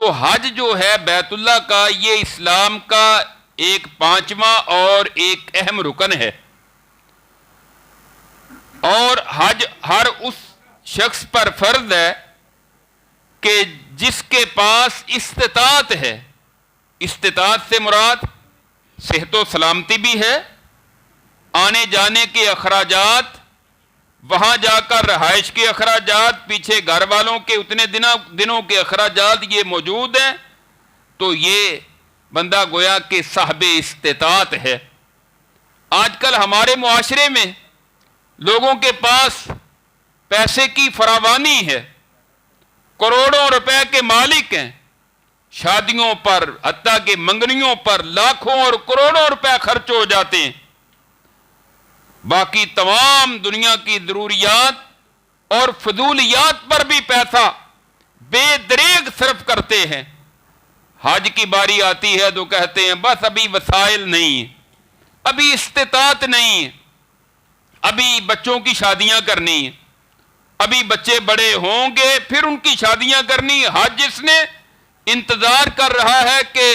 تو حج جو ہے بیت اللہ کا، یہ اسلام کا ایک پانچواں اور ایک اہم رکن ہے، اور حج ہر اس شخص پر فرض ہے کہ جس کے پاس استطاعت ہے۔ استطاعت سے مراد صحت و سلامتی بھی ہے، آنے جانے کے اخراجات، وہاں جا کر رہائش کے اخراجات، پیچھے گھر والوں کے اتنے دنوں کے اخراجات یہ موجود ہیں، تو یہ بندہ گویا کہ صاحب استطاعت ہے۔ آج کل ہمارے معاشرے میں لوگوں کے پاس پیسے کی فراوانی ہے، کروڑوں روپے کے مالک ہیں، شادیوں پر حتیٰ کہ منگنیوں پر لاکھوں اور کروڑوں روپے خرچ ہو جاتے ہیں، باقی تمام دنیا کی ضروریات اور فضولیات پر بھی پیسہ بے دریغ صرف کرتے ہیں۔ حج کی باری آتی ہے تو کہتے ہیں بس ابھی وسائل نہیں ہیں، ابھی استطاعت نہیں ہے، ابھی بچوں کی شادیاں کرنی ہیں، ابھی بچے بڑے ہوں گے پھر ان کی شادیاں کرنی۔ حج اس نے انتظار کر رہا ہے کہ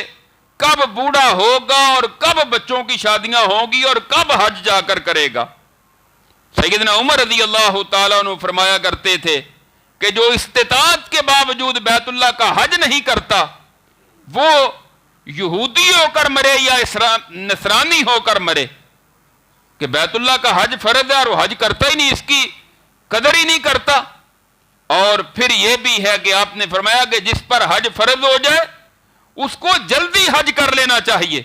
کب بوڑھا ہوگا اور کب بچوں کی شادیاں ہوں گی اور کب حج جا کر کرے گا۔ سیدنا عمر رضی اللہ تعالیٰ عنہ فرمایا کرتے تھے کہ جو استطاعت کے باوجود بیت اللہ کا حج نہیں کرتا وہ یہودی ہو کر مرے یا نصرانی ہو کر مرے، کہ بیت اللہ کا حج فرض ہے اور وہ حج کرتا ہی نہیں، اس کی قدر ہی نہیں کرتا۔ اور پھر یہ بھی ہے کہ آپ نے فرمایا کہ جس پر حج فرض ہو جائے اس کو جلدی حج کر لینا چاہیے،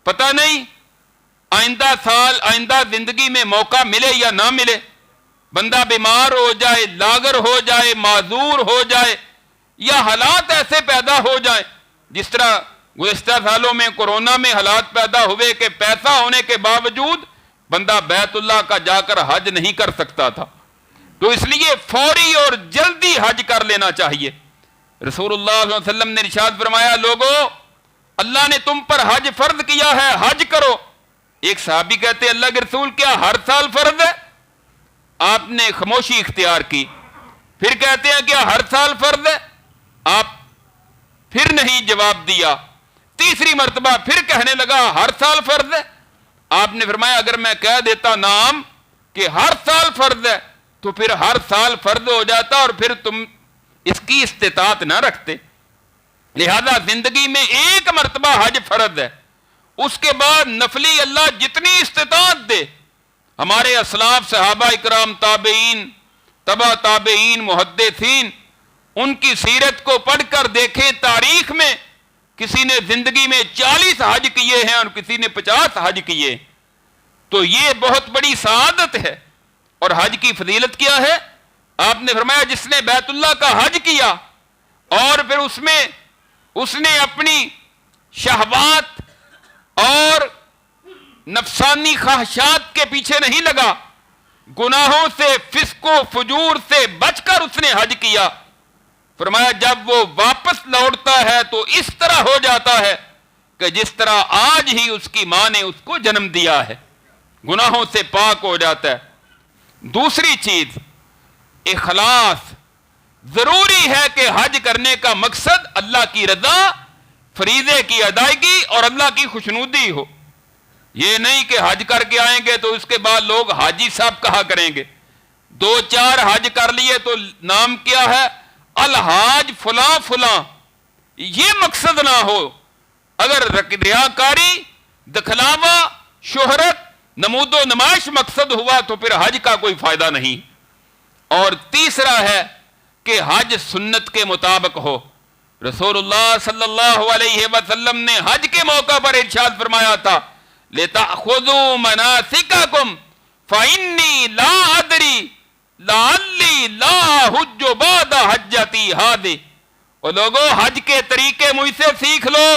پتہ نہیں آئندہ سال آئندہ زندگی میں موقع ملے یا نہ ملے، بندہ بیمار ہو جائے، لاغر ہو جائے، معذور ہو جائے، یا حالات ایسے پیدا ہو جائیں جس طرح گزشتہ سالوں میں کورونا میں حالات پیدا ہوئے کہ پیسہ ہونے کے باوجود بندہ بیت اللہ کا جا کر حج نہیں کر سکتا تھا، تو اس لیے فوری اور جلدی حج کر لینا چاہیے۔ رسول اللہ صلی اللہ علیہ وسلم نے ارشاد فرمایا، لوگو اللہ نے تم پر حج فرض کیا ہے، حج کرو۔ ایک صحابی کہتے اللہ کے رسول کیا ہر سال فرض ہے؟ آپ نے خاموشی اختیار کی، پھر کہتے ہیں کیا ہر سال فرض ہے؟ آپ پھر نہیں جواب دیا، تیسری مرتبہ پھر کہنے لگا ہر سال فرض ہے؟ آپ نے فرمایا اگر میں کہہ دیتا نام کہ ہر سال فرض ہے تو پھر ہر سال فرض ہو جاتا اور پھر تم اس کی استطاعت نہ رکھتے، لہذا زندگی میں ایک مرتبہ حج فرض ہے، اس کے بعد نفلی اللہ جتنی استطاعت دے۔ ہمارے اسلاف صحابہ اکرام، تابعین، تبع تابعین، محدثین، ان کی سیرت کو پڑھ کر دیکھیں، تاریخ میں کسی نے زندگی میں 40 حج کیے ہیں اور کسی نے 50 حج کیے، تو یہ بہت بڑی سعادت ہے۔ اور حج کی فضیلت کیا ہے؟ آپ نے فرمایا جس نے بیت اللہ کا حج کیا اور پھر اس نے اپنی شہوات اور نفسانی خواہشات کے پیچھے نہیں لگا، گناہوں سے، فسق و فجور سے بچ کر اس نے حج کیا، فرمایا جب وہ واپس لوٹتا ہے تو اس طرح ہو جاتا ہے کہ جس طرح آج ہی اس کی ماں نے اس کو جنم دیا ہے، گناہوں سے پاک ہو جاتا ہے۔ دوسری چیز اخلاص، ضروری ہے کہ حج کرنے کا مقصد اللہ کی رضا، فریضے کی ادائیگی اور اللہ کی خوشنودی ہو۔ یہ نہیں کہ حج کر کے آئیں گے تو اس کے بعد لوگ حاجی صاحب کہا کریں گے، 2-4 حج کر لیے تو نام کیا ہے الحاج فلاں فلاں، یہ مقصد نہ ہو۔ اگر ریاکاری، دکھلاوا، شہرت، نمود و نمائش مقصد ہوا تو پھر حج کا کوئی فائدہ نہیں۔ اور تیسرا ہے کہ حج سنت کے مطابق ہو۔ رسول اللہ صلی اللہ علیہ وسلم نے حج کے موقع پر ارشاد فرمایا تھا لِتَأْخُذُوا مَنَاسِكَكُمْ فَإِنِّي لَا أَدْرِي لَعَلِّي لَا حُجُّ بَعْدَ حَجَّتِي هَذِهِ، اور لوگوں حج کے طریقے مجھ سے سیکھ لو،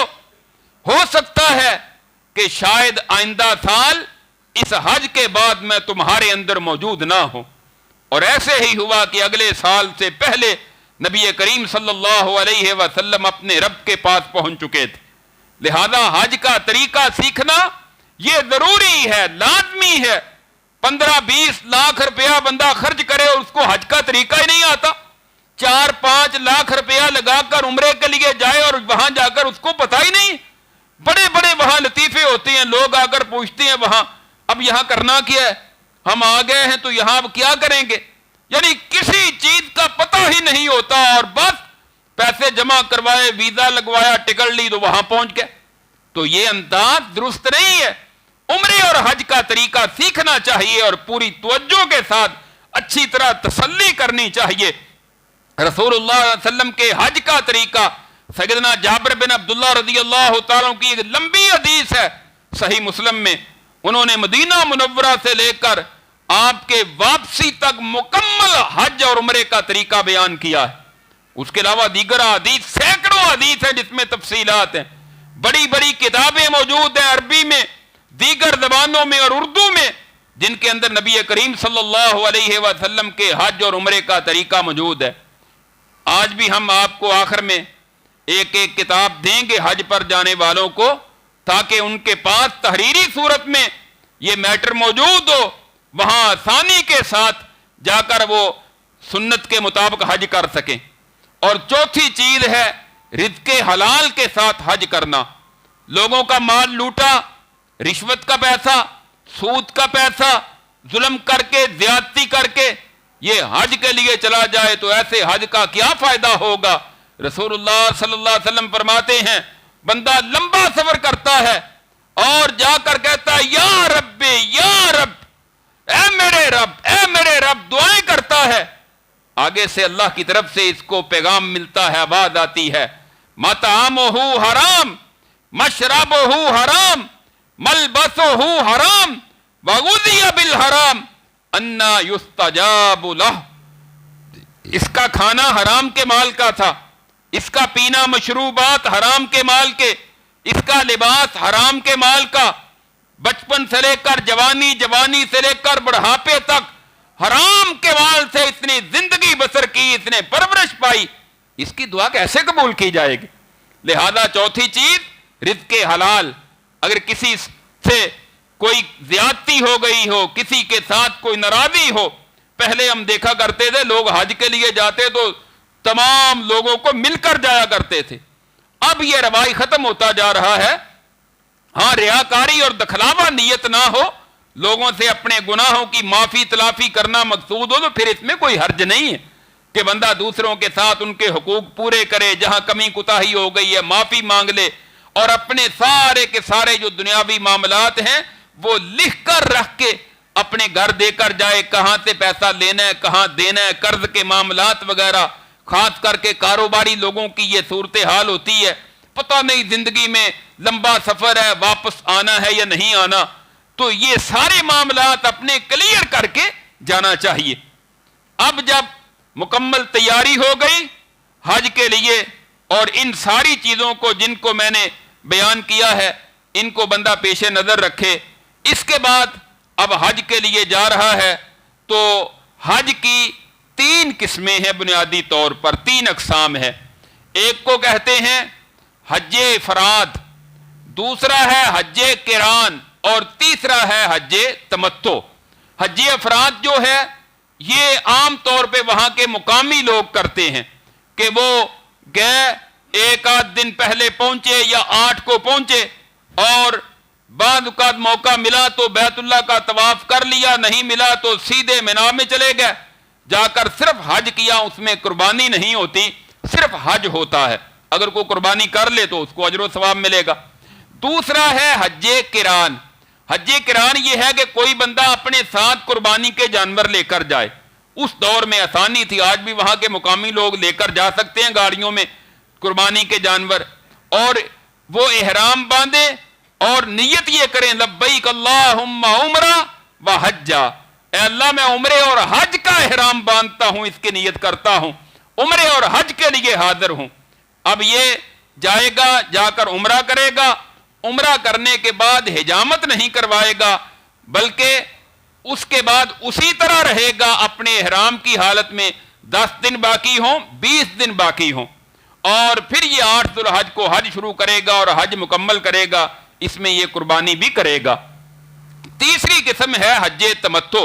ہو سکتا ہے کہ شاید آئندہ سال اس حج کے بعد میں تمہارے اندر موجود نہ ہوں۔ اور ایسے ہی ہوا کہ اگلے سال سے پہلے نبی کریم صلی اللہ علیہ وسلم اپنے رب کے پاس پہنچ چکے تھے، لہذا حج کا طریقہ سیکھنا یہ ضروری ہے، لازمی ہے۔ 15-20 لاکھ روپیہ بندہ خرچ کرے اور اس کو حج کا طریقہ ہی نہیں آتا، 4-5 लाख रुपया लगाकर उम्रे के लिए जाए और वहां जाकर उसको पता ही नहीं, बड़े बड़े वहां लतीफे होते हैं, लोग आकर पूछते हैं वहां अब यहां करना क्या है, हम आ गए हैं तो यहां अब क्या करेंगे, यानी किसी चीज का पता ही नहीं होता और बस पैसे जमा करवाए, वीजा लगवाया, टिकट ली तो वहां पहुंच गए। तो ये अंदाज दुरुस्त नहीं है। उम्रे और हज का तरीका सीखना चाहिए और पूरी तवज्जो के साथ अच्छी तरह तसल्ली करनी चाहिए। रसूलुल्लाह सल्लल्लाहु अलैहि वसल्लम के हज का तरीका, सैयदना जाबिर बिन अब्दुल्लाह रज़ियल्लाहु तआला की एक लंबी हदीस है सही मुस्लिम में, उन्होंने मदीना मुनव्वरा से लेकर आपके वापसी तक मुकम्मल हज और उम्रे का तरीका बयान किया है। उसके अलावा दीगर हदीस, सैकड़ों हदीस है जिसमें तफसीलात हैं, बड़ी बड़ी किताबें मौजूद हैं अरबी में, दीगर जबानों में और उर्दू में, जिनके अंदर नबी करीम सल्लल्लाहु अलैहि वसल्लम के हज और उम्रे का तरीका मौजूद है। आज भी हम आपको आखिर में एक एक किताब देंगे हज पर जाने वालों को, ताकि उनके पास तहरीरी सूरत में ये मैटर मौजूद हो, वहां आसानी के साथ जाकर वो सुन्नत के मुताबिक हज कर सकें। और चौथी चीज है रिज़्क़े हलाल के साथ हज करना। लोगों का माल लूटा, रिश्वत का पैसा, सूद का पैसा, जुल्म करके, ज्यादती करके ये हज के लिए चला जाए तो ऐसे हज का क्या फायदा होगा। रसूलुल्लाह सल्लल्लाहु अलैहि वसल्लम फरमाते हैं, बंदा लंबा सफर करता है और जाकर कहता है या रब्बे या रब, ऐ मेरे रब, ऐ मेरे रब, दुआएं करता है। आगे से अल्लाह की तरफ से इसको पैगाम मिलता है, आवाज आती है, मतामुहु हराम, मशरबुहु हराम, मलबसुहु हराम, वगुज़िया बिल हराम, अन्ना युस्तजाबु लह। इसका खाना हराम के माल का था, इसका पीना मशरूबात हराम के माल के, इसका लिबास हराम के माल का, बचपन से लेकर जवानी, जवानी से लेकर बुढ़ापे तक हराम के माल से इसने जिंदगी बसर की, इसने परवरिश पाई, इसकी दुआ कैसे कबूल की जाएगी। लिहाजा चौथी चीज रिज़्क़े हलाल। अगर किसी से कोई ज्यादती हो गई हो, किसी के साथ कोई नाराजगी हो, पहले हम देखा करते थे लोग हज के लिए जाते तो तमाम लोगों को मिलकर जाया करते थे, अब यह रवाई खत्म होता जा रहा है। हाँ, रियाकारी और दखलावा नियत ना हो, लोगों से अपने गुनाहों की माफी तलाफी करना मकसूद हो तो फिर इसमें कोई हर्ज नहीं है कि बंदा दूसरों के साथ उनके हुकूक पूरे करे, जहां कमी कुताही हो गई है माफी मांग ले और अपने सारे के सारे जो दुनियावी मामलात हैं वो लिख कर रख के अपने घर देकर जाए, कहां से पैसा लेना है, कहां देना है, कर्ज के मामलात वगैरह। खास करके कारोबारी लोगों की ये सूरत हाल होती है, पता नहीं जिंदगी में लंबा सफर है, वापस आना है या नहीं आना, तो ये सारे मामलात अपने क्लियर करके जाना चाहिए। अब जब मुकम्मल तैयारी हो गई हज के लिए और इन सारी चीजों को जिनको मैंने बयान किया है इनको बंदा पेशे नजर रखे, इसके बाद अब हज के लिए जा रहा है तो हज की 3 किस्में हैं, बुनियादी तौर पर 3 अकसाम है। एक को कहते हैं हज्जे फराद, दूसरा है हज्जे किरान और तीसरा है हज्जे तमत्तो। हज्जे अफराद जो है ये आम तौर पे वहां के मुकामी लोग करते हैं कि वो गए, एक आध दिन पहले पहुंचे या 8 को पहुंचे और बाद औक़ात मौका मिला तो बैतुल्लाह का तवाफ कर लिया, नहीं मिला तो सीधे मिना में चले गए, जाकर सिर्फ हज किया, उसमें कुर्बानी नहीं होती, सिर्फ हज होता है। अगर कोई कुर्बानी कर ले तो उसको अजर व सवाब मिलेगा। दूसरा है हज्जे किरान। हज्जे किरान ये है कि कोई बंदा अपने साथ कुर्बानी के जानवर लेकर जाए। उस दौर में आसानी थी, आज भी वहां के मुकामी लोग लेकर जा सकते हैं गाड़ियों में कुर्बानी के जानवर, और वो एहराम बांधे और नियत ये करें लब्बैक अल्लाहुम्मा उमरा व हज्जा, ए अल्लाह मैं उम्रे और हज का एहराम बांधता हूं, इसकी नियत करता हूं, उम्रे और हज के लिए हाजिर हूं। अब ये जाएगा, जाकर उम्रा करेगा, उम्रा करने के बाद हिजामत नहीं करवाएगा, बल्कि उसके बाद उसी तरह रहेगा अपने एहराम की हालत में, 10 दिन बाकी हों, 20 दिन बाकी हों, और फिर ये 8 ज़ुल्हज को हज शुरू करेगा और हज मुकम्मल करेगा, इसमें ये कुर्बानी भी करेगा। तीसरी किस्म है हज्जे तमत्तो।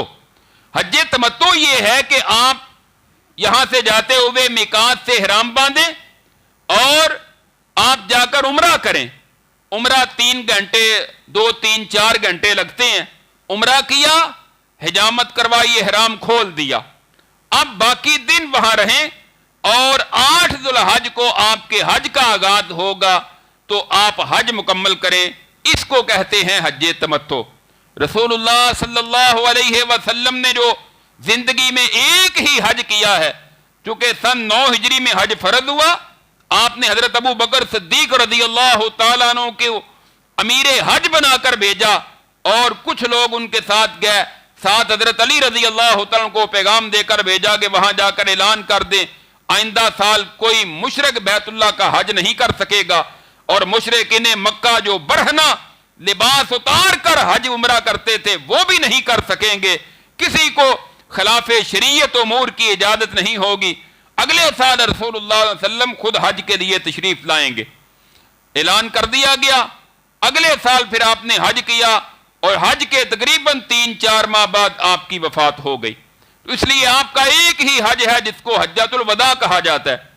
हज्जे तमत्तो ये है कि आप यहां से जाते हुए मिकात से इहराम बांधें और आप जाकर उम्रा करें। उम्रा 3 घंटे 2 3 4 घंटे लगते हैं। उम्रा किया, हिजामत करवाई, इहराम खोल दिया। अब बाकी दिन वहां रहें और 8 ज़ुल्हज को आपके हज का आगाज होगा तो आप हज मुकम्मल करें। इसको कहते हैं हज तमत्तो। रसूलुल्लाह सल्लल्लाहु अलैहि वसल्लम ने जो जिंदगी में एक ही हज किया है, चूंकि सन 9 हिजरी में हज फर्ज हुआ, आपने हजरत अबू बकर सिद्दीक रज़ियल्लाहु ताला अन्हु के अमीर हज बनाकर भेजा और कुछ लोग उनके साथ गए। साथ हजरत अली रज़ियल्लाहु ताला को पैगाम देकर भेजा कि वहां जाकर ऐलान कर दें आइंदा साल कोई मुशरिक बैतुल्लाह का हज नहीं कर सकेगा, और मुशरिकीन मक्का जो बरहना लिबास उतार कर हज उमरा करते थे वो भी नहीं कर सकेंगे। किसी को खिलाफे शरीयत उमूर की इजाजत नहीं होगी। अगले साल रसूलुल्लाह सल्लल्लाहु अलैहि वसल्लम खुद हज के लिए तशरीफ लाएंगे। ऐलान कर दिया गया। अगले साल फिर आपने हज किया और हज के तकरीबन 3-4 माह बाद आपकी वफात हो गई। तो इसलिए आपका एक ही हज है जिसको हज्जतुल वदा कहा जाता है।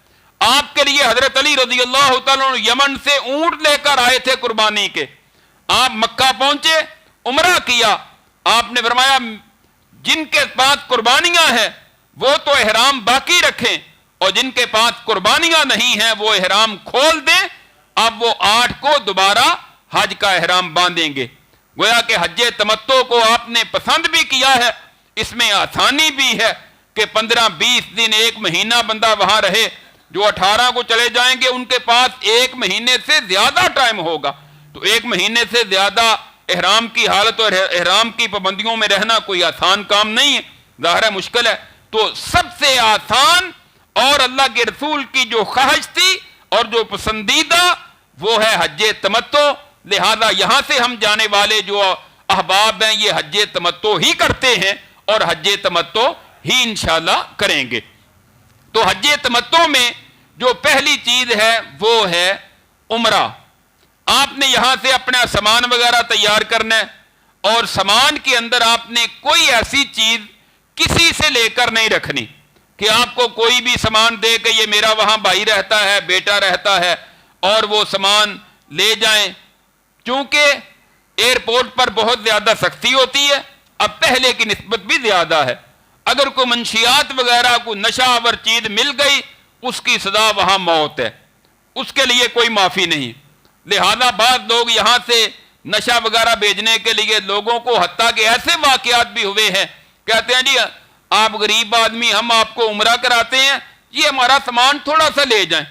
आपके लिए हजरत अली रज़ियल्लाहु ताला अन्हु यमन से ऊंट लेकर आए थे कुर्बानी के। आप मक्का पहुंचे, उमरा किया। आपने फरमाया जिनके पास कुर्बानियां हैं वो तो इहराम बाकी रखें और जिनके पास कुर्बानियां नहीं हैं वो इहराम खोल दें। अब वो 8 को दोबारा हज का इहराम बांधेंगे। गोया कि हज तमत्तो को आपने पसंद भी किया है। इसमें आसानी भी है कि 15-20 दिन 1 महीना बंदा वहां रहे। जो 18 को चले जाएंगे उनके पास 1 महीने से ज्यादा टाइम होगा, तो 1 महीने से ज्यादा इहराम की हालत और इहराम की पाबंदियों में रहना कोई आसान काम नहीं है, ज़ाहिर है मुश्किल है। तो सबसे आसान और अल्लाह के रसूल की जो ख्वाहिश थी और जो पसंदीदा वो है हज तमत्तो। लिहाजा यहां से हम जाने वाले जो अहबाब हैं ये हज तमत्तो ही करते हैं और हज तमत्तो ही इंशाअल्लाह करेंगे। तो हज तमत्तो में जो पहली चीज है वो है उमरा। आपने यहां से अपना सामान वगैरह तैयार करना है और सामान के अंदर आपने कोई ऐसी चीज किसी से लेकर नहीं रखनी कि आपको कोई भी सामान दे कि ये मेरा वहां भाई रहता है, बेटा रहता है और वो सामान ले जाएं। चूंकि एयरपोर्ट पर बहुत ज्यादा सख्ती होती है, अब पहले की निस्बत भी ज्यादा है। अगर कोई मंशियात वगैरह को नशावर चीज मिल गई उसकी सजा वहां मौत है, उसके लिए कोई माफी नहीं। लिहाजा बाद लोग यहां से नशा वगैरह भेजने के लिए लोगों को, हत्ता के ऐसे वाकयात भी हुए हैं, कहते हैं जी आप गरीब आदमी, हम आपको उमरा कराते हैं, ये हमारा सामान थोड़ा सा ले जाएं।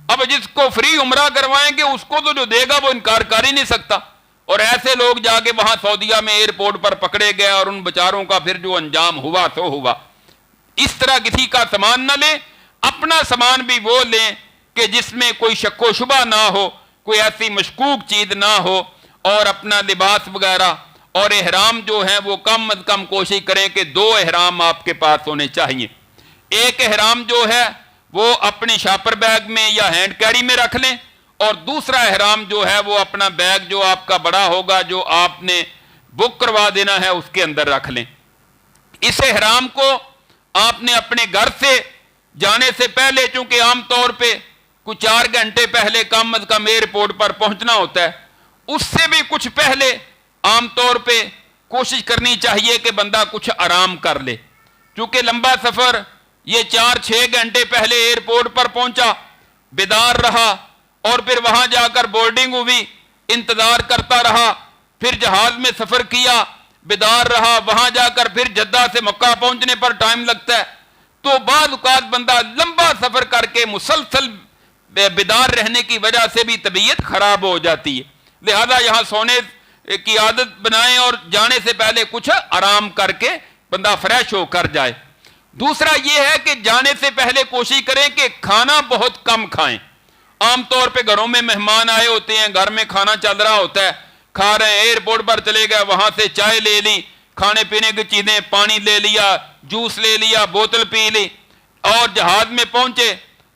अब जिसको फ्री उमरा करवाएंगे उसको तो जो देगा वो इनकार कर ही नहीं सकता। और ऐसे लोग जाके वहां सऊदीया में एयरपोर्ट पर पकड़े गए और उन बेचारों का फिर जो अंजाम हुआ तो हुआ। इस तरह किसी का सामान न लें, अपना सामान भी वो लें कि जिसमें कोई शक्को शुबा ना हो, कोई ऐसी मशकूक चीज ना हो, और अपना लिबास वगैरह और एहराम जो है वो कम अज कम कोशिश करें कि 2 एहराम आपके पास होने चाहिए। एक एहराम जो है वो अपने शापर बैग में या हैंड कैरी में रख लें और दूसरा एहराम जो है वो अपना बैग जो आपका बड़ा होगा, जो आपने बुक करवा देना है, उसके अंदर रख लें। इस एहराम को आपने अपने घर से जाने से पहले, चूंकि आमतौर पे कुछ 4 घंटे पहले कम अज कम एयरपोर्ट पर पहुंचना होता है, उससे भी कुछ पहले आमतौर पे कोशिश करनी चाहिए कि बंदा कुछ आराम कर ले। चूंकि लंबा सफर, ये 4-6 घंटे पहले एयरपोर्ट पर पहुंचा, बेदार रहा और फिर वहां जाकर बोर्डिंग हुई, इंतजार करता रहा, फिर जहाज में सफर किया, बेदार रहा, वहां जाकर फिर जद्दा से मक्का पहुंचने पर टाइम लगता है। तो बाद औक़ात बंदा लंबा सफर करके मुसलसल बेदार रहने की वजह से भी तबीयत खराब हो जाती है। लिहाजा यहां सोने की आदत बनाएं और जाने से पहले कुछ आराम करके बंदा फ्रेश होकर जाए। दूसरा यह है कि जाने से पहले कोशिश करें कि खाना बहुत कम खाएं। आमतौर पे घरों में मेहमान आए होते हैं, घर में खाना चल रहा होता है, खा रहे हैं, एयरपोर्ट पर चले गए, वहां से चाय ले ली, खाने पीने की चीजें, पानी ले लिया, जूस ले लिया, बोतल पी ली और जहाज में पहुंचे।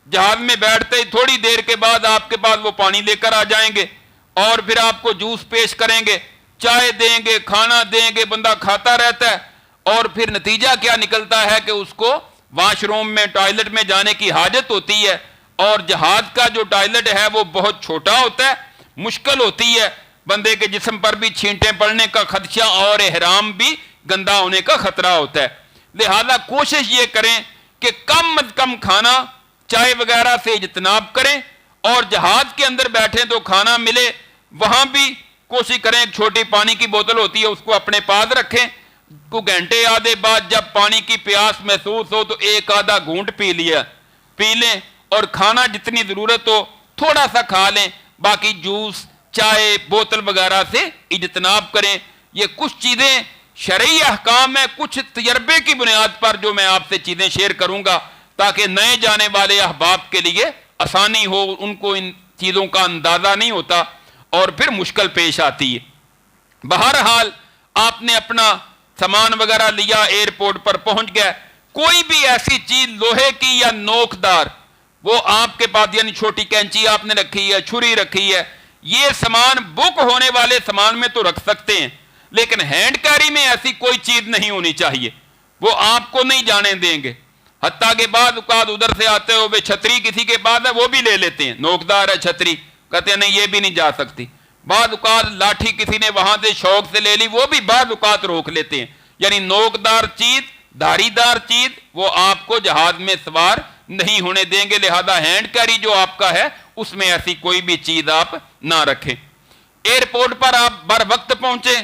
जहाज में बैठते ही थोड़ी देर के बाद आपके पास वो पानी लेकर आ जाएंगे और फिर आपको जूस पेश करेंगे, चाय देंगे, खाना देंगे, बंदा खाता रहता है और फिर नतीजा क्या निकलता है कि उसको واش روم میں ٹوائلٹ میں جانے کی حاجت ہوتی ہے، اور جہاد کا جو ٹوائلٹ ہے وہ بہت چھوٹا ہوتا ہے، مشکل ہوتی ہے، بندے کے جسم پر بھی چھینٹیں پڑنے کا خدشہ اور احرام بھی گندا ہونے کا خطرہ ہوتا ہے۔ لہذا کوشش یہ کریں کہ کم از کم کھانا چائے وغیرہ سے اجتناب کریں، اور جہاد کے اندر بیٹھیں تو کھانا ملے وہاں بھی کوشش کریں، ایک چھوٹی پانی کی بوتل ہوتی ہے اس کو اپنے پاس رکھیں، کو گھنٹے آدھے بعد جب پانی کی پیاس محسوس ہو تو ایک آدھا گھونٹ پی لیں، اور کھانا جتنی ضرورت ہو تھوڑا سا کھا لیں، باقی جوس چائے بوتل وغیرہ سے اجتناب کریں۔ یہ کچھ چیزیں شرعی احکام ہیں، کچھ تجربے کی بنیاد پر جو میں آپ سے چیزیں شیئر کروں گا تاکہ نئے جانے والے احباب کے لیے آسانی ہو، ان کو ان چیزوں کا اندازہ نہیں ہوتا اور پھر مشکل پیش آتی ہے۔ بہرحال آپ نے اپنا سامان وغیرہ لیا، ایئرپورٹ پر پہنچ گئے، کوئی بھی ایسی چیز لوہے کی یا نوکدار وہ آپ کے پاس، یعنی چھوٹی کینچی آپ نے رکھی ہے، چھری رکھی ہے، یہ سامان بک ہونے والے سامان میں تو رکھ سکتے ہیں، لیکن ہینڈ کیری میں ایسی کوئی چیز نہیں ہونی چاہیے، وہ آپ کو نہیں جانے دیں گے۔ حتیٰ کہ بعض اوقات ادھر سے آتے ہوئے چھتری کسی کے پاس ہے وہ بھی لے لیتے ہیں، نوکدار ہے چھتری، کہتے ہیں نہیں یہ بھی نہیں جا سکتی۔ بعض اوقات لاٹھی کسی نے وہاں سے شوق سے لے لی، وہ بھی بعض اوقات روک لیتے ہیں۔ یعنی نوکدار چیز، دھاری دار چیز وہ آپ کو جہاز میں سوار نہیں ہونے دیں گے، لہذا ہینڈ کیری جو آپ کا ہے اس میں ایسی کوئی بھی چیز آپ نہ رکھیں۔ ایئرپورٹ پر آپ بر وقت پہنچے،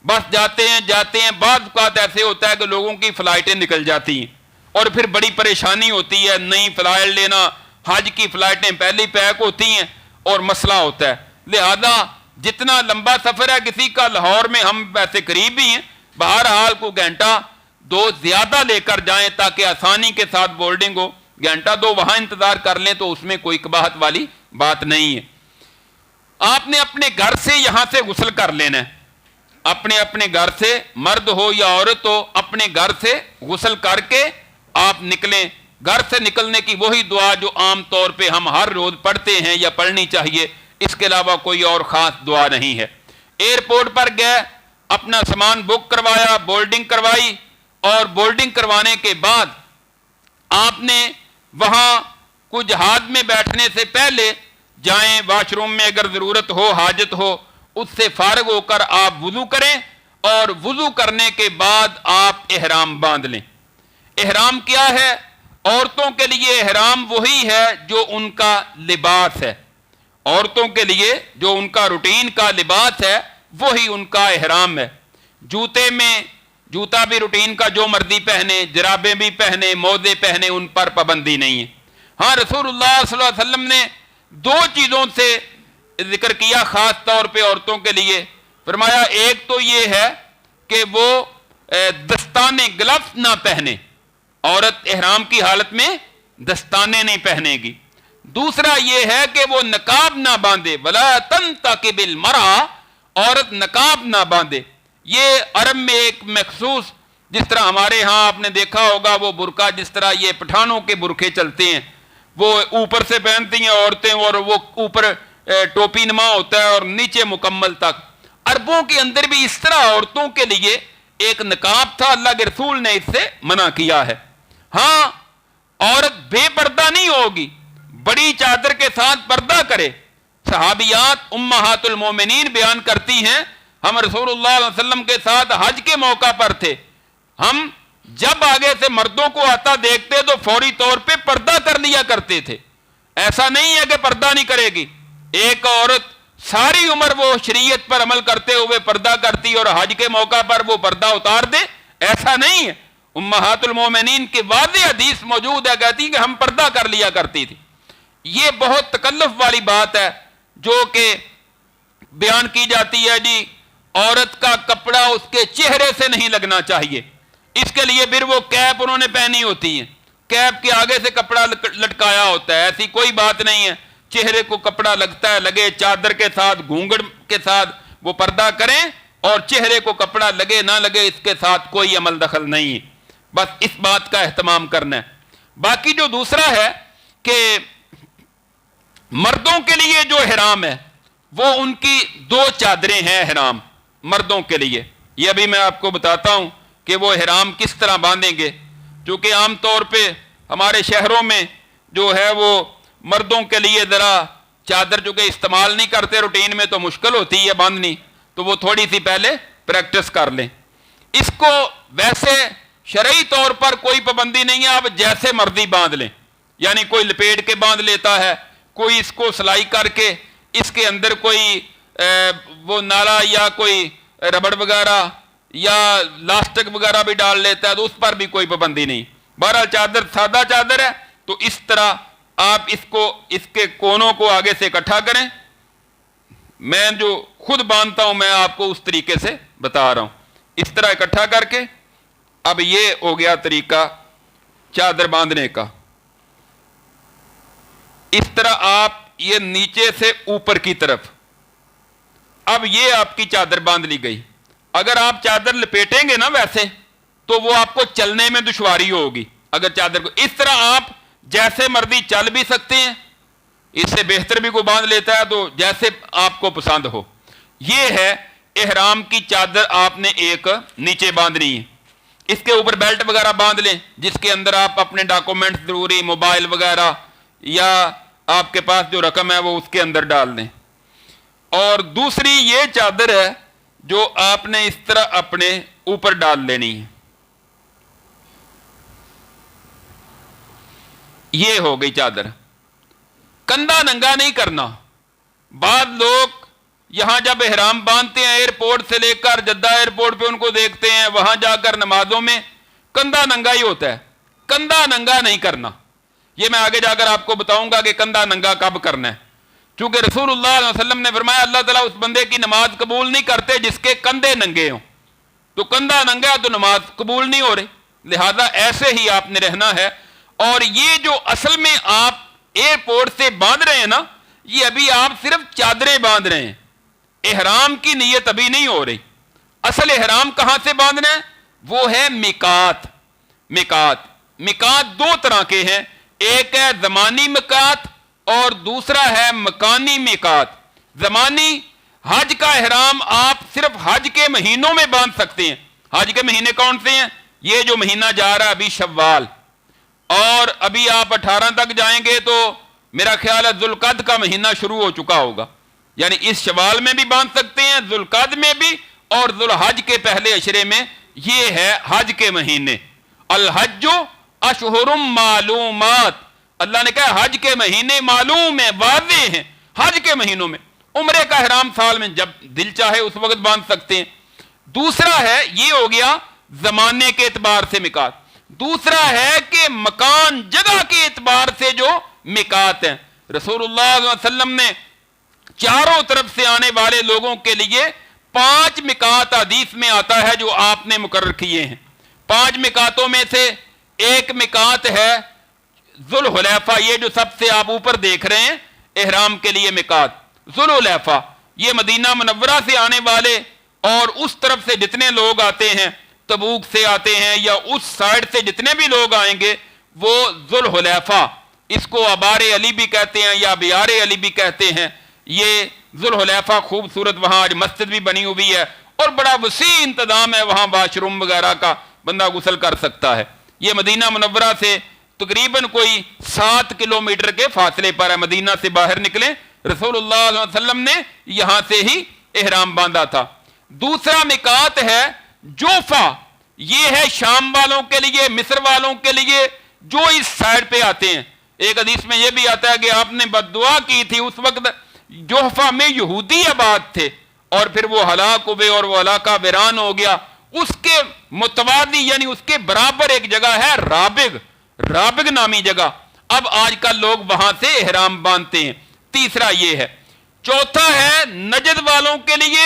بس جاتے ہیں، بعض اوقات ایسے ہوتا ہے کہ لوگوں کی فلائٹیں نکل جاتی ہیں اور پھر بڑی پریشانی ہوتی ہے، نئی فلائٹ لینا، حج کی فلائٹیں پہلی پیک ہوتی ہیں اور مسئلہ ہوتا ہے۔ لہذا جتنا لمبا سفر ہے کسی کا، لاہور میں ہم ویسے قریب ہی ہیں، بہرحال کو گھنٹہ دو زیادہ لے کر جائیں تاکہ آسانی کے ساتھ بورڈنگ ہو، گھنٹہ دو وہاں انتظار کر لیں تو اس میں کوئی قباحت والی بات نہیں ہے۔ آپ نے اپنے گھر سے یہاں سے غسل کر لینا ہے، اپنے گھر سے، مرد ہو یا عورت ہو، اپنے گھر سے غسل کر کے آپ نکلیں۔ گھر سے نکلنے کی وہی دعا جو عام طور پہ ہم ہر روز پڑھتے ہیں یا پڑھنی چاہیے، اس کے علاوہ کوئی اور خاص دعا نہیں ہے۔ ایئرپورٹ پر گئے، اپنا سامان بک کروایا، بورڈنگ کروائی، اور بورڈنگ کروانے کے بعد آپ نے وہاں کوئی جہاز میں بیٹھنے سے پہلے جائیں، واش روم میں اگر ضرورت ہو، حاجت ہو، اس سے فارغ ہو کر آپ وضو کریں، اور وضو کرنے کے بعد آپ احرام باندھ لیں۔ احرام کیا ہے؟ عورتوں کے لیے احرام وہی ہے جو ان کا لباس ہے، عورتوں کے لیے جو ان کا روٹین کا لباس ہے وہی ان کا احرام ہے۔ جوتا بھی روٹین کا جو مرضی پہنے، جرابیں بھی پہنے، موزے پہنے، ان پر پابندی نہیں ہے۔ ہاں رسول اللہ صلی اللہ علیہ وسلم نے دو چیزوں سے ذکر کیا خاص طور پہ عورتوں کے لیے، فرمایا ایک تو یہ ہے کہ وہ دستانے گلفز نہ پہنے، عورت احرام کی حالت میں دستانے نہیں پہنے گی۔ دوسرا یہ ہے کہ وہ نقاب نہ باندھے، وَلَا تَنْتَقِبِ الْمَرْأَةُ، عورت نقاب نہ باندھے۔ یہ عرب میں ایک مخصوص، جس طرح ہمارے ہاں آپ نے دیکھا ہوگا وہ برقع، جس طرح یہ پٹھانوں کے برقعے چلتے ہیں، وہ اوپر سے پہنتی ہیں عورتیں، اور وہ اوپر ٹوپی نما ہوتا ہے اور نیچے مکمل تک۔ عربوں کے اندر بھی اس طرح عورتوں کے لیے ایک نقاب تھا، اللہ کے رسول نے اس سے منع کیا ہے۔ ہاں عورت بے پردہ نہیں ہوگی، بڑی چادر کے ساتھ پردہ کرے۔ صحابیات امہات المومنین بیان کرتی ہیں ہم رسول اللہ علیہ وسلم کے ساتھ حج کے موقع پر تھے، ہم جب آگے سے مردوں کو آتا دیکھتے تو فوری طور پہ پردہ کر لیا کرتے تھے۔ ایسا نہیں ہے کہ پردہ نہیں کرے گی، ایک عورت ساری عمر وہ شریعت پر عمل کرتے ہوئے پردہ کرتی اور حج کے موقع پر وہ پردہ اتار دے، ایسا نہیں ہے۔ امہات المومنین کی واضح حدیث موجود ہے، کہتی کہ ہم پردہ کر لیا کرتی تھی۔ یہ بہت تکلف والی بات ہے جو کہ بیان کی جاتی ہے، جی عورت کا کپڑا اس کے چہرے سے نہیں لگنا چاہیے، اس کے لیے پھر وہ کیپ انہوں نے پہنی ہوتی ہے، کیپ کے آگے سے کپڑا لٹکایا ہوتا ہے، ایسی کوئی بات نہیں ہے۔ چہرے کو کپڑا لگتا ہے، لگے، چادر کے ساتھ، گھونگھڑ کے ساتھ وہ پردہ کریں، اور چہرے کو کپڑا لگے نہ لگے اس کے ساتھ کوئی عمل دخل نہیں ہے، بس اس بات کا اہتمام کرنا ہے۔ باقی جو دوسرا ہے کہ مردوں کے لیے جو احرام ہے وہ ان کی دو چادریں ہیں احرام مردوں کے لیے، یہ ابھی میں آپ کو بتاتا ہوں کہ وہ احرام کس طرح باندھیں گے۔ چونکہ عام طور پہ ہمارے شہروں میں جو ہے وہ مردوں کے لیے ذرا چادر چونکہ استعمال نہیں کرتے روٹین میں تو مشکل ہوتی ہے باندھنی، تو وہ تھوڑی سی پہلے پریکٹس کر لیں۔ اس کو ویسے شرعی طور پر کوئی پابندی نہیں ہے، آپ جیسے مرضی باندھ لیں، یعنی کوئی لپیٹ کے باندھ لیتا ہے، کوئی اس کو سلائی کر کے اس کے اندر کوئی وہ نالا یا کوئی ربڑ وغیرہ یا لاسٹک وغیرہ بھی ڈال لیتا ہے، تو اس پر بھی کوئی پابندی نہیں۔ بہرحال چادر سادہ چادر ہے تو اس طرح آپ اس کے کونوں کو آگے سے اکٹھا کریں۔ میں جو خود باندھتا ہوں میں آپ کو اس طریقے سے بتا رہا ہوں، اس طرح اکٹھا کر کے۔ اب یہ ہو گیا طریقہ چادر باندھنے کا۔ اس طرح آپ یہ نیچے سے اوپر کی طرف، اب یہ آپ کی چادر باندھ لی گئی۔ اگر آپ چادر لپیٹیں گے نا ویسے تو وہ آپ کو چلنے میں دشواری ہوگی۔ اگر چادر کو اس طرح آپ جیسے مرضی چل بھی سکتے ہیں، اس سے بہتر بھی کوئی باندھ لیتا ہے، تو جیسے آپ کو پسند ہو۔ یہ ہے احرام کی چادر، آپ نے ایک نیچے باندھنی ہے۔ اس کے اوپر بیلٹ وغیرہ باندھ لیں جس کے اندر آپ اپنے ڈاکومنٹ ضروری موبائل وغیرہ یا آپ کے پاس جو رقم ہے وہ اس کے اندر ڈال دیں۔ اور دوسری یہ چادر ہے جو آپ نے اس طرح اپنے اوپر ڈال لینی ہے۔ یہ ہو گئی چادر۔ کندھا ننگا نہیں کرنا۔ بعض لوگ یہاں جب احرام باندھتے ہیں ایئرپورٹ سے لے کر جدہ ایئرپورٹ پہ ان کو دیکھتے ہیں، وہاں جا کر نمازوں میں کندھا ننگا ہی ہوتا ہے۔ کندھا ننگا نہیں کرنا، یہ میں آگے جا کر آپ کو بتاؤں گا کہ کندھا ننگا کب کرنا ہے۔ چونکہ رسول اللہ علیہ وسلم نے فرمایا اللہ تعالیٰ اس بندے کی نماز قبول نہیں کرتے جس کے کندھے ننگے ہوں، تو کندھا ننگا تو نماز قبول نہیں ہو رہی، لہذا ایسے ہی آپ نے رہنا ہے۔ اور یہ جو اصل میں آپ ایئرپورٹ سے باندھ رہے ہیں نا، یہ ابھی آپ صرف چادریں باندھ رہے ہیں، احرام کی نیت ابھی نہیں ہو رہی۔ اصل احرام کہاں سے باندھنا ہے؟ وہ ہے میقات۔ میقات دو طرح کے ہیں، ایک ہے زمانی میقات اور دوسرا ہے مکانی میقات۔ زمانی حج کا احرام آپ صرف حج کے مہینوں میں باندھ سکتے ہیں۔ حج کے مہینے کون سے ہیں؟ یہ جو مہینہ جا رہا ہے ابھی شوال، اور ابھی آپ 18 تک جائیں گے تو میرا خیال ہے ذوالقعدہ کا مہینہ شروع ہو چکا ہوگا، یعنی اس شوال میں بھی باندھ سکتے ہیں، ذوالقعدہ میں بھی، اور ذوالحج کے پہلے عشرے میں۔ یہ ہے حج کے مہینے۔ الحج اشہر معلومات، اللہ نے کہا حج کے مہینے معلوم ہیں، واضح ہیں۔ حج کے مہینوں میں، عمرے کا احرام سال میں جب دل چاہے اس وقت باندھ سکتے ہیں۔ دوسرا ہے، یہ ہو گیا زمانے کے اعتبار سے میقات۔ دوسرا ہے کہ مکان جگہ کے اعتبار سے جو میقات ہیں۔ رسول اللہ صلی اللہ علیہ وسلم نے چاروں طرف سے آنے والے لوگوں کے لیے 5 میقات حدیث میں آتا ہے جو آپ نے مقرر کیے ہیں۔ 5 میقاتوں میں سے ایک میقات ہے ذوالحلیفہ، یہ جو سب سے آپ اوپر دیکھ رہے ہیں احرام کے لیے میقات ذوالحلیفہ۔ یہ مدینہ منورہ سے آنے والے اور اس طرف سے جتنے لوگ آتے ہیں، تبوک سے آتے ہیں یا اس سائڈ سے جتنے بھی لوگ آئیں گے، وہ ذوالحلیفہ، اس کو آبار علی بھی کہتے ہیں یا بیار علی بھی کہتے ہیں۔ یہ ذوالحلیفہ خوبصورت، وہاں آج مسجد بھی بنی ہوئی ہے اور بڑا وسیع انتظام ہے، وہاں واش روم وغیرہ کا، بندہ غسل کر سکتا ہے۔ یہ مدینہ منورہ سے تقریباً کوئی 7 کلومیٹر کے فاصلے پر ہے۔ مدینہ سے باہر نکلیں، رسول اللہ صلی اللہ علیہ وسلم نے یہاں سے ہی احرام باندھا تھا۔ دوسرا میقات ہے جوفا، یہ ہے شام والوں کے لیے، مصر والوں کے لیے جو اس سائڈ پہ آتے ہیں۔ ایک حدیث میں یہ بھی آتا ہے کہ آپ نے بد دعا کی تھی، اس وقت جوفا میں یہودی آباد تھے اور پھر وہ ہلاک ہوئے اور وہ علاقہ ویران ہو گیا۔ اس کے متوازی یعنی اس کے برابر ایک جگہ ہے رابغ نامی جگہ، اب آج کل لوگ وہاں سے احرام باندھتے ہیں۔ تیسرا یہ ہے۔ چوتھا ہے نجد والوں کے لیے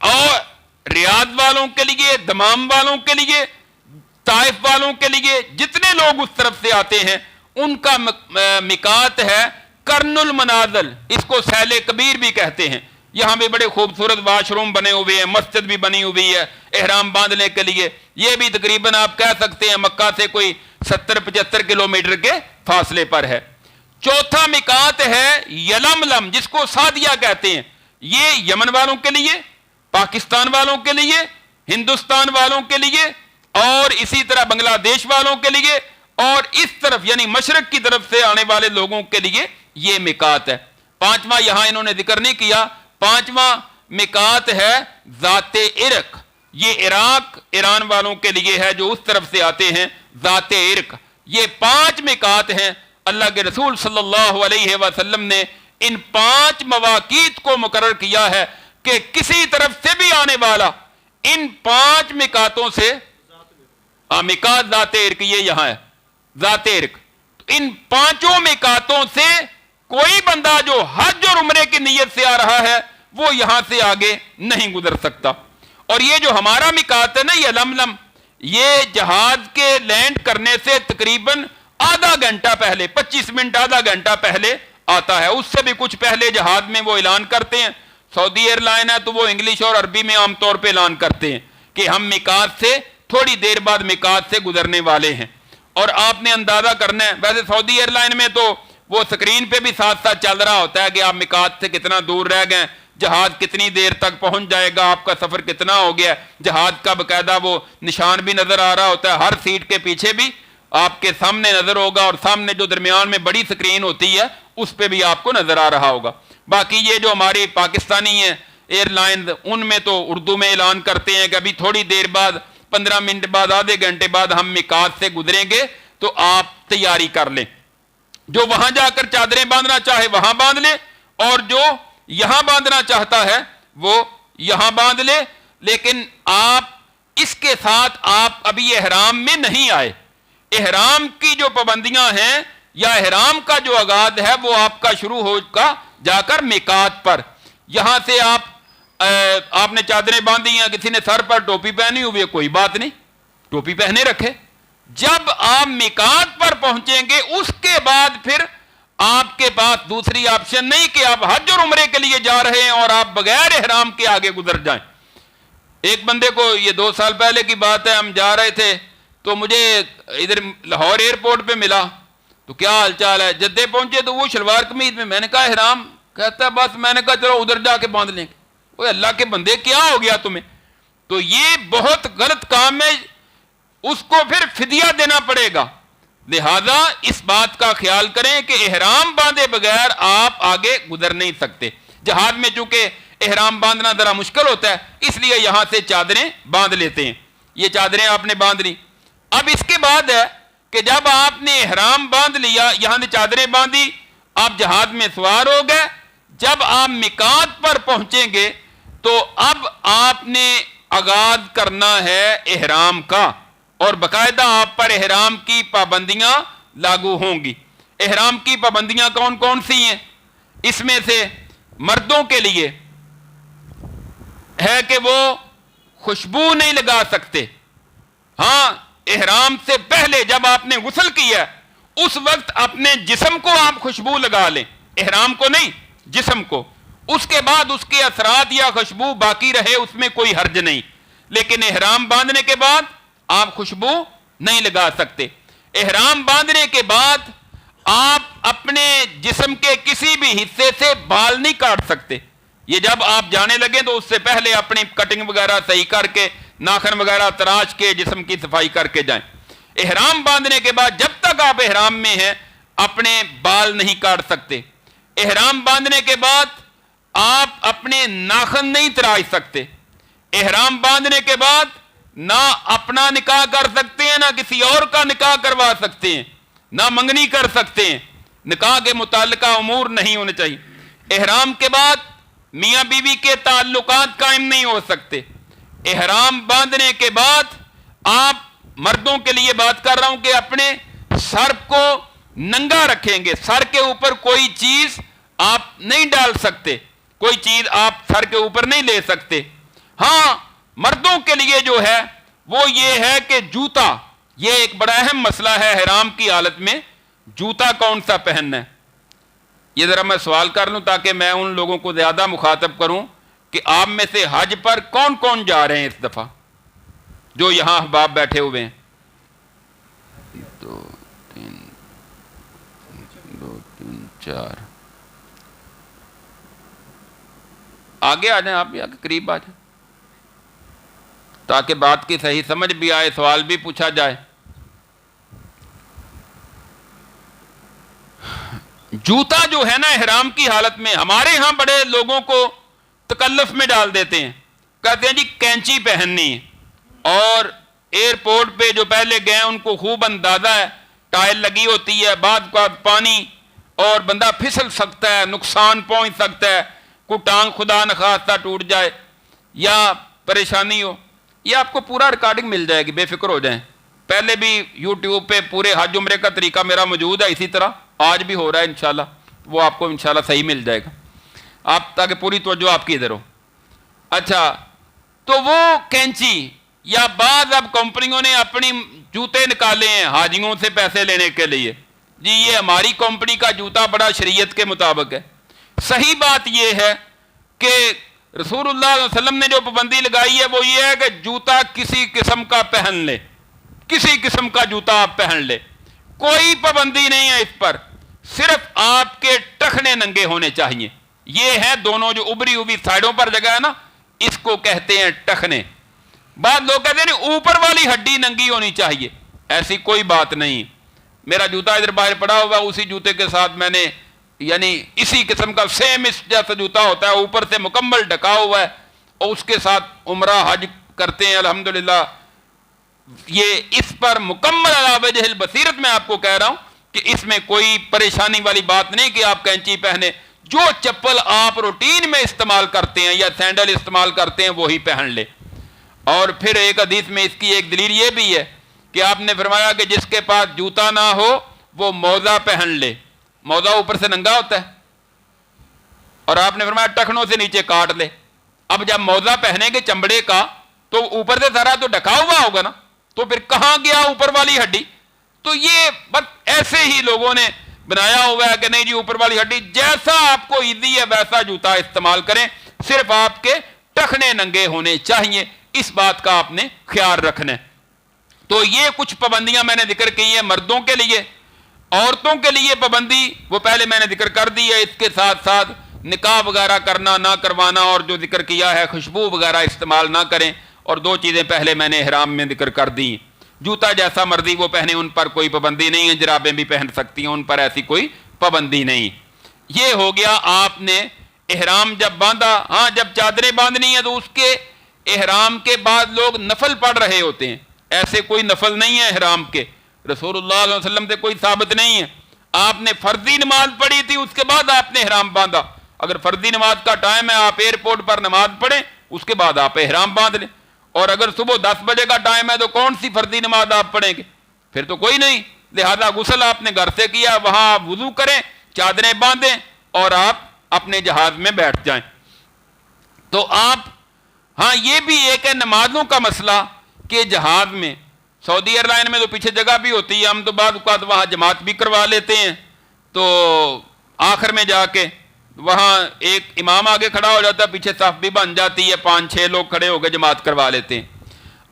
اور ریاض والوں کے لیے، دمام والوں کے لیے، طائف والوں کے لیے، جتنے لوگ اس طرف سے آتے ہیں ان کا میقات ہے کرن المنازل، اس کو سیل کبیر بھی کہتے ہیں۔ یہاں بھی بڑے خوبصورت واش روم بنے ہوئے ہیں، مسجد بھی بنی ہوئی ہے احرام باندھنے کے لیے۔ یہ بھی تقریباً آپ کہہ سکتے ہیں مکہ سے کوئی 70-75 کلومیٹر کے فاصلے پر ہے۔ چوتھا میقات ہے یلملم، جس کو سعدیہ کہتے ہیں۔ یہ یمن والوں کے لیے، پاکستان والوں کے لیے، ہندوستان والوں کے لیے، اور اسی طرح بنگلہ دیش والوں کے لیے اور اس طرف یعنی مشرق کی طرف سے آنے والے لوگوں کے لیے یہ میقات ہے۔ پانچواں یہاں انہوں نے ذکر نہیں کیا، پانچواں میقات ہے ذات عرق، یہ عراق ایران والوں کے لیے ہے جو اس طرف سے آتے ہیں، ذات عرق۔ یہ 5 میقات ہیں۔ اللہ کے رسول صلی اللہ علیہ وسلم نے ان 5 مواقیت کو مقرر کیا ہے کہ کسی طرف سے بھی آنے والا ان 5 میقاتوں سے میقات ذات عرق، یہ یہاں ہے ذات عرق، ان 5 میقاتوں سے کوئی بندہ جو حج اور عمرے کی نیت سے آ رہا ہے وہ یہاں سے آگے نہیں گزر سکتا۔ اور یہ جو ہمارا میقات ہے نا، یہ لملم، یہ جہاز کے لینڈ کرنے سے تقریباً آدھا گھنٹہ پہلے، 25 منٹ آدھا گھنٹہ پہلے آتا ہے، اس سے بھی کچھ پہلے جہاز میں وہ اعلان کرتے ہیں۔ سعودی ایئر لائن ہے تو وہ انگلش اور عربی میں عام طور پہ اعلان کرتے ہیں کہ ہم میقات سے تھوڑی دیر بعد میقات سے گزرنے والے ہیں، اور آپ نے اندازہ کرنا ہے۔ ویسے سعودی ایئر لائن میں تو وہ سکرین پہ بھی ساتھ ساتھ چل رہا ہوتا ہے کہ آپ میقات سے کتنا دور رہ گئے، جہاز کتنی دیر تک پہنچ جائے گا، آپ کا سفر کتنا ہو گیا، جہاز کا باقاعدہ وہ نشان بھی نظر آ رہا ہوتا ہے، ہر سیٹ کے پیچھے بھی آپ کے سامنے نظر ہوگا، اور سامنے جو درمیان میں بڑی سکرین ہوتی ہے اس پہ بھی آپ کو نظر آ رہا ہوگا۔ باقی یہ جو ہماری پاکستانی ہیں ایئر لائنز، ان میں تو اردو میں اعلان کرتے ہیں کہ ابھی تھوڑی دیر بعد، 15 منٹ بعد، آدھے گھنٹے بعد ہم میقات سے گزریں گے، تو آپ تیاری کر لیں۔ جو وہاں جا کر چادریں باندھنا چاہے وہاں باندھ لے، اور جو یہاں باندھنا چاہتا ہے وہ یہاں باندھ لے، لیکن آپ اس کے ساتھ آپ ابھی احرام میں نہیں آئے۔ احرام کی جو پابندیاں ہیں یا احرام کا جو آغاز ہے وہ آپ کا شروع ہوگا جا کر میقات پر۔ یہاں سے آپ نے چادریں باندھی ہیں، کسی نے سر پر ٹوپی پہنی ہوئی ہے، کوئی بات نہیں، ٹوپی پہنے رکھے۔ جب آپ میقات پر پہنچیں گے اس کے بعد پھر آپ کے پاس دوسری آپشن نہیں کہ آپ حج اور عمرے کے لیے جا رہے ہیں اور آپ بغیر احرام کے آگے گزر جائیں۔ ایک بندے کو، یہ 2 سال پہلے کی بات ہے، ہم جا رہے تھے تو مجھے ادھر لاہور ایئرپورٹ پہ ملا، تو کیا حال چال ہے، جدے پہنچے تو وہ شلوار قمیض میں نے کہا احرام، کہتا ہے بس، میں نے کہا چلو ادھر جا کے باندھ لیں گے۔ وہ اللہ کے بندے کیا ہو گیا تمہیں؟ تو یہ بہت غلط کام ہے، اس کو پھر فدیہ دینا پڑے گا۔ لہذا اس بات کا خیال کریں کہ احرام باندھے بغیر آپ آگے گزر نہیں سکتے۔ جہاز میں چونکہ احرام باندھنا ذرا مشکل ہوتا ہے، اس لیے یہاں سے چادریں باندھ لیتے ہیں۔ یہ چادریں آپ نے باندھ لی۔ اب اس کے بعد ہے کہ جب آپ نے احرام باندھ لیا، یہاں سے چادریں باندھی، آپ جہاز میں سوار ہو گئے، جب آپ میقات پر پہنچیں گے تو اب آپ نے آغاز کرنا ہے احرام کا، اور باقاعدہ آپ پر احرام کی پابندیاں لاگو ہوں گی۔ احرام کی پابندیاں کون کون سی ہیں؟ اس میں سے مردوں کے لیے ہے کہ وہ خوشبو نہیں لگا سکتے۔ ہاں، احرام سے پہلے جب آپ نے غسل کیا اس وقت اپنے جسم کو آپ خوشبو لگا لیں، احرام کو نہیں، جسم کو۔ اس کے بعد اس کے اثرات یا خوشبو باقی رہے، اس میں کوئی حرج نہیں، لیکن احرام باندھنے کے بعد آپ خوشبو نہیں لگا سکتے۔ احرام باندھنے کے بعد آپ اپنے جسم کے کسی بھی حصے سے بال نہیں کاٹ سکتے۔ یہ جب آپ جانے لگیں تو اس سے پہلے اپنی کٹنگ وغیرہ صحیح کر کے، ناخن وغیرہ تراش کے جسم کی صفائی کر کے جائیں۔ احرام باندھنے کے بعد جب تک آپ احرام میں ہیں اپنے بال نہیں کاٹ سکتے۔ احرام باندھنے کے بعد آپ اپنے ناخن نہیں تراش سکتے۔ احرام باندھنے کے بعد نہ اپنا نکاح کر سکتے ہیں، نہ کسی اور کا نکاح کروا سکتے ہیں، نہ منگنی کر سکتے ہیں، نکاح کے متعلقہ امور نہیں ہونے چاہیے۔ احرام کے بعد میاں بیوی کے تعلقات قائم نہیں ہو سکتے۔ احرام باندھنے کے بعد آپ، مردوں کے لیے بات کر رہا ہوں، کہ اپنے سر کو ننگا رکھیں گے، سر کے اوپر کوئی چیز آپ نہیں ڈال سکتے، کوئی چیز آپ سر کے اوپر نہیں لے سکتے۔ ہاں، مردوں کے لیے جو ہے وہ یہ ہے کہ جوتا، یہ ایک بڑا اہم مسئلہ ہے احرام کی حالت میں، جوتا کون سا پہننا ہے۔ یہ ذرا میں سوال کر لوں تاکہ میں ان لوگوں کو زیادہ مخاطب کروں کہ آپ میں سے حج پر کون کون جا رہے ہیں اس دفعہ، جو یہاں احباب بیٹھے ہوئے ہیں؟ 2 3 4 آگے آ جائیں، آپ بھی آگے قریب آ جائیں۔ تاکہ بات کی صحیح سمجھ بھی آئے، سوال بھی پوچھا جائے۔ جوتا جو ہے نا احرام کی حالت میں، ہمارے ہاں بڑے لوگوں کو تکلف میں ڈال دیتے ہیں، کہتے ہیں جی کینچی پہننی ہے، اور ایئرپورٹ پہ جو پہلے گئے ان کو خوب اندازہ ہے، ٹائل لگی ہوتی ہے، بعد کا پانی اور بندہ پھسل سکتا ہے، نقصان پہنچ سکتا ہے، کوئی ٹانگ خدا نخواستہ ٹوٹ جائے یا پریشانی ہو۔ یہ آپ کو پورا ریکارڈنگ مل جائے گی، بے فکر ہو جائیں۔ پہلے بھی یوٹیوب پہ پورے حج عمرے کا طریقہ میرا موجود ہے، اسی طرح آج بھی ہو رہا ہے انشاءاللہ، وہ آپ کو انشاءاللہ صحیح مل جائے گا، آپ تاکہ پوری توجہ آپ کی ادھر ہو۔ اچھا، تو وہ کینچی یا بعض اب کمپنیوں نے اپنی جوتے نکالے ہیں حاجیوں سے پیسے لینے کے لیے، جی یہ ہماری کمپنی کا جوتا بڑا شریعت کے مطابق ہے۔ صحیح بات یہ ہے کہ رسول اللہ صلی اللہ علیہ وسلم نے جو پابندی لگائی ہے وہ یہ ہے کہ جوتا کسی قسم کا پہن لے، کسی قسم کا جوتا آپ پہن لے، کوئی پابندی نہیں ہے اس پر، صرف آپ کے ٹخنے ننگے ہونے چاہیے۔ یہ ہے دونوں جو ابری ابری سائڈوں پر جگہ ہے نا، اس کو کہتے ہیں ٹخنے۔ بعض لوگ کہتے ہیں اوپر والی ہڈی ننگی ہونی چاہیے، ایسی کوئی بات نہیں۔ میرا جوتا ادھر باہر پڑا ہوا، اسی جوتے کے ساتھ میں نے یعنی اسی قسم کا سیم اس جیسا جوتا ہوتا ہے، اوپر سے مکمل ڈھکا ہوا ہے، اور اس کے ساتھ عمرہ حج کرتے ہیں الحمدللہ۔ یہ اس پر مکمل علی وجہ البصیرت میں آپ کو کہہ رہا ہوں کہ اس میں کوئی پریشانی والی بات نہیں کہ آپ کینچی پہنے، جو چپل آپ روٹین میں استعمال کرتے ہیں یا سینڈل استعمال کرتے ہیں وہی پہن لے۔ اور پھر ایک حدیث میں اس کی ایک دلیل یہ بھی ہے کہ آپ نے فرمایا کہ جس کے پاس جوتا نہ ہو وہ موزہ پہن لے۔ موزہ اوپر سے ننگا ہوتا ہے، اور آپ نے فرمایا ٹخنوں سے نیچے کاٹ لے۔ اب جب موزہ پہنے گے چمڑے کا تو اوپر سے سارا تو ڈھکا ہوا ہوگا نا، تو پھر کہاں گیا اوپر والی ہڈی؟ تو یہ بس ایسے ہی لوگوں نے بنایا ہوا ہے کہ نہیں جی اوپر والی ہڈی، جیسا آپ کو ایزی ہے ویسا جوتا استعمال کریں، صرف آپ کے ٹخنے ننگے ہونے چاہیے، اس بات کا آپ نے خیال رکھنا ہے۔ تو یہ کچھ پابندیاں میں نے ذکر کی ہیں مردوں کے لیے۔ عورتوں کے لیے پابندی وہ پہلے میں نے ذکر کر دی ہے، اس کے ساتھ ساتھ نکاح وغیرہ کرنا نہ کروانا، اور جو ذکر کیا ہے خوشبو وغیرہ استعمال نہ کریں، اور دو چیزیں پہلے میں نے احرام میں ذکر کر دی۔ جوتا جیسا مرضی وہ پہنے، ان پر کوئی پابندی نہیں ہے، جرابیں بھی پہن سکتی ہیں، ان پر ایسی کوئی پابندی نہیں۔ یہ ہو گیا آپ نے احرام جب باندھا۔ ہاں جب چادریں باندھنی ہے تو اس کے احرام کے بعد لوگ نفل پڑھ رہے ہوتے ہیں، ایسے کوئی نفل نہیں ہے احرام کے، رسول اللہ صلی اللہ علیہ وسلم سے کوئی ثابت نہیں ہے۔ آپ نے فرضی نماز پڑھی تھی، اس کے بعد آپ نے احرام باندھا۔ اگر فرضی نماز کا ٹائم ہے آپ ایئرپورٹ پر نماز پڑھیں، اس کے بعد آپ احرام باندھ لیں، اور اگر صبح 10 بجے کا ٹائم ہے تو کون سی فرضی نماز آپ پڑھیں گے؟ پھر تو کوئی نہیں۔ لہذا غسل آپ نے گھر سے کیا، وہاں آپ وضو کریں، چادریں باندھیں، اور آپ اپنے جہاز میں بیٹھ جائیں۔ تو آپ ہاں یہ بھی ایک ہے نمازوں کا مسئلہ کہ جہاز میں، سعودی ایئر لائن میں تو پیچھے جگہ بھی ہوتی ہے، ہم تو بعض اوقات وہاں جماعت بھی کروا لیتے ہیں، تو آخر میں جا کے وہاں ایک امام آگے کھڑا ہو جاتا ہے، پیچھے صف بھی بن جاتی ہے، 5-6 لوگ کھڑے ہو کے جماعت کروا لیتے ہیں۔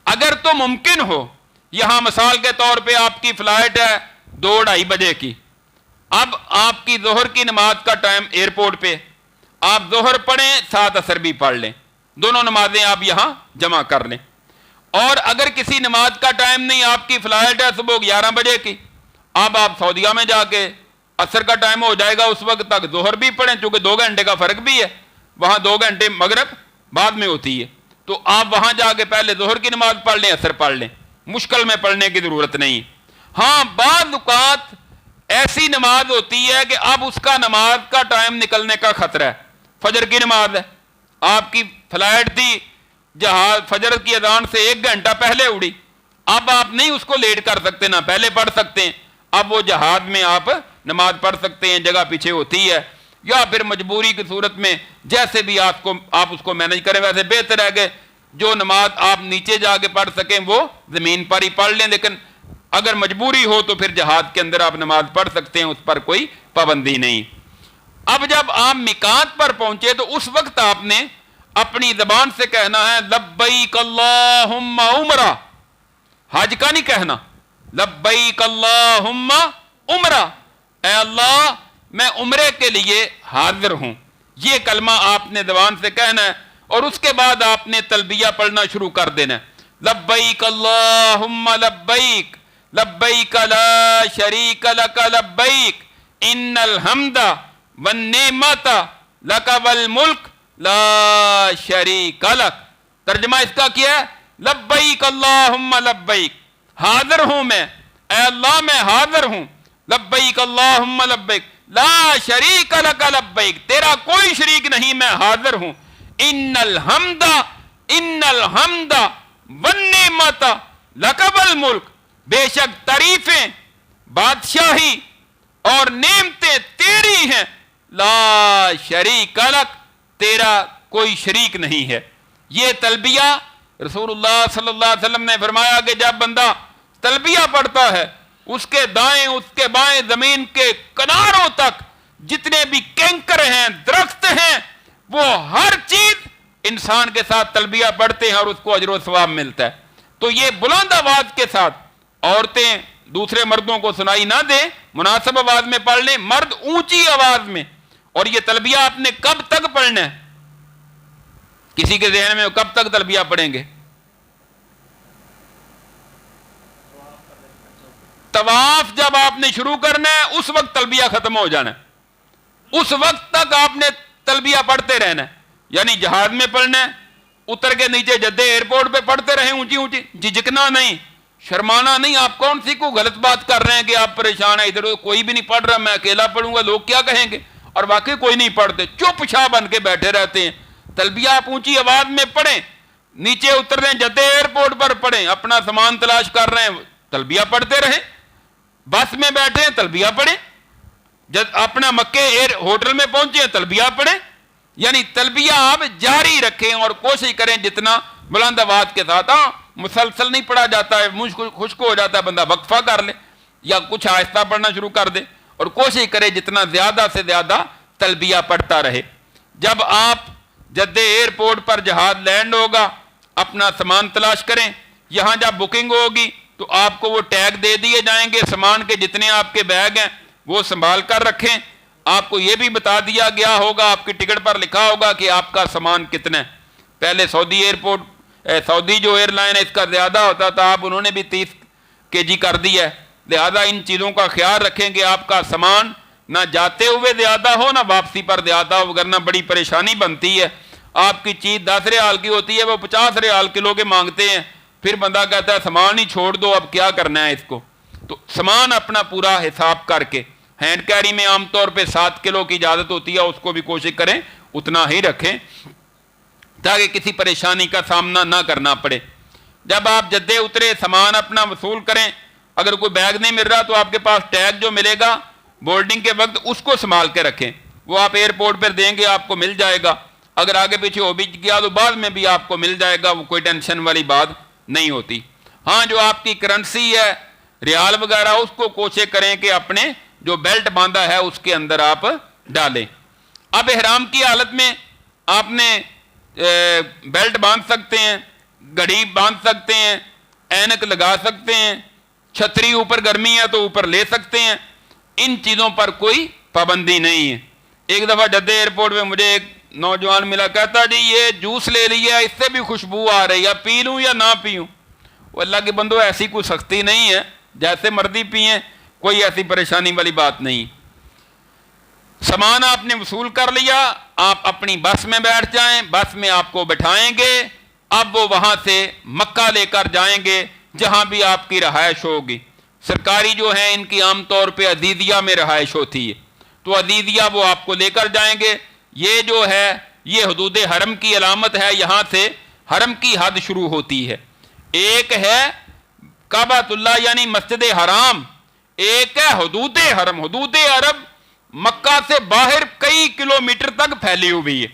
اگر تو ممکن ہو، یہاں مثال کے طور پہ آپ کی فلائٹ ہے 2-2:30 بجے کی، اب آپ کی ظہر کی نماز کا ٹائم ایئرپورٹ پہ، آپ ظہر پڑھیں ساتھ عصر بھی پڑھ لیں، دونوں نمازیں آپ یہاں جمع کر لیں۔ اور اگر کسی نماز کا ٹائم نہیں، آپ کی فلائٹ ہے صبح 11 بجے کی، اب آپ سعودیہ میں جا کے عصر کا ٹائم ہو جائے گا، اس وقت تک ظہر بھی پڑھیں، چونکہ 2 گھنٹے کا فرق بھی ہے، وہاں 2 گھنٹے مغرب بعد میں ہوتی ہے، تو آپ وہاں جا کے پہلے ظہر کی نماز پڑھ لیں، عصر پڑھ لیں، مشکل میں پڑھنے کی ضرورت نہیں۔ ہاں بعض اوقات ایسی نماز ہوتی ہے کہ اب اس کا نماز کا ٹائم نکلنے کا خطرہ ہے، فجر کی نماز ہے، آپ کی فلائٹ تھی، جہاز فجر کی اذان سے 1 گھنٹہ پہلے اڑی، اب آپ نہیں اس کو لیٹ کر سکتے، نہ پہلے پڑھ سکتے ہیں، اب وہ جہاز میں آپ نماز پڑھ سکتے ہیں، جگہ پیچھے ہوتی ہے، یا پھر مجبوری کی صورت میں جیسے بھی آپ اس کو مینج کریں، ویسے بہتر ہے کہ جو نماز آپ نیچے جا کے پڑھ سکیں وہ زمین پر ہی پڑھ لیں، لیکن اگر مجبوری ہو تو پھر جہاز کے اندر آپ نماز پڑھ سکتے ہیں، اس پر کوئی پابندی نہیں۔ اب جب آپ میقات پر پہنچے تو اس وقت آپ نے اپنی زبان سے کہنا ہے لبیک اللہم عمرہ، حج کا نہیں کہنا، لبیک اللہم عمرہ، اے اللہ میں عمرے کے لیے حاضر ہوں، یہ کلمہ آپ نے زبان سے کہنا ہے، اور اس کے بعد آپ نے تلبیہ پڑھنا شروع کر دینا ہے۔ लब्बैक अल्लाहुम्मा लब्बैक लब्बैक ला शरीक लक लब्बैक इन्नल हम्दा वन नेमता लक वल मुल्क ला शरीक लक। तर्जुमा इसका क्या है? लब्बैक अल्लाहुम्मा लब्बैक, हाजिर हूं मैं, ऐ अल्लाह मैं हाजिर हूं। लब्बैक अल्लाहुम्मा लब्बैक ला शरीक लक लब्बैक, तेरा कोई शरीक नहीं, मैं हाजिर हूं। इन्नल हमदा वन्नेमता लक वल मुल्क, बेशक तारीफें, बादशाही और नेमतें तेरी हैं। ला शरीक लक, तेरा कोई शरीक नहीं है। ये तलबिया रसूलुल्लाह सल्लल्लाहु अलैहि वसल्लम ने फरमाया कि जब बंदा तलबिया पढ़ता है, उसके दाएं उसके बाएं जमीन के किनारों तक जितने भी कैंकर हैं, दरख्त हैं, वो हर चीज इंसान के साथ तलबिया पढ़ते हैं और उसको अजर सवाब मिलता है। तो ये बुलंद आवाज के साथ औरतें दूसरे मर्दों को सुनाई ना दे, मुनासिब आवाज में पढ़ लें, मर्द ऊंची आवाज में। और ये तलबिया आपने कब तक पढ़ना है? किसी के ज़हन में कब तक तलबिया पढ़ेंगे? तवाफ जब आपने शुरू करना है उस वक्त तलबिया खत्म हो जाना है, उस वक्त तक आपने तलबिया पढ़ते रहना है। यानी जहाज में पढ़ना है, उतर के नीचे जद्दे एयरपोर्ट पे पढ़ते रहे ऊंची ऊंची, झिझकना नहीं, शर्माना नहीं। आप कौन सी को गलत बात कर रहे हैं कि आप परेशान है, इधर कोई भी नहीं पढ़ रहा, मैं अकेला पढ़ूंगा, लोग क्या कहेंगे? और वाकई कोई नहीं पढ़ते, चुपचाप बन के बैठे रहते हैं। तलबिया आप ऊंची आवाज में पढ़ें, नीचे उतर रहे हैं जद्दे एयरपोर्ट पर पढ़ें, अपना सामान तलाश कर रहे हैं तलबिया पढ़ते रहें, बस में बैठे हैं तलबिया पढ़ें, जब अपना मक्के एयर होटल में पहुंचे तलबिया पढ़ें। यानी तलबिया आप जारी रखें और कोशिश करें जितना बुलंद आवाज के साथ। हाँ, मुसलसल नहीं पढ़ा जाता है, मुझ खुश्क हो जाता है, बंदा वक्फा कर ले या कुछ आहिस्ता पढ़ना शुरू कर दे, और कोशिश करे जितना ज्यादा से ज्यादा तलबिया पढ़ता रहे। जब आप जद्दे एयरपोर्ट पर जहाज लैंड होगा, अपना सामान तलाश करें, यहां जब बुकिंग होगी तो आपको वो टैग दे दिए जाएंगे, सामान के जितने आपके बैग हैं वो संभाल कर रखें। आपको ये भी बता दिया गया होगा, आपकी टिकट पर लिखा होगा कि आपका सामान कितना है। पहले सऊदी जो एयरलाइन है इसका ज्यादा होता था, अब उन्होंने भी 30 kg कर दिया है। लिहाजा इन चीज़ों का ख्याल रखें कि आपका सामान ना जाते हुए ज्यादा हो ना वापसी पर ज्यादा हो, वरना बड़ी परेशानी बनती है। आपकी चीज़ 10 रियाल की होती है, वो 50 रियाल किलो के मांगते हैं, फिर बंदा कहता है सामान ही छोड़ दो, अब क्या करना है इसको। तो सामान अपना पूरा हिसाब करके, हैंड कैरी में आमतौर पे 7 किलो की इजाज़त होती है, उसको भी कोशिश करें उतना ही रखें ताकि किसी परेशानी का सामना ना करना पड़े। जब आप जद्दे उतरे, सामान अपना वसूल करें। अगर कोई बैग नहीं मिल रहा तो आपके पास टैग जो मिलेगा बोर्डिंग के वक्त उसको संभाल के रखें, वो आप एयरपोर्ट पर देंगे, आपको मिल जाएगा। अगर आगे पीछे हो भी गया तो बाद में भी आपको मिल जाएगा, वो कोई टेंशन वाली बात नहीं होती। हाँ, जो आपकी करेंसी है रियाल वगैरह, उसको कोशिश करें कि अपने जो बेल्ट बांधा है उसके अंदर आप डालें। अब इहराम की हालत में आपने बेल्ट बांध सकते हैं, घड़ी बांध सकते हैं, ऐनक लगा सकते हैं, छतरी ऊपर गर्मी है तो ऊपर ले सकते हैं, इन चीज़ों पर कोई पाबंदी नहीं है। एक दफ़ा जद्दे एयरपोर्ट पे मुझे एक नौजवान मिला, कहता जी ये जूस ले लिया, इससे भी खुशबू आ रही है, पी लूँ या ना पीऊँ? वो अल्लाह के बंदो ऐसी कोई सख्ती नहीं है, जैसे मर्जी पिए, कोई ऐसी परेशानी वाली बात नहीं। सामान आपने वसूल कर लिया, आप अपनी बस में बैठ जाएं, बस में आपको बैठाएंगे। अब वो वहाँ से मक्का लेकर जाएंगे जहाँ भी आपकी रहायश होगी। सरकारी जो है इनकी आमतौर पे अजीदिया में रहायश होती है, तो अजीदिया वो आपको लेकर जाएंगे। ये जो है ये हुदूद हरम की अलामत है, यहाँ से हरम की हद शुरू होती है। एक है काबातुल्लाह यानी मस्जिद हराम, एक है हुदूद हरम। हुदूद हरम मक्का से बाहर कई किलोमीटर तक फैली हुई है।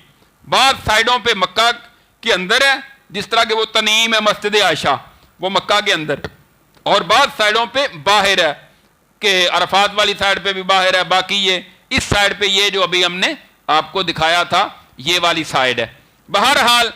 बाद साइडों पे मक्का के अंदर है, जिस तरह के वो तनीम है मस्जिद आयशा, वो मक्का के अंदर, और बाद साइडों पे बाहर है कि अरफात वाली साइड पे भी बाहर है। बाकी ये इस साइड पे ये जो अभी हमने आपको दिखाया था ये वाली साइड है। बहरहाल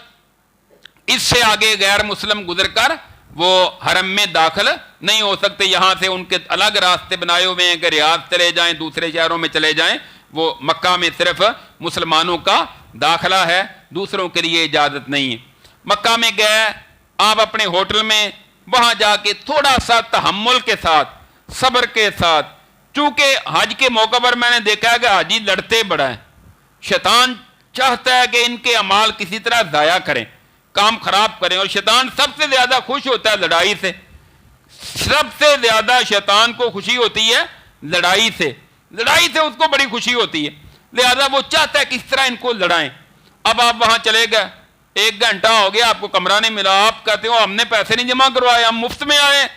इससे आगे गैर मुस्लिम गुजर कर वो हरम में दाखिल नहीं हो सकते। यहाँ से उनके अलग रास्ते बनाए हुए हैं कि रियाद चले जाएं, दूसरे शहरों में चले जाएं। वो मक्का में सिर्फ मुसलमानों का दाखिला है, दूसरों के लिए इजाज़त नहीं है। मक्का में गए, آپ اپنے ہوٹل میں وہاں جا کے تھوڑا سا تحمل کے ساتھ، صبر کے ساتھ، چونکہ حج کے موقع پر میں نے دیکھا ہے کہ حاجی لڑتے بڑا ہے، شیطان چاہتا ہے کہ ان کے اعمال کسی طرح ضائع کریں، کام خراب کریں، اور شیطان سب سے زیادہ خوش ہوتا ہے لڑائی سے، سب سے زیادہ شیطان کو خوشی ہوتی ہے لڑائی سے اس کو بڑی خوشی ہوتی ہے، لہذا وہ چاہتا ہے کس طرح ان کو لڑائیں۔ اب آپ وہاں چلے گئے، 1 گھنٹہ ہو گیا، آپ کو کمرہ نہیں ملا، آپ کہتے ہو ہم نے پیسے نہیں جمع کروائے، ہم مفت میں آئے،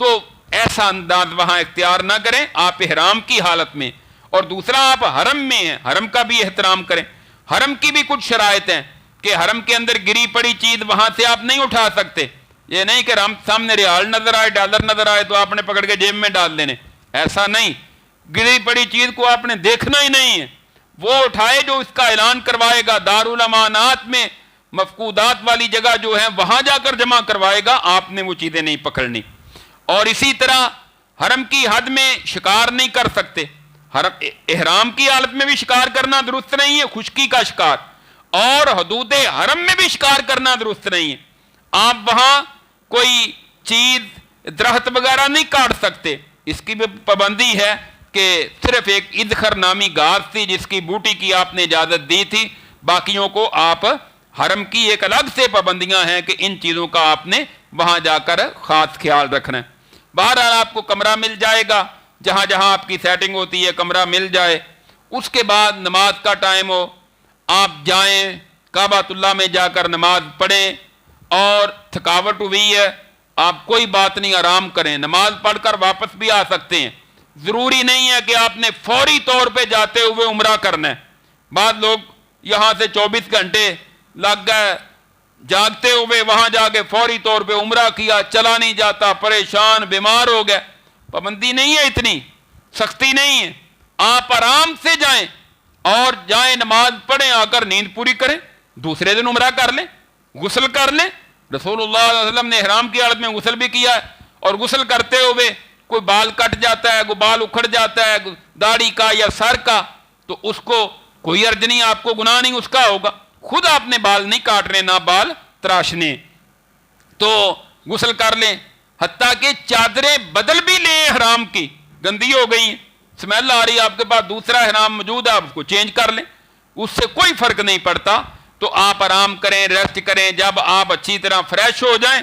تو ایسا انداز وہاں اختیار نہ کریں، آپ احرام کی حالت میں۔ اور دوسرا، آپ حرم میں ہیں، حرم کا بھی احترام کریں۔ حرم کی بھی کچھ شرائط ہیں کہ حرم کے اندر گری پڑی چیز وہاں سے آپ نہیں اٹھا سکتے، یہ نہیں کہ ہم سامنے ریال نظر آئے، ڈالر نظر آئے تو آپ نے پکڑ کے جیب میں ڈال دینے، ایسا نہیں، گری پڑی چیز کو آپ نے دیکھنا ہی نہیں ہے، وہ اٹھائے جو اس کا اعلان کروائے گا، دارالامانات میں مفقودات والی جگہ جو ہے وہاں جا کر جمع کروائے گا، آپ نے وہ چیزیں نہیں پکڑنی۔ اور اسی طرح حرم کی حد میں شکار نہیں کر سکتے، احرام کی حالت میں بھی شکار کرنا درست نہیں ہے، خشکی کا شکار، اور حدود حرم میں بھی شکار کرنا درست نہیں ہے۔ آپ وہاں کوئی چیز درخت وغیرہ نہیں کاٹ سکتے، اس کی بھی پابندی ہے کہ صرف ایک ادخر نامی گھاس تھی جس کی بوٹی کی آپ نے اجازت دی تھی، باقیوں کو آپ حرم کی ایک الگ سے پابندیاں ہیں کہ ان چیزوں کا آپ نے وہاں جا کر خاص خیال رکھنا ہے۔ بہرحال آپ کو کمرہ مل جائے گا، جہاں جہاں آپ کی سیٹنگ ہوتی ہے کمرہ مل جائے، اس کے بعد نماز کا ٹائم ہو، آپ جائیں کعبۃ اللہ میں جا کر نماز پڑھیں، اور تھکاوٹ ہوئی ہے آپ کوئی بات نہیں، آرام کریں، نماز پڑھ کر واپس بھی آ سکتے ہیں، ضروری نہیں ہے کہ آپ نے فوری طور پہ جاتے ہوئے عمرہ کرنا ہے۔ بعض لوگ یہاں سے 24 گھنٹے لگ گئے جاگتے ہوئے وہاں جا کے فوری طور پہ عمرہ کیا، چلا نہیں جاتا، پریشان بیمار ہو گئے، پابندی نہیں ہے، اتنی سختی نہیں ہے، آپ آرام سے جائیں اور جائیں نماز پڑھیں، آ کر نیند پوری کریں، دوسرے دن عمرہ کر لیں، غسل کر لیں۔ رسول اللہ صلی اللہ علیہ وسلم نے احرام کی حالت میں غسل بھی کیا ہے، اور غسل کرتے ہوئے کوئی بال کٹ جاتا ہے، کوئی بال اکھڑ جاتا ہے داڑھی کا یا سر کا، تو اس کو کوئی عرض نہیں، آپ کو گناہ نہیں اس کا ہوگا، خود آپ نے بال نہیں کاٹنے نہ بال تراشنے، تو غسل کر لیں، حتیٰ کہ چادریں بدل بھی لیں احرام کی، گندی ہو گئی ہیں، سمیل آ رہی ہے، آپ کے پاس دوسرا احرام موجود ہے، آپ اس کو چینج کر لیں، اس سے کوئی فرق نہیں پڑتا۔ تو آپ آرام کریں، ریسٹ کریں، جب آپ اچھی طرح فریش ہو جائیں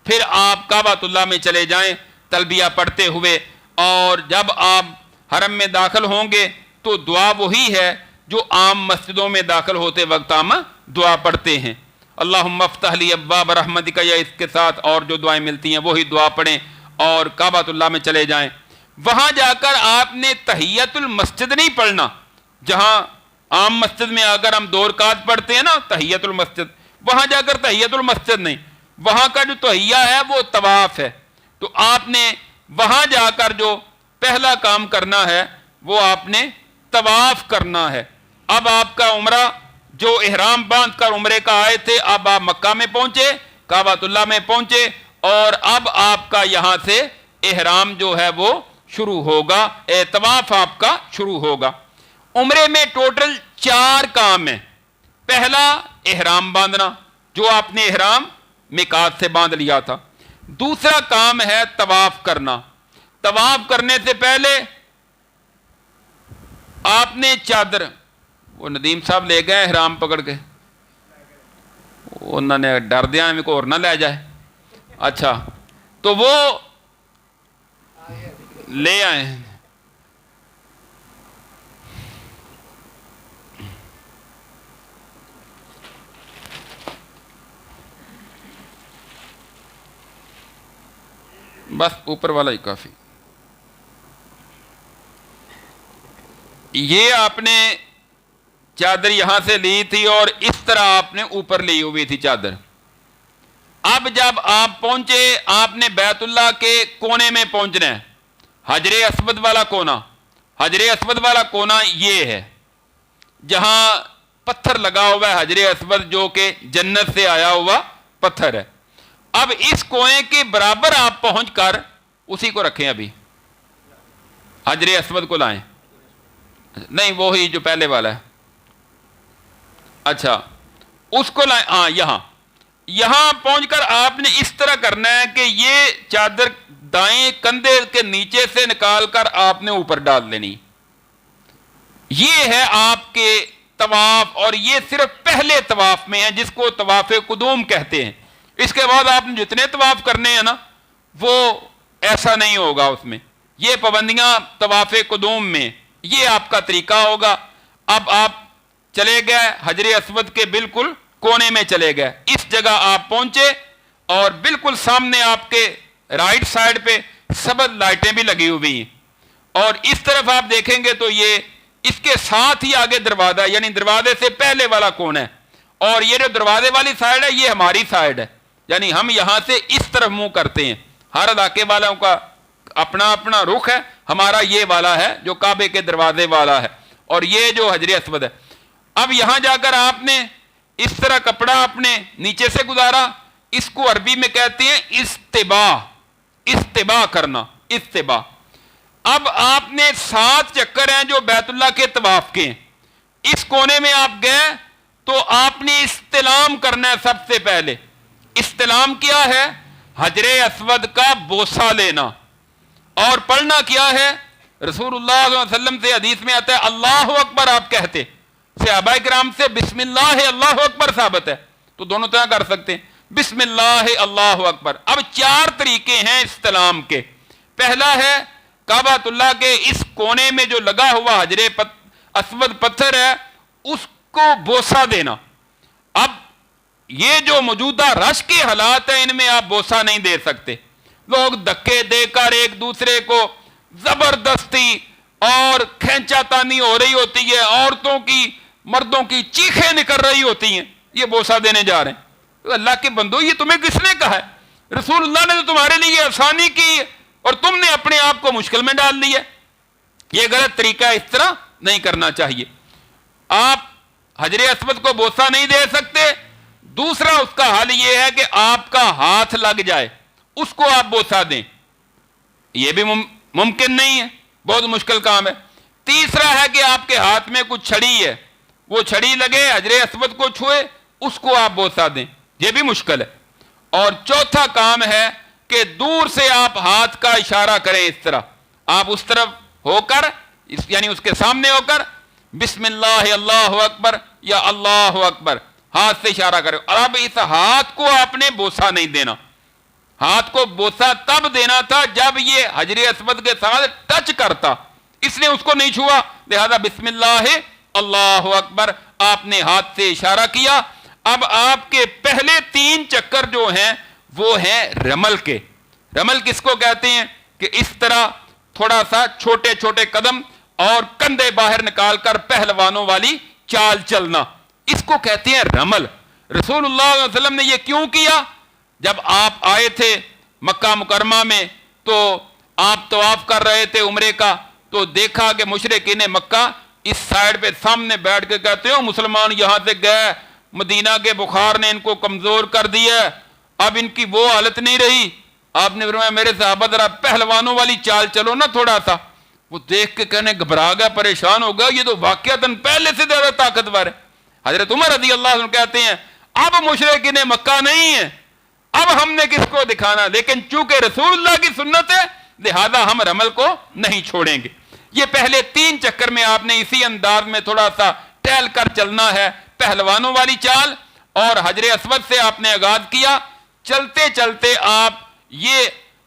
پھر آپ کعبۃ اللہ میں چلے جائیں تلبیہ پڑھتے ہوئے، اور جب آپ حرم میں داخل ہوں گے تو دعا وہی ہے جو عام مسجدوں میں داخل ہوتے وقت ہم دعا پڑھتے ہیں، اللہم افتح لی ابواب رحمتک، یا اس کے ساتھ اور جو دعائیں ملتی ہیں وہی دعا پڑھیں اور کعبۃ اللہ میں چلے جائیں۔ وہاں جا کر آپ نے تحیت المسجد نہیں پڑھنا، جہاں عام مسجد میں اگر ہم 2 رکعت پڑھتے ہیں نا تحیت المسجد، وہاں جا کر تحیت المسجد نہیں، وہاں کا جو تحیہ ہے وہ طواف ہے، تو آپ نے وہاں جا کر جو پہلا کام کرنا ہے وہ آپ نے طواف کرنا ہے۔ اب آپ کا عمرہ جو احرام باندھ کر عمرے کا آئے تھے، اب آپ مکہ میں پہنچے، کعبۃ اللہ میں پہنچے، اور اب آپ کا یہاں سے احرام جو ہے وہ شروع ہوگا، طواف آپ کا شروع ہوگا۔ عمرے میں ٹوٹل 4 کام ہیں۔ پہلا احرام باندھنا، جو آپ نے احرام میقات سے باندھ لیا تھا۔ دوسرا کام ہے طواف کرنا، طواف کرنے سے پہلے آپ نے چادر، وہ ندیم صاحب لے گئے احرام پکڑ کے، انہوں نے ڈر دیا میں کوئی اور نہ لے جائے، اچھا تو وہ لے آئے ہیں۔ بس اوپر والا ہی کافی۔ یہ آپ نے چادر یہاں سے لی تھی اور اس طرح آپ نے اوپر لی ہوئی تھی چادر۔ اب جب آپ پہنچے، آپ نے بیت اللہ کے کونے میں پہنچنا ہے، حجر اسود والا کونا، حجر اسود والا کونا یہ ہے جہاں پتھر لگا ہوا ہے، حجر اسود جو کہ جنت سے آیا ہوا پتھر ہے۔ اب اس کوئیں کے برابر آپ پہنچ کر اسی کو رکھیں، ابھی حجر اسود کو لائیں، نہیں وہی جو پہلے والا ہے، اچھا اس کو لائیں، ہاں یہاں پہنچ کر آپ نے اس طرح کرنا ہے کہ یہ چادر دائیں کندھے کے نیچے سے نکال کر آپ نے اوپر ڈال دینی. یہ ہے آپ کے طواف، اور یہ صرف پہلے طواف میں ہے جس کو طواف قدوم کہتے ہیں. اس کے بعد آپ نے جتنے طواف کرنے ہیں نا وہ ایسا نہیں ہوگا. اس میں یہ پابندیاں طواف قدوم میں، یہ آپ کا طریقہ ہوگا. اب آپ چلے گئے حجر اسود کے بالکل کونے میں چلے گئے، اس جگہ آپ پہنچے اور بالکل سامنے آپ کے رائٹ سائڈ پہ سبز لائٹیں بھی لگی ہوئی ہیں، اور اس طرف آپ دیکھیں گے تو یہ اس کے ساتھ ہی آگے دروازہ، یعنی دروازے سے پہلے والا کونا ہے، اور یہ جو دروازے والی سائڈ ہے یہ ہماری سائڈ ہے، یعنی ہم یہاں سے اس طرف منہ کرتے ہیں. ہر علاقے والوں کا اپنا اپنا رخ ہے، ہمارا یہ والا ہے جو کعبے کے دروازے والا ہے، اور یہ جو حجر اسود ہے. اب یہاں جا کر آپ نے اس طرح کپڑا اپنے نیچے سے گزارا، اس کو عربی میں کہتے ہیں استباء، استباء کرنا، استباء. اب آپ نے 7 چکر ہیں جو بیت اللہ کے طواف کے ہیں. اس کونے میں آپ گئے تو آپ نے استلام کرنا ہے. سب سے پہلے استلام کیا ہے؟ حجر اسود کا بوسہ لینا. اور پڑھنا کیا ہے؟ رسول اللہ صلی اللہ علیہ وسلم سے حدیث میں آتا ہے اللہ اکبر آپ کہتے، صحابہ کرام سے بسم اللہ اللہ اکبر ثابت ہے، تو دونوں طرح کر سکتے ہیں، بسم اللہ اللہ اکبر. اب 4 طریقے ہیں استلام کے. پہلا ہے کعبۃ اللہ کے اس کونے میں جو لگا ہوا حجر اسود پتھر ہے اس کو بوسہ دینا. اب یہ جو موجودہ رش کے حالات ہیں ان میں آپ بوسہ نہیں دے سکتے. لوگ دھکے دے کر ایک دوسرے کو زبردستی اور کھینچا تانی ہو رہی ہوتی ہے، عورتوں کی مردوں کی چیخیں نکل رہی ہوتی ہیں، یہ بوسہ دینے جا رہے ہیں. اللہ کے بندو یہ تمہیں کس نے کہا ہے؟ رسول اللہ نے تو تمہارے لیے آسانی کی اور تم نے اپنے آپ کو مشکل میں ڈال لیا. یہ غلط طریقہ ہے، اس طرح نہیں کرنا چاہیے. آپ حجر اسود کو بوسہ نہیں دے سکتے. دوسرا اس کا حل یہ ہے کہ آپ کا ہاتھ لگ جائے اس کو آپ بوسہ دیں، یہ بھی ممکن نہیں ہے، بہت مشکل کام ہے. تیسرا ہے کہ آپ کے ہاتھ میں کچھ چھڑی ہے، وہ چھڑی لگے حجر اسود کو چھوئے اس کو آپ بوسہ دیں، یہ بھی مشکل ہے. اور چوتھا کام ہے کہ دور سے آپ ہاتھ کا اشارہ کریں. اس طرح آپ اس طرف ہو کر یعنی اس کے سامنے ہو کر بسم اللہ اللہ اکبر یا اللہ اکبر ہاتھ سے اشارہ کریں. اور اب اس ہاتھ کو آپ نے بوسہ نہیں دینا. ہاتھ کو بوسہ تب دینا تھا جب یہ حجر اسود کے ساتھ ٹچ کرتا، اس نے اس کو نہیں چھوا، لہذا بسم اللہ اللہ اکبر آپ نے ہاتھ سے اشارہ کیا. اب آپ کے پہلے 3 چکر جو ہیں وہ ہیں رمل کے. رمل کس کو کہتے ہیں؟ کہ اس طرح تھوڑا سا چھوٹے چھوٹے قدم اور کندھے باہر نکال کر پہلوانوں والی چال چلنا، اس کو کہتے ہیں رمل. رسول اللہ صلی اللہ علیہ وسلم نے یہ کیوں کیا؟ جب آپ آئے تھے مکہ مکرمہ میں تو آپ طواف کر رہے تھے عمرے کا، تو دیکھا کہ مشرکین مکہ اس سائڈ پہ سامنے بیٹھ کے کہتے ہو مسلمان یہاں سے گئے، مدینہ کے بخار نے ان کو کمزور کر دیا، اب ان کی وہ حالت نہیں رہی. آپ نے فرمایا میرے صحابہ ذرا پہلوانوں والی چال چلو نا تھوڑا سا. وہ دیکھ کے کہنے گھبرا گیا، پریشان ہو گیا، یہ تو واقعتاً پہلے سے زیادہ طاقتور ہے. حضرت عمر رضی اللہ عنہ کہتے ہیں اب مشرکین مکہ نہیں ہے، اب ہم نے کس کو دکھانا، لیکن چونکہ رسول اللہ کی سنت ہے لہذا ہم رمل کو نہیں چھوڑیں گے. یہ پہلے 3 چکر میں آپ نے اسی انداز میں تھوڑا سا ٹہل کر چلنا ہے، پہلوانوں والی چال، اور حجر اسود سے آپ نے آغاز کیا. چلتے چلتے آپ یہ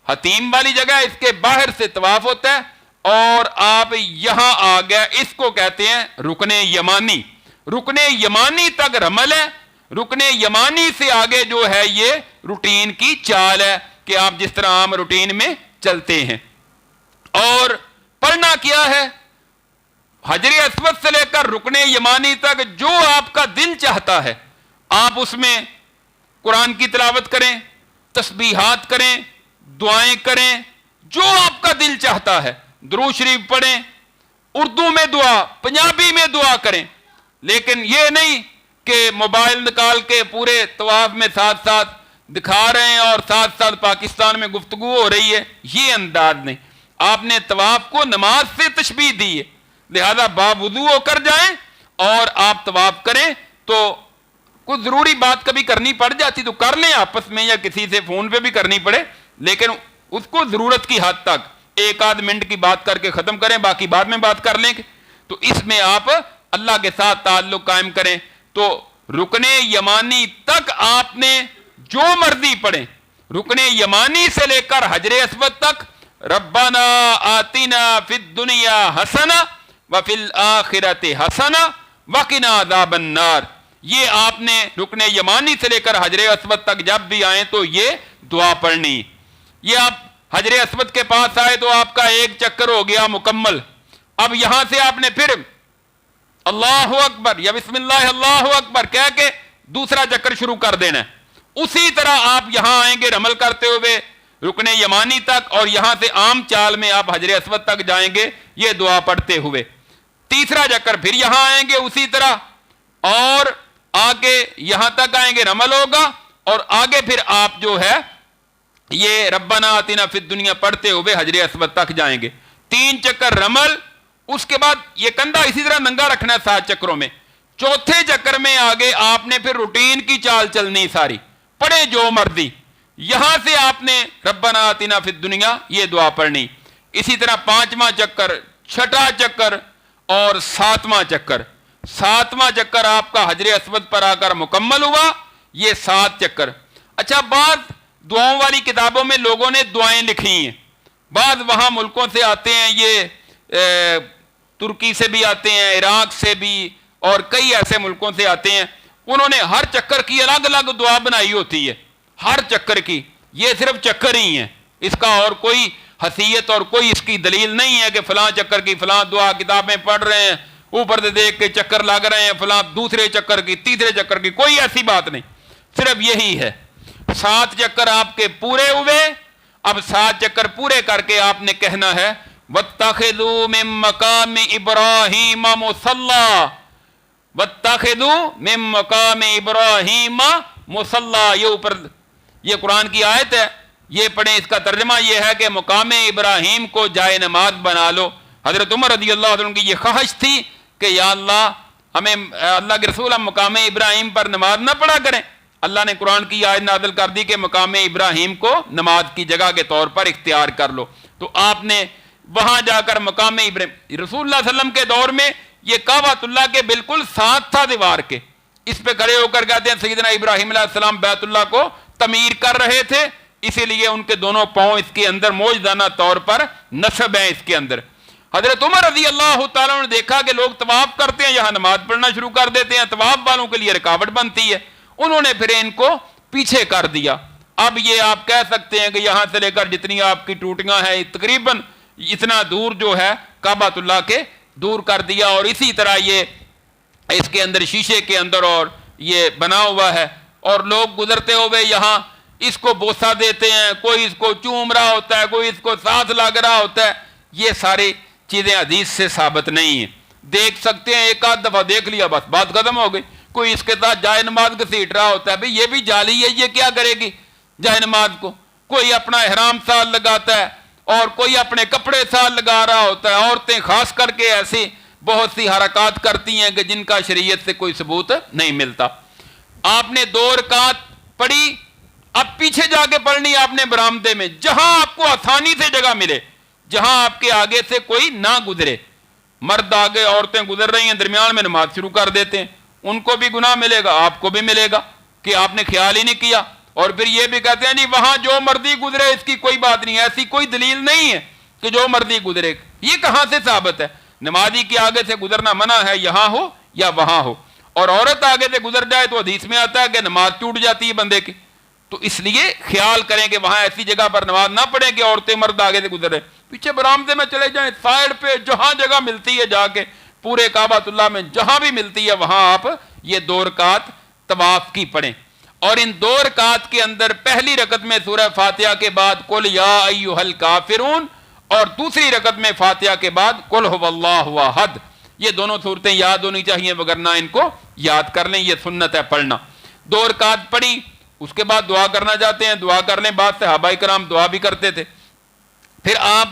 حتیم والی جگہ اس کے باہر سے طواف ہوتا ہے اور آپ یہاں آ گئے، اس کو کہتے ہیں رکن یمانی. رکن یمانی تک رمل ہے، رکن یمانی سے آگے جو ہے یہ روٹین کی چال ہے کہ آپ جس طرح عام روٹین میں چلتے ہیں. اور پڑھنا کیا ہے؟ حجر اسود سے لے کر رکن یمانی تک جو آپ کا دل چاہتا ہے آپ اس میں قرآن کی تلاوت کریں، تسبیحات کریں، دعائیں کریں، جو آپ کا دل چاہتا ہے. درود شریف پڑھیں، اردو میں دعا، پنجابی میں دعا کریں، لیکن یہ نہیں کہ موبائل نکال کے پورے طواف میں ساتھ ساتھ دکھا رہے ہیں اور ساتھ ساتھ پاکستان میں گفتگو ہو رہی ہے. یہ انداز نہیں. آپ نے طواف کو نماز سے تشبیہ دی ہے، لہذا باوضو ہو کر جائیں اور آپ طواف کریں تو کوئی ضروری بات کبھی کرنی پڑ جاتی تو کر لیں آپس میں، یا کسی سے فون پہ بھی کرنی پڑے، لیکن اس کو ضرورت کی حد تک 1-8 منٹ کی بات کر کے ختم کریں، باقی بعد میں بات کر لیں گے۔ تو اس میں آپ اللہ کے ساتھ تعلق قائم کریں۔ تو رکن یمانی تک آپ نے جو مرضی پڑھیں، رکن یمانی سے لے کر حجر اسود تک، ربنا آتنا فی الدنیا حسنہ وفی الآخرۃ حسنہ وقنا عذاب النار، یہ آپ نے رکن یمانی سے لے کر حجر اسود تک جب بھی آئیں تو یہ دعا پڑھنی۔ یہ آپ حجر اسود کے پاس آئے تو آپ کا ایک چکر ہو گیا مکمل، اب یہاں سے آپ نے پھر اللہ اکبر یا بسم اللہ اللہ اکبر کہہ کے دوسرا چکر شروع کر دینا ہے۔ اسی طرح آپ یہاں آئیں گے رمل کرتے ہوئے رکن یمانی تک، اور یہاں سے عام چال میں آپ حجر اسود تک جائیں گے یہ دعا پڑھتے ہوئے۔ تیسرا چکر پھر یہاں آئیں گے اسی طرح، اور آگے یہاں تک آئیں گے رمل ہوگا، اور آگے پھر آپ جو ہے یہ ربنا آتنا فی الدنیا پڑھتے ہوئے حجر اسود تک جائیں گے۔ 3 چکر رمل، اس کے بعد یہ کندھا اسی طرح ننگا رکھنا ہے 7 چکروں میں۔ چوتھے چکر میں آگے آپ نے پھر روٹین کی چال چلنی ساری، پڑھے جو مرضی، یہاں سے آپ نے ربنا آتنا فی الدنیا یہ دعا پڑھنی۔ اسی طرح 5واں چکر، 6واں چکر اور 7واں چکر۔ 7واں چکر آپ کا حجر اسود پر آ کر مکمل ہوا، یہ 7 چکر۔ اچھا، بعض دعاؤں والی کتابوں میں لوگوں نے دعائیں لکھی ہیں، بعض وہاں ملکوں سے آتے ہیں، یہ ترکی سے بھی آتے ہیں، عراق سے بھی، اور کئی ایسے ملکوں سے آتے ہیں، انہوں نے ہر چکر کی الگ الگ دعا بنائی ہوتی ہے، ہر چکر کی۔ یہ صرف چکر ہی ہیں، اس کا اور کوئی حیثیت اور کوئی اس کی دلیل نہیں ہے کہ فلاں چکر کی فلاں دعا، کتابیں پڑھ رہے ہیں اوپر سے دیکھ کے چکر لگ رہے ہیں، فلاں دوسرے چکر کی، تیسرے چکر کی، کوئی ایسی بات نہیں، صرف یہی ہے۔ 7 چکر آپ کے پورے ہوئے، اب 7 چکر پورے کر کے آپ نے کہنا ہے وَاتَّخِذُوا مِن مَّقَامِ إِبْرَاهِيمَ مُصَلًّى، وَاتَّخِذُوا مِن مَّقَامِ إِبْرَاهِيمَ مُصَلًّى، یہ اوپر یہ قرآن کی آیت ہے، یہ پڑھیں، اس کا ترجمہ یہ ہے کہ مقام ابراہیم کو جائے نماز بنا لو۔ حضرت عمر رضی اللہ عنہ کی یہ خواہش تھی کہ یا اللہ ہمیں، اللہ کے رسول، ہم مقام ابراہیم پر نماز نہ پڑھا کریں۔ اللہ نے قرآن کی آیت نازل کر دی کہ مقام ابراہیم کو نماز کی جگہ کے طور پر اختیار کر لو۔ تو آپ نے وہاں جا کر مقام ابراہیم، رسول اللہ صلی اللہ علیہ وسلم کے دور میں یہ کعبۃ اللہ کے بالکل ساتھ تھا دیوار کے، اس پہ کھڑے ہو کر کہتے ہیں سیدنا ابراہیم علیہ السلام بیت اللہ کو تعمیر کر رہے تھے، اسی لیے ان کے دونوں پاؤں اس کے اندر موجزانہ طور پر نصب ہیں اس کے اندر۔ حضرت عمر رضی اللہ تعالیٰ نے دیکھا کہ لوگ طواف کرتے ہیں، یہاں نماز پڑھنا شروع کر دیتے ہیں، طواف والوں کے لیے رکاوٹ بنتی ہے، انہوں نے پھر ان کو پیچھے کر دیا۔ اب یہ آپ کہہ سکتے ہیں کہ یہاں سے لے کر جتنی آپ کی ٹوٹیاں ہیں تقریباً اتنا دور جو ہے کعبۃ اللہ کے دور کر دیا، اور اسی طرح یہ اس کے اندر شیشے کے اندر اور یہ بنا ہوا ہے، اور لوگ گزرتے ہوئے یہاں اس کو بوسہ دیتے ہیں، کوئی اس کو چوم رہا ہوتا ہے، کوئی اس کو ساتھ لگ رہا ہوتا ہے۔ یہ ساری چیزیں حدیث سے ثابت نہیں ہیں۔ دیکھ سکتے ہیں، ایک آدھ دفعہ دیکھ لیا بس بات ختم ہو گئی۔ کوئی اس کے ساتھ جائے نماز گھسیٹ رہا ہوتا ہے، بھئی یہ بھی جالی ہے، یہ کیا کرے گی جائے نماز کو۔ کوئی اپنا احرام ساتھ لگاتا ہے، اور کوئی اپنے کپڑے ساتھ لگا رہا ہوتا ہے۔ عورتیں خاص کر کے ایسی بہت سی حرکات کرتی ہیں کہ جن کا شریعت سے کوئی ثبوت نہیں ملتا۔ آپ نے 2 رکعت پڑھی، اب پیچھے جا کے پڑھنی آپ نے برآمدے میں، جہاں آپ کو آسانی سے جگہ ملے، جہاں آپ کے آگے سے کوئی نہ گزرے۔ مرد آگے، عورتیں گزر رہی ہیں، درمیان میں نماز شروع کر دیتے ہیں، ان کو بھی گناہ ملے گا، آپ کو بھی ملے گا کہ آپ نے خیال ہی نہیں کیا۔ اور پھر یہ بھی کہتے ہیں نہیں وہاں جو مرضی گزرے اس کی کوئی بات نہیں، ایسی کوئی دلیل نہیں ہے کہ جو مرضی گزرے۔ یہ کہاں سے ثابت ہے؟ نمازی کے آگے سے گزرنا منع ہے، یہاں ہو یا وہاں ہو، اور عورت آگے سے گزر جائے تو حدیث میں آتا ہے کہ نماز ٹوٹ جاتی ہے بندے کی۔ تو اس لیے خیال کریں کہ وہاں ایسی جگہ پر نماز نہ پڑھیں کہ عورتیں مرد آگے سے گزرے، پیچھے برآمدے میں چلے جائیں، سائڈ پہ جہاں جگہ ملتی ہے جا کے، پورے کعبۃ اللہ میں جہاں بھی ملتی ہے وہاں آپ یہ 2 رکعت طواف کی پڑھیں۔ اور ان 2 رکعت کے اندر پہلی رکعت میں سورہ فاتحہ کے بعد قل یا ایھا الکافرون، اور دوسری رکعت میں فاتحہ کے بعد قل ھو اللہ احد، یہ دونوں صورتیں یاد ہونی چاہیے، وگرنہ ان کو یاد کر لیں، یہ سنت ہے پڑھنا۔ 2 رکعت پڑھی، اس کے بعد دعا کرنا چاہتے ہیں دعا کر لیں، بعض صحابہ کرام دعا بھی کرتے تھے۔ پھر آپ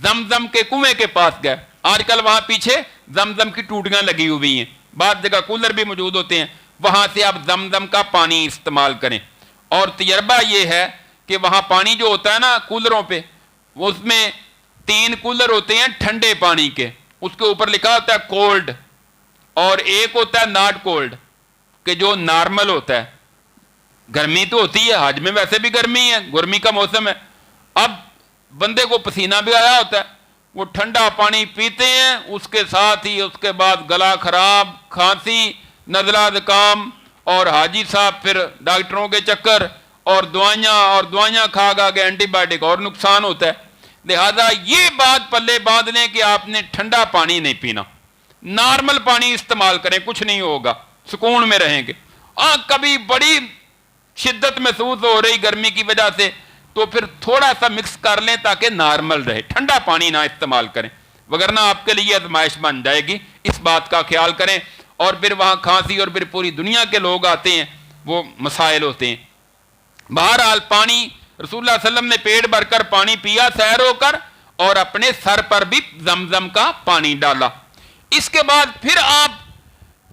زمزم کے کنویں کے پاس گئے، آج کل وہاں پیچھے زمزم کی ٹوٹیاں لگی ہوئی ہیں، بعض جگہ کولر بھی موجود ہوتے ہیں، वहां से आप जमजम का पानी इस्तेमाल करें। और तजर्बा ये है कि वहां पानी जो होता है ना कूलरों पे, वो उसमें 3 कूलर होते हैं ठंडे पानी के, उसके ऊपर लिखा होता है कोल्ड, और एक होता है नॉट कोल्ड कि जो नॉर्मल होता है। गर्मी तो होती है, हज में वैसे भी गर्मी है, गर्मी का मौसम है। अब बंदे को पसीना भी आया होता है, वो ठंडा पानी पीते हैं, उसके साथ ही उसके बाद गला खराब, खांसी, नज़ला ज़ुकाम, और हाजी साहब फिर डॉक्टरों के चक्कर और दवाइयाँ खा के एंटीबायोटिक और नुकसान होता है। लिहाजा ये बात पल्ले बांध लें कि आपने ठंडा पानी नहीं पीना, नॉर्मल पानी इस्तेमाल करें, कुछ नहीं होगा, सुकून में रहेंगे। कभी बड़ी शिद्दत महसूस हो रही गर्मी की वजह से तो फिर थोड़ा सा मिक्स कर लें ताकि नॉर्मल रहे, ठंडा पानी ना इस्तेमाल करें, वगरना आपके लिए आजमाइश बन जाएगी। इस बात का ख्याल करें। और फिर वहाँ खांसी और फिर पूरी दुनिया के लोग आते हैं, वो मसाइल होते हैं। बहरहाल पानी रसूलुल्लाह सल्लल्लाहु अलैहि वसल्लम ने पेट भरकर पानी पिया सैर होकर, और अपने सर पर भी जमजम का पानी डाला। इसके बाद फिर आप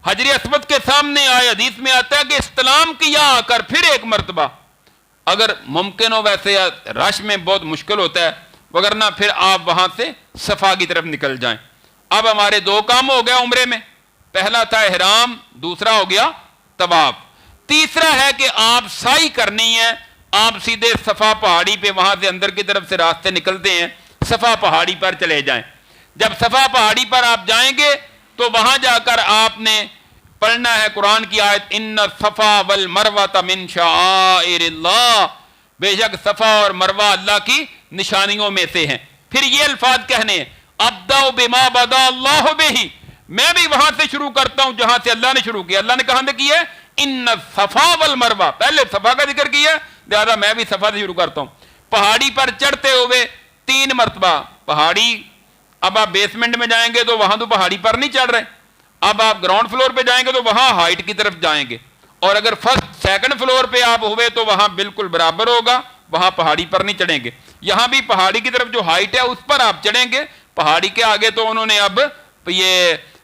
हजर अस्वद के सामने आए। हदीस में आता है कि इस्लाम किया आकर फिर एक मरतबा, अगर मुमकिन हो, वैसे रश में बहुत मुश्किल होता है, वगरना फिर आप वहां से सफा की तरफ निकल जाएं। अब हमारे 2 काम हो गया उम्रे में, पहला था इहराम, दूसरा हो गया तवाफ, तीसरा है कि आप साई करनी है। आप सीधे सफा पहाड़ी पे, वहां से अंदर की तरफ से रास्ते निकलते हैं, सफा पहाड़ी पर चले जाएं। जब सफा पहाड़ी पर आप जाएंगे तो वहां जाकर आपने पढ़ना है कुरान की आयत, इन्न सफा वल मरवा मिन शाइरिल्लाह, बेशक सफा और मरवा अल्लाह की निशानियों में से हैं। फिर ये अल्फाज कहने, अब्दा बिमा बदा अल्लाह बिही, मैं भी वहां से शुरू करता हूं जहां से अल्लाह ने शुरू किया। अल्लाह ने कहां से किया? इन्न सफा वल मरवा, पहले सफा का जिक्र किया, लिहाजा मैं भी सफा से शुरू करता हूं। पहाड़ी पर चढ़ते हुए 3 मरतबा पहाड़ी, अब आप बेसमेंट में जाएंगे तो वहां तो पहाड़ी पर नहीं चढ़ रहे, अब आप ग्राउंड फ्लोर पे जाएंगे तो वहां हाइट की तरफ जाएंगे, और अगर फर्स्ट सेकंड फ्लोर पे आप हुए तो वहां बिल्कुल बराबर होगा, वहां पहाड़ी पर नहीं चढ़ेंगे। यहां भी पहाड़ी की तरफ जो हाइट है उस पर आप चढ़ेंगे, पहाड़ी के आगे तो उन्होंने अब ये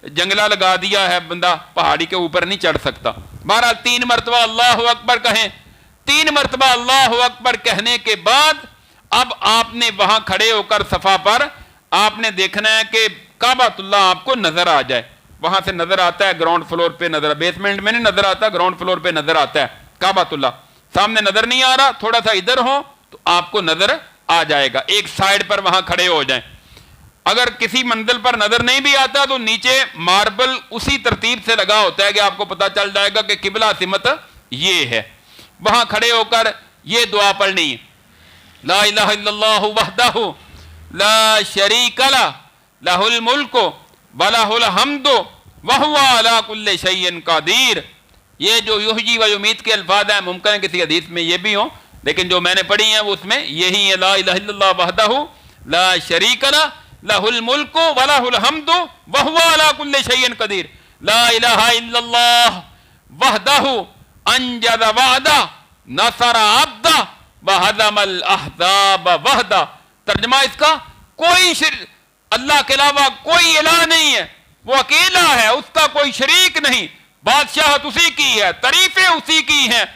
जंगला लगा दिया है, बंदा पहाड़ी के ऊपर नहीं चढ़ सकता। बहरहाल 3 मरतबा अल्लाह अकबर कहें। 3 मरतबा अल्लाह अकबर कहने के बाद अब आपने वहां खड़े होकर सफा पर आपने देखना है कि काबातुल्लाह आपको नजर आ जाए। वहां से नजर आता है, ग्राउंड फ्लोर पे नजर, बेसमेंट में नहीं नजर आता, ग्राउंड फ्लोर पे नजर आता है काबातुल्लाह। सामने नजर नहीं आ रहा, थोड़ा सा इधर हो तो आपको नजर आ जाएगा। एक साइड पर वहां खड़े हो जाएं। अगर किसी मंजिल पर नजर नहीं भी आता तो नीचे मार्बल उसी तरतीब से लगा होता है कि आपको पता चल जाएगा कि किबला सिमत ये है। वहां खड़े होकर ये दुआ पढ़नी है, ला इलाहा इल्लल्लाहु वहदहु ला शरीका लह, लहुल मुल्कु व लहुल हम्दु व हुवा अला कुल्लि शैइन कदीर। ये जो युहयी व युमीत के अल्फाज हैं, मुमकिन है किसी हदीस में ये भी हो, लेकिन जो मैंने पढ़ी है उसमें यही है, ला इलाहा इल्लल्लाहु वहदहु ला शरीका लह, लहुल मुल्कु व लहुल हम्दु व हुवा अला कुल्लि शैइन कदीर। ला इलाहा इल्लल्लाह वहदहु अंजद वअदा नसर अब्दा व हज़मल अहज़ाब वहदा। तर्जुमा इसका, कोई अल्लाह के अलावा कोई इलाह नहीं है, वो अकेला है, उसका कोई शरीक नहीं, बादशाहत उसी की है, तारीफें उसी की हैं,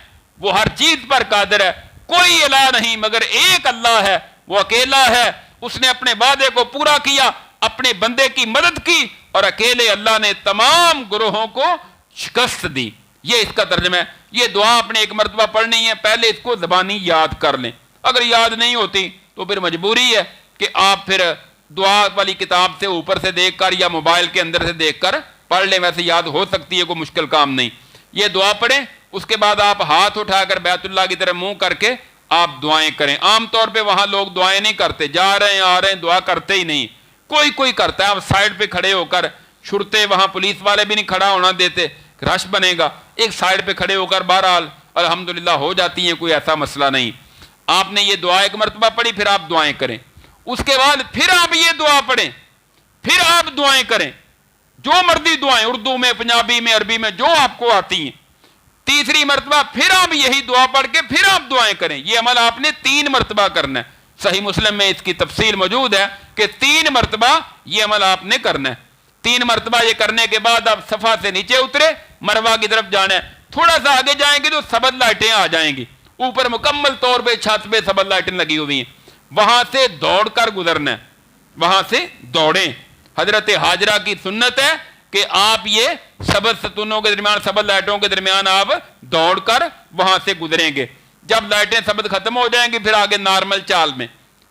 वो हर चीज पर कादिर है। कोई इलाह नहीं मगर एक अल्लाह है, वो अकेला है, उसने अपने वादे को पूरा किया, अपने बंदे की मदद की, और अकेले अल्लाह ने तमाम गुरोहों को शिकस्त दी। ये इसका तर्जुमा है। ये दुआ आपने 1 मरतबा पढ़नी है, पहले इसको ज़बानी याद कर लें। अगर याद नहीं होती तो फिर मजबूरी है कि आप फिर दुआ वाली किताब से ऊपर से देखकर या मोबाइल के अंदर से देखकर पढ़ लें, वैसे याद हो सकती है, कोई मुश्किल काम नहीं। ये दुआ पढ़ें, उसके बाद आप हाथ उठाकर बैतुल्लाह की तरफ मुंह करके आप दुआएं करें। आमतौर पे वहां लोग दुआएं नहीं करते, जा रहे हैं आ रहे हैं, दुआ करते ही नहीं। कोई कोई करता है, आप साइड पे खड़े होकर, शुरते वहां पुलिस वाले भी नहीं खड़ा होना देते, रश बनेगा, एक साइड पे खड़े होकर बहरहाल अल्हम्दुलिल्लाह हो जाती है, कोई ऐसा मसला नहीं। आपने ये दुआ 1 मरतबा पढ़ी, फिर आप दुआएं करें, उसके बाद फिर आप ये दुआ पढ़ें, फिर आप दुआएं करें, जो मर्जी दुआएं, उर्दू में, पंजाबी में, अरबी में, जो आपको आती हैं। तीसरी मरतबा फिर आप यही दुआ पढ़ के फिर आप दुआएं करें। ये अमल आपने 3 मरतबा करना है। सही मुस्लिम में इसकी तफसील मौजूद है कि 3 मरतबा ये अमल आपने करना है। 3 मरतबा ये करने के बाद आप सफा से नीचे उतरे, मरवा की तरफ जाना है, थोड़ा सा आगे जाएंगे तो सबद लाइटें आ जाएंगी, ऊपर मुकम्मल तौर पे छत पे सबद लाइटें लगी हुई हैं, वहां से दौड़कर गुजरना है, वहां से दौड़ें। हजरत हाजरा की सुन्नत है कि आप ये सबद सतूनों के दरमियान, सबद लाइटों के दरमियान आप दौड़कर वहां से गुजरेंगे। जब लाइटें सबद खत्म हो जाएंगी फिर आगे नॉर्मल चाल में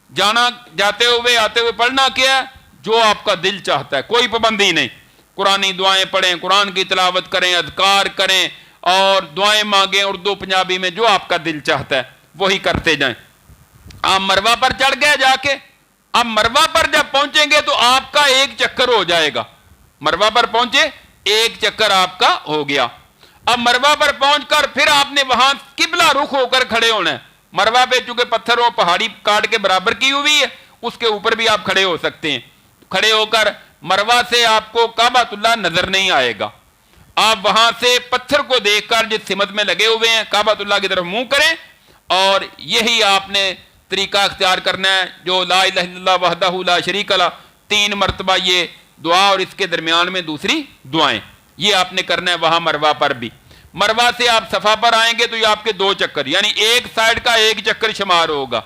जाना, जाते हुए आते हुए पढ़ना क्या है, जो आपका दिल चाहता है, कोई पाबंदी नहीं। कुरानी दुआएं पढ़ें, कुरान की तिलावत करें, अज़कार करें और दुआएं मांगें उर्दू पंजाबी में, जो आपका दिल चाहता है वही करते जाएं। आप मरवा पर चढ़ गए जाके, अब मरवा पर जब पहुंचेंगे तो आपका एक चक्कर हो जाएगा। मरवा पर पहुंचे, एक चक्कर आपका हो गया। अब मरवा पर पहुंचकर फिर आपने वहां किबला रुख होकर खड़े होना है। मरवा पे चूंकि पत्थर और पहाड़ी काट के बराबर की हुई है, उसके ऊपर भी आप खड़े हो सकते हैं। खड़े होकर मरवा से आपको काबातुल्लाह नजर नहीं आएगा। आप वहां से पत्थर को देखकर जिस सिमत में लगे हुए हैं काबातुल्लाह की तरफ मुंह करें, और यही आपने तरीका अख्तियार करना है जो ला इलाहा इल्लल्लाह वहदहू ला शरीक लह, 3 मरतबा ये दुआ और इसके दरमियान में दूसरी दुआएं, ये आपने करना है वहां मरवा पर भी। मरवा से आप सफा पर आएंगे तो ये आपके 2 चक्कर, यानी एक साइड का 1 चक्कर शुमार होगा।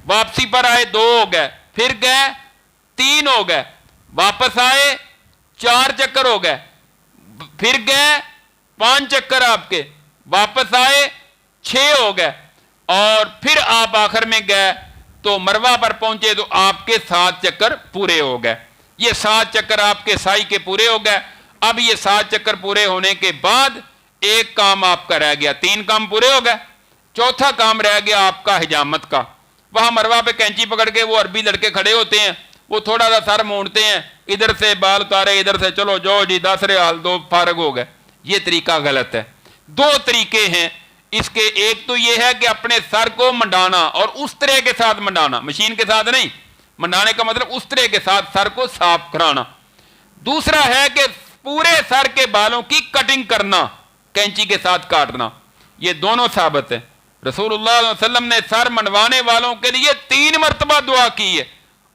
वापसी पर आए 2 हो गए, फिर गए 3 हो गए, वापस आए 4 चक्कर हो गए, फिर गए 5 चक्कर आपके, वापस आए 6 हो गए, और फिर आप आखिर में गए तो मरवा पर पहुंचे तो आपके 7 चक्कर पूरे हो गए। ये 7 चक्कर आपके साई के पूरे हो गए। अब ये 7 चक्कर पूरे होने के बाद एक काम आपका रह गया, 3 काम पूरे हो गए, चौथा काम रह गया आपका हिजामत का। वहां मरवा पे कैंची पकड़ के वो अरबी लड़के खड़े होते हैं, वो थोड़ा सा सर मोड़ते हैं, इधर से बाल उतारे, इधर से चलो जो जी 10 रियाल 2 फारग हो गए। ये तरीका गलत है। 2 तरीके हैं इसके, एक तो ये है कि अपने सर को मंडाना और उस तरह के साथ मंडाना, मशीन के साथ नहीं, मंडाने का मतलब उस तरह के साथ सर को साफ कराना। दूसरा है कि पूरे सर के बालों की कटिंग करना, कैंची के साथ काटना। ये दोनों साबित है। रसूलुल्लाह सल्लल्लाहु अलैहि वसल्लम ने सर मंडवाने वालों के लिए 3 मरतबा दुआ की है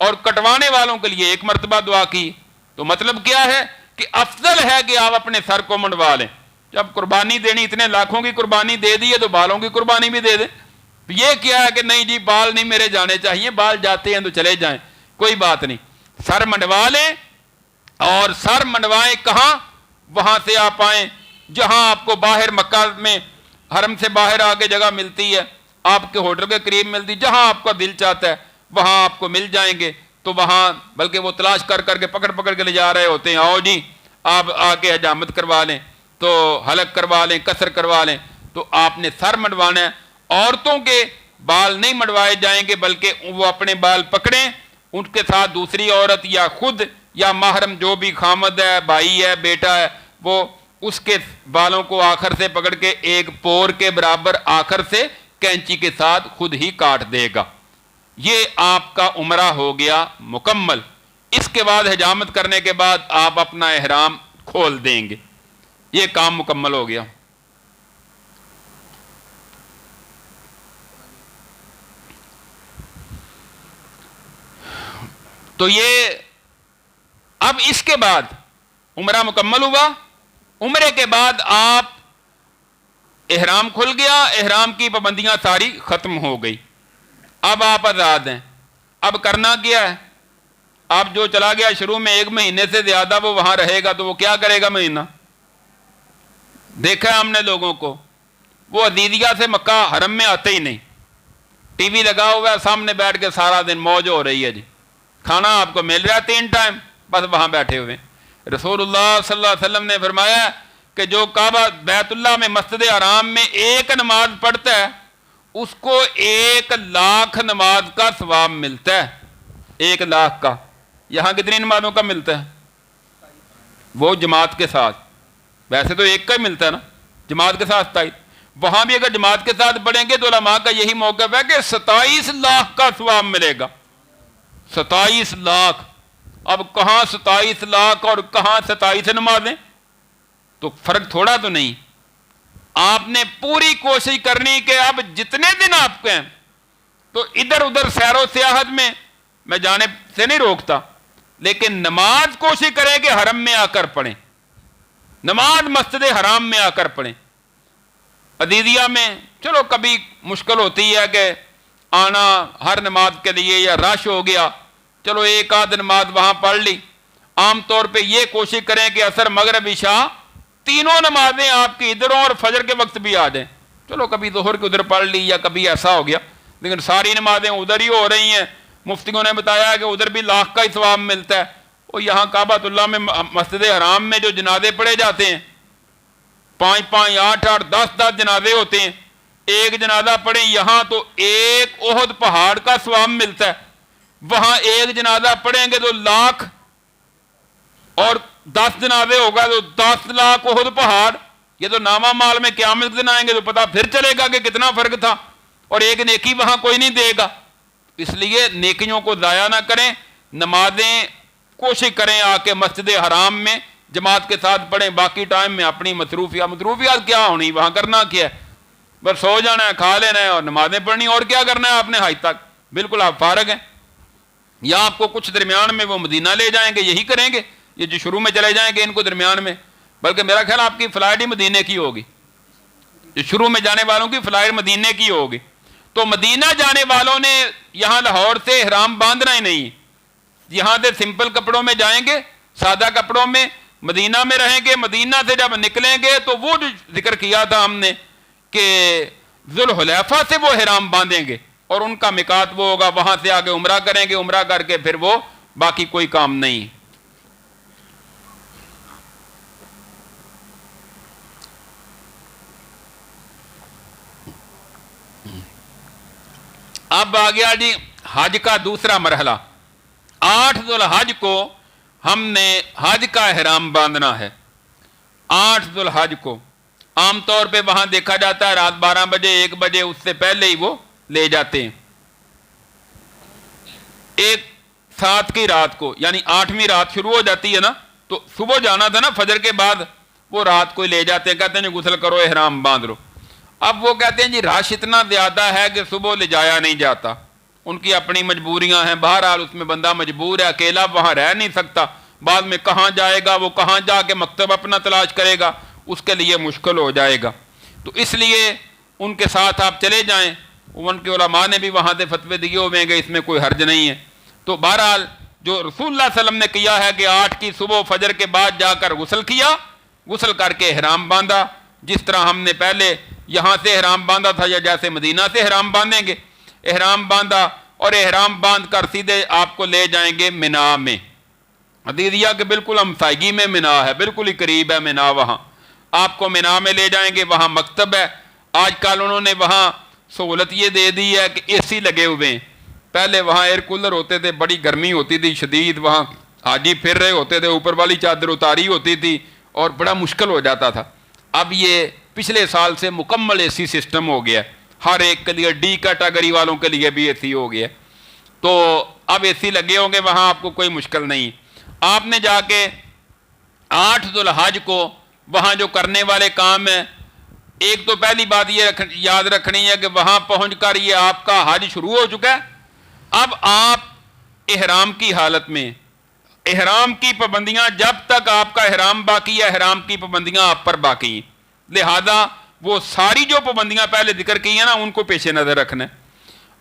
और कटवाने वालों के लिए 1 मरतबा दुआ की। तो मतलब क्या है कि अफजल है कि आप अपने सर को मंडवा लें। जब कुर्बानी देनी, इतने लाखों की कुर्बानी दे दी है तो बालों की कुर्बानी भी दे दें। ये क्या है कि नहीं जी बाल नहीं मेरे जाने चाहिए, बाल जाते हैं तो चले जाएं, कोई बात नहीं, सर मंडवा लें। और सर मंडवाएं कहाँ? वहां से आप आए जहां आपको बाहर मक्का में हरम से बाहर आके जगह मिलती है, आपके होटल के करीब मिलती, जहां आपका दिल चाहता है वहां आपको मिल जाएंगे। तो वहां बल्कि वो तलाश कर करके पकड़ पकड़ के ले जा रहे होते हैं, आओ जी आप आके हजामत करवा लें, तो हलक करवा लें, कसर करवा लें। तो आपने सर मंडवाना है। औरतों के बाल नहीं मंडवाए जाएंगे, बल्कि वो अपने बाल पकड़ें, उनके साथ दूसरी औरत या खुद या महरम जो भी खामद है, भाई है, बेटा है, वो उसके बालों को आखिर से पकड़ के एक पोर के बराबर आखिर से कैंची के साथ खुद ही काट देगा। ये आपका उम्रा हो गया मुकम्मल। इसके बाद हिजामत करने के बाद आप अपना एहराम खोल देंगे, ये काम मुकम्मल हो गया। तो ये अब इसके बाद उम्रा मुकम्मल हुआ। उम्रे के बाद आप एहराम खुल गया, एहराम की पाबंदियां सारी खत्म हो गई, अब आप आजाद हैं। अब करना क्या है? आप जो चला गया शुरू में 1 महीने से ज्यादा वो वहां रहेगा, तो वो क्या करेगा महीना? देखा है हमने लोगों को, वो अजीदिया से मक्का हरम में आते ही नहीं, टीवी लगा हुआ है सामने बैठ के सारा दिन मौज हो रही है जी, खाना आपको मिल रहा है 3 टाइम, बस वहां बैठे हुए। रसूलुल्लाह सल्लल्लाहु अलैहि वसल्लम ने फरमाया कि जो काबा बैतुल्लाह में मस्जिद हराम में 1 नमाज पढ़ता है उसको 1 लाख नमाज का सवाब मिलता है। 1 लाख का। यहां कितनी नमाजों का मिलता है? वो जमात के साथ, वैसे तो 1 का ही मिलता है ना, जमात के साथ 27। वहां भी अगर जमात के साथ पढ़ेंगे तो उलमा का यही मौक़िफ़ है कि 27 लाख का सवाब मिलेगा। 27 लाख। अब कहां 27 लाख और कहां 27 नमाजें, तो फर्क थोड़ा तो नहीं। आपने पूरी कोशिश करनी कि अब जितने दिन आपके हैं, तो इधर उधर सैरो सियाहत में मैं जाने से नहीं रोकता, लेकिन नमाज कोशिश करें कि हरम में आकर पढ़ें, नमाज मस्जिद हराम में आकर पढ़ें। अदीदिया में चलो कभी मुश्किल होती है कि आना हर नमाज के लिए, या रश हो गया, चलो एक आध नमाज वहाँ पढ़ ली। आम तौर पे ये कोशिश करें कि असर मगरिब इशा तीनों नमाजें आपकी इधरों और फजर के वक्त भी आ जाएं। चलो कभी ज़ोहर की उधर पढ़ ली या कभी ऐसा हो गया, लेकिन सारी नमाजें उधर ही हो रही हैं। मुफ्तियों ने बताया कि उधर भी लाख का ही सवाब मिलता है। और यहाँ काबतुल्लाह में मस्जिद हराम में जो जनाजे पढ़े जाते हैं, 5-5, 8-8, 10-10 जनाजे होते हैं, एक जनाजा पढ़े यहाँ तो एक ओहद पहाड़ का सवाब मिलता है। वहाँ एक जनाजा पढ़ेंगे तो लाख, और 10 जनाजे होगा तो 10 लाख ओहद पहाड़। ये तो नामा माल में क़यामत के दिन आएंगे तो पता फिर चलेगा कि कितना फर्क था, और एक नेकी वहाँ कोई नहीं देगा। इसलिए नेकियों को ज़ाया ना करें, नमाजें कोशिश करें आके मस्जिद हराम में जमात के साथ पढ़ें। बाकी टाइम में अपनी मसरूफियात क्या होनी, वहाँ करना क्या है, बस सो जाना है, खा लेना है और नमाजें पढ़नी, और क्या करना है आपने हाई तक, बिल्कुल आप फारग हैं। या आपको कुछ दरमियान में वो मदीना ले जाएंगे, यही करेंगे, ये जो शुरू में चले जाएंगे इनको दरमियान में, बल्कि मेरा ख्याल आपकी फ़्लाइट ही मदीने की होगी, जो शुरू में जाने वालों की फ़्लाइट मदीने की होगी। तो मदीना जाने वालों ने यहाँ लाहौर से इहराम बांधना ही नहीं, यहाँ से सिंपल कपड़ों में जाएंगे, सादा कपड़ों में मदीना में रहेंगे। मदीना से जब निकलेंगे तो वो जो जिक्र किया था हमने कि जुल्हुलैफा से वो इहराम बांधेंगे और उनका मिकात वो होगा, वहाँ से आगे उम्रा करेंगे, उम्रा करके फिर वो बाकी कोई काम नहीं। अब आ गया जी हज का दूसरा मरहला। 8 ज़ुल्हज को हमने हज का एहराम बांधना है। 8 ज़ुल्हज को आमतौर पे वहां देखा जाता है रात 12 बजे 1 बजे, उससे पहले ही वो ले जाते हैं। 1 7 की रात को, यानी 8वीं रात शुरू हो जाती है ना, तो सुबह जाना था ना फजर के बाद, वो रात को ले जाते हैं, कहते हैं गुस्ल करो एहराम बांध लो। अब वो कहते हैं जी रश इतना ज़्यादा है कि सुबह ले जाया नहीं जाता, उनकी अपनी मजबूरियां हैं, बहरहाल उसमें बंदा मजबूर है, अकेला वहाँ रह नहीं सकता, बाद में कहाँ जाएगा, वो कहाँ जाके मकतब अपना तलाश करेगा, उसके लिए मुश्किल हो जाएगा। तो इसलिए उनके साथ आप चले जाएं। उनके उलमा ने भी वहाँ से फतवे दिए हुए हैं कि इसमें कोई हर्ज नहीं है। तो बहरहाल जो रसूलुल्लाह सल्लल्लाहु अलैहि वसल्लम ने किया है कि 8 की सुबह फजर के बाद जाकर गुस्ल किया, गुस्ल करके एहराम बांधा, जिस तरह हमने पहले यहाँ से एहराम बांधा था या जैसे मदीना से एहराम बांधेंगे। एहराम बांधा और एहराम बांध कर सीधे आपको ले जाएंगे मिना में। अदीदिया के बिल्कुल हमसायगी में मिना है, बिल्कुल ही करीब है मिना, वहाँ आपको मिना में ले जाएंगे। वहाँ मकतब है, आजकल उन्होंने वहाँ सहूलत ये दे दी है कि एसी लगे हुए हैं। पहले वहाँ एयर कूलर होते थे, बड़ी गर्मी होती थी शदीद, वहाँ हाजी फिर रहे होते थे, ऊपर वाली चादर उतारी होती थी और बड़ा मुश्किल हो जाता था। अब ये पिछले साल से मुकम्मल एसी सिस्टम हो गया, हर एक के लिए, डी कैटेगरी वालों के लिए भी एसी हो गया। तो अब एसी लगे होंगे वहाँ, आपको कोई मुश्किल नहीं। आपने जाके 8 ज़ुल्हज को वहाँ जो करने वाले काम है, एक तो पहली बात ये याद रखनी है कि वहाँ पहुँचकर ये आपका हज शुरू हो चुका है। अब आप इहराम की हालत में, इहराम की पाबंदियाँ, जब तक आपका इहराम बाकी है इहराम की पाबंदियाँ आप पर बाकी हैं, लिहाजा वो सारी जो पाबंदियाँ पहले जिक्र की हैं ना उनको पेश नज़र रखना है।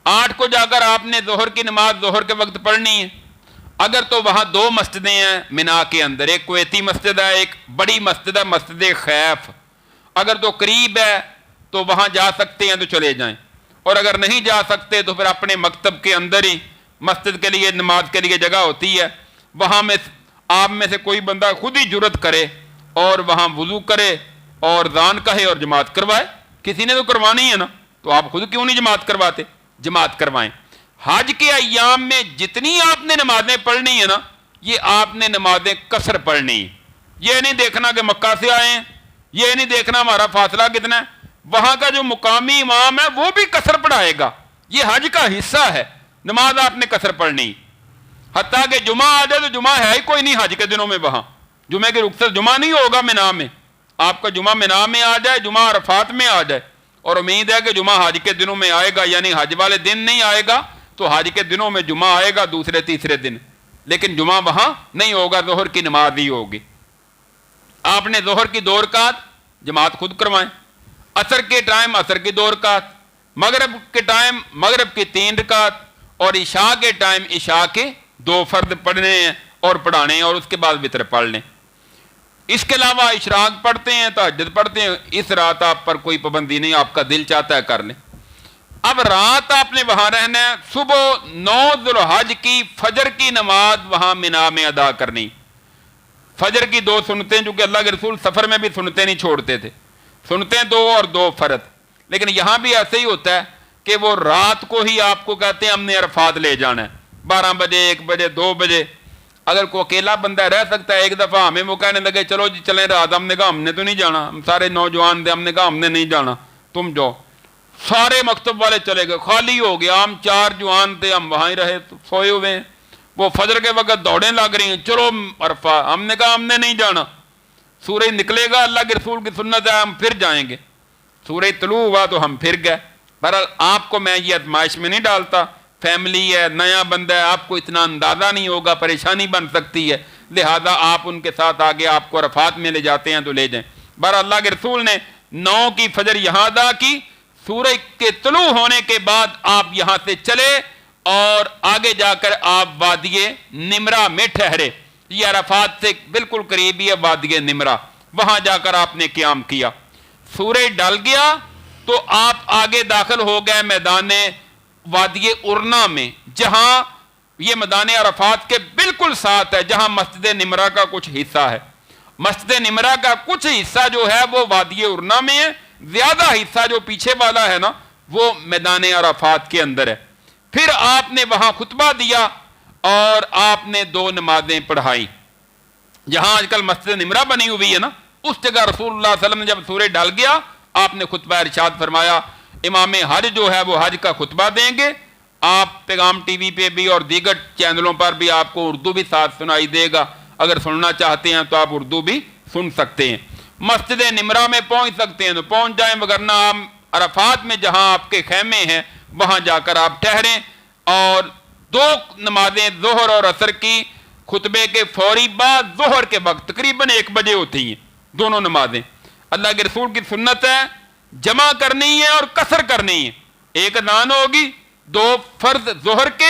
8 को जाकर आपने ज़ोहर की नमाज ज़ोहर के वक्त पढ़नी है। अगर तो वहाँ 2 मस्जिदें हैं मिना के अंदर, एक कुवैती मस्जिद है, एक बड़ी मस्जिद है मस्जिद खैफ। अगर तो करीब है तो वहाँ जा सकते हैं तो चले जाएं, और अगर नहीं जा सकते तो फिर अपने मकतब के अंदर ही मस्जिद के लिए नमाज के लिए जगह होती है, वहाँ में आप में से कोई बंदा खुद ही जुर्रत करे और वहाँ वुज़ू करे और ज़ान कहे और जमात करवाए। किसी ने तो करवानी है ना, तो आप खुद क्यों नहीं जमात करवाते, जमात करवाएं। हज के अय्याम में जितनी आपने नमाजें पढ़नी है ना, ये आपने नमाजें कसर पढ़नी है। ये नहीं देखना कि मक्का से आए हैं, ये नहीं देखना हमारा फासला कितना है, वहाँ का जो मुकामी इमाम है वो भी कसर पढ़ाएगा। ये हज का हिस्सा है, नमाज आपने कसर पढ़नी। हत्ता कि जुमा आ जाए तो जुमा है ही कोई नहीं हज के दिनों में, वहाँ जुमे की रुखसत जुमा नहीं होगा मिना में। आपका जुमा मिना में आ जाए, जुमा अरफात में आ जाए, और उम्मीद है कि जुमा हज के दिनों में आएगा, यानी हज वाले दिन नहीं आएगा तो हज के दिनों में जुमा आएगा दूसरे तीसरे दिन, लेकिन जुमा वहाँ नहीं होगा, ज़ोहर की नमाज ही होगी। आपने ज़ोहर की 2 रकात जमात खुद करवाएं। असर के टाइम असर की 2 रकात, मगरब के टाइम मगरब की 3 रकात, और इशा के टाइम इशा के 2 फर्द पढ़ने हैं और पढ़ाने हैं, और उसके बाद वितर पढ़ लें। इसके अलावा इशराक पढ़ते हैं, तहज्जुद पढ़ते हैं, इस रात आप पर कोई पाबंदी नहीं, आपका दिल चाहता है कर लें। अब रात आपने वहां रहना है, सुबह 9 ज़ुल्हज की फजर की नमाज वहां मिना में अदा करनी। फजर की 2 सुनतें, चूंकि अल्लाह के रसूल सफर में भी सुनते नहीं छोड़ते थे, सुनते 2 और 2 फर्द, लेकिन यहां भी ऐसे ही होता है कि वो रात को ही आपको कहते हैं हमने अरफात ले जाना है, 12 बजे, 1 बजे, 2 बजे। अगर कोई अकेला बंदा रह सकता है, एक दफा हमें वो कहने लगे चलो जी चलें रात, हमने कहा हमने तो नहीं जाना, हम सारे नौजवान थे, हमने कहा हमने नहीं जाना, तुम जाओ। सारे मकतब वाले चले गए, खाली हो गया, हम 4 जवान थे, हम वहां ही रहे, तो सोए हुए हैं। वो फजर के वक्त दौड़े लग रही हैं, चलो अरफा, हमने कहा हमने नहीं जाना, सूरज निकलेगा, अल्लाह के रसूल की सुन्नत है, हम फिर जाएंगे। सूरज तलू हुआ तो हम फिर गए। बहरहाल आपको मैं ये आजमाइश में नहीं डालता, फैमिली है, नया बंदा है, आपको इतना अंदाजा नहीं होगा, परेशानी बन सकती है, लिहाजा आप उनके साथ आगे आपको अरफात में ले जाते हैं तो ले जाएं। बहरहाल अल्लाह के रसूल ने 9 की फजर यहाँ अदा की, सूरज के तलू होने के बाद आप यहां से चले और आगे जाकर आप वादिये निमरा में ठहरे। ये अरफात से बिल्कुल करीब ही है वादिये निमरा, वहां जाकर आपने क़याम किया। सूरज ढल गया तो आप आगे दाखिल हो गए मैदान वादिये उरना में, जहां ये मैदान अरफात के बिल्कुल साथ है, जहां मस्जिद निमरा का कुछ हिस्सा है। मस्जिद निमरा का कुछ हिस्सा जो है वो वादिये उरना में है, ज्यादा हिस्सा जो पीछे वाला है ना वो मैदान अरफात के अंदर है। फिर आपने वहां खुतबा दिया और आपने 2 नमाजें पढ़ाई। जहां आजकल मस्जिद निमरा बनी हुई है ना, उस जगह रसूलुल्लाह सल्लल्लाहु अलैहि वसल्लम ने जब सूरज ढल गया आपने खुतबा इरशाद फरमाया। इमाम हज जो है वो हज का खुतबा देंगे, आप पैगाम टीवी पे भी और दीगर चैनलों पर भी आपको उर्दू भी साथ सुनाई देगा, अगर सुनना चाहते हैं तो आप उर्दू भी सुन सकते हैं। मस्जिद निमरा में पहुंच सकते हैं तो पहुंच जाएं, वगरना आप अरफात में जहां आपके खेमे हैं वहां जाकर आप ठहरें। और 2 नमाजें जोहर और असर की खुतबे के फौरी बाद जोहर के वक्त तकरीबन 1 बजे होती हैं दोनों नमाजें। अल्लाह के रसूल की सुन्नत है जमा करनी है और कसर करनी है। एक अज़ान होगी, 2 फर्ज जोहर के,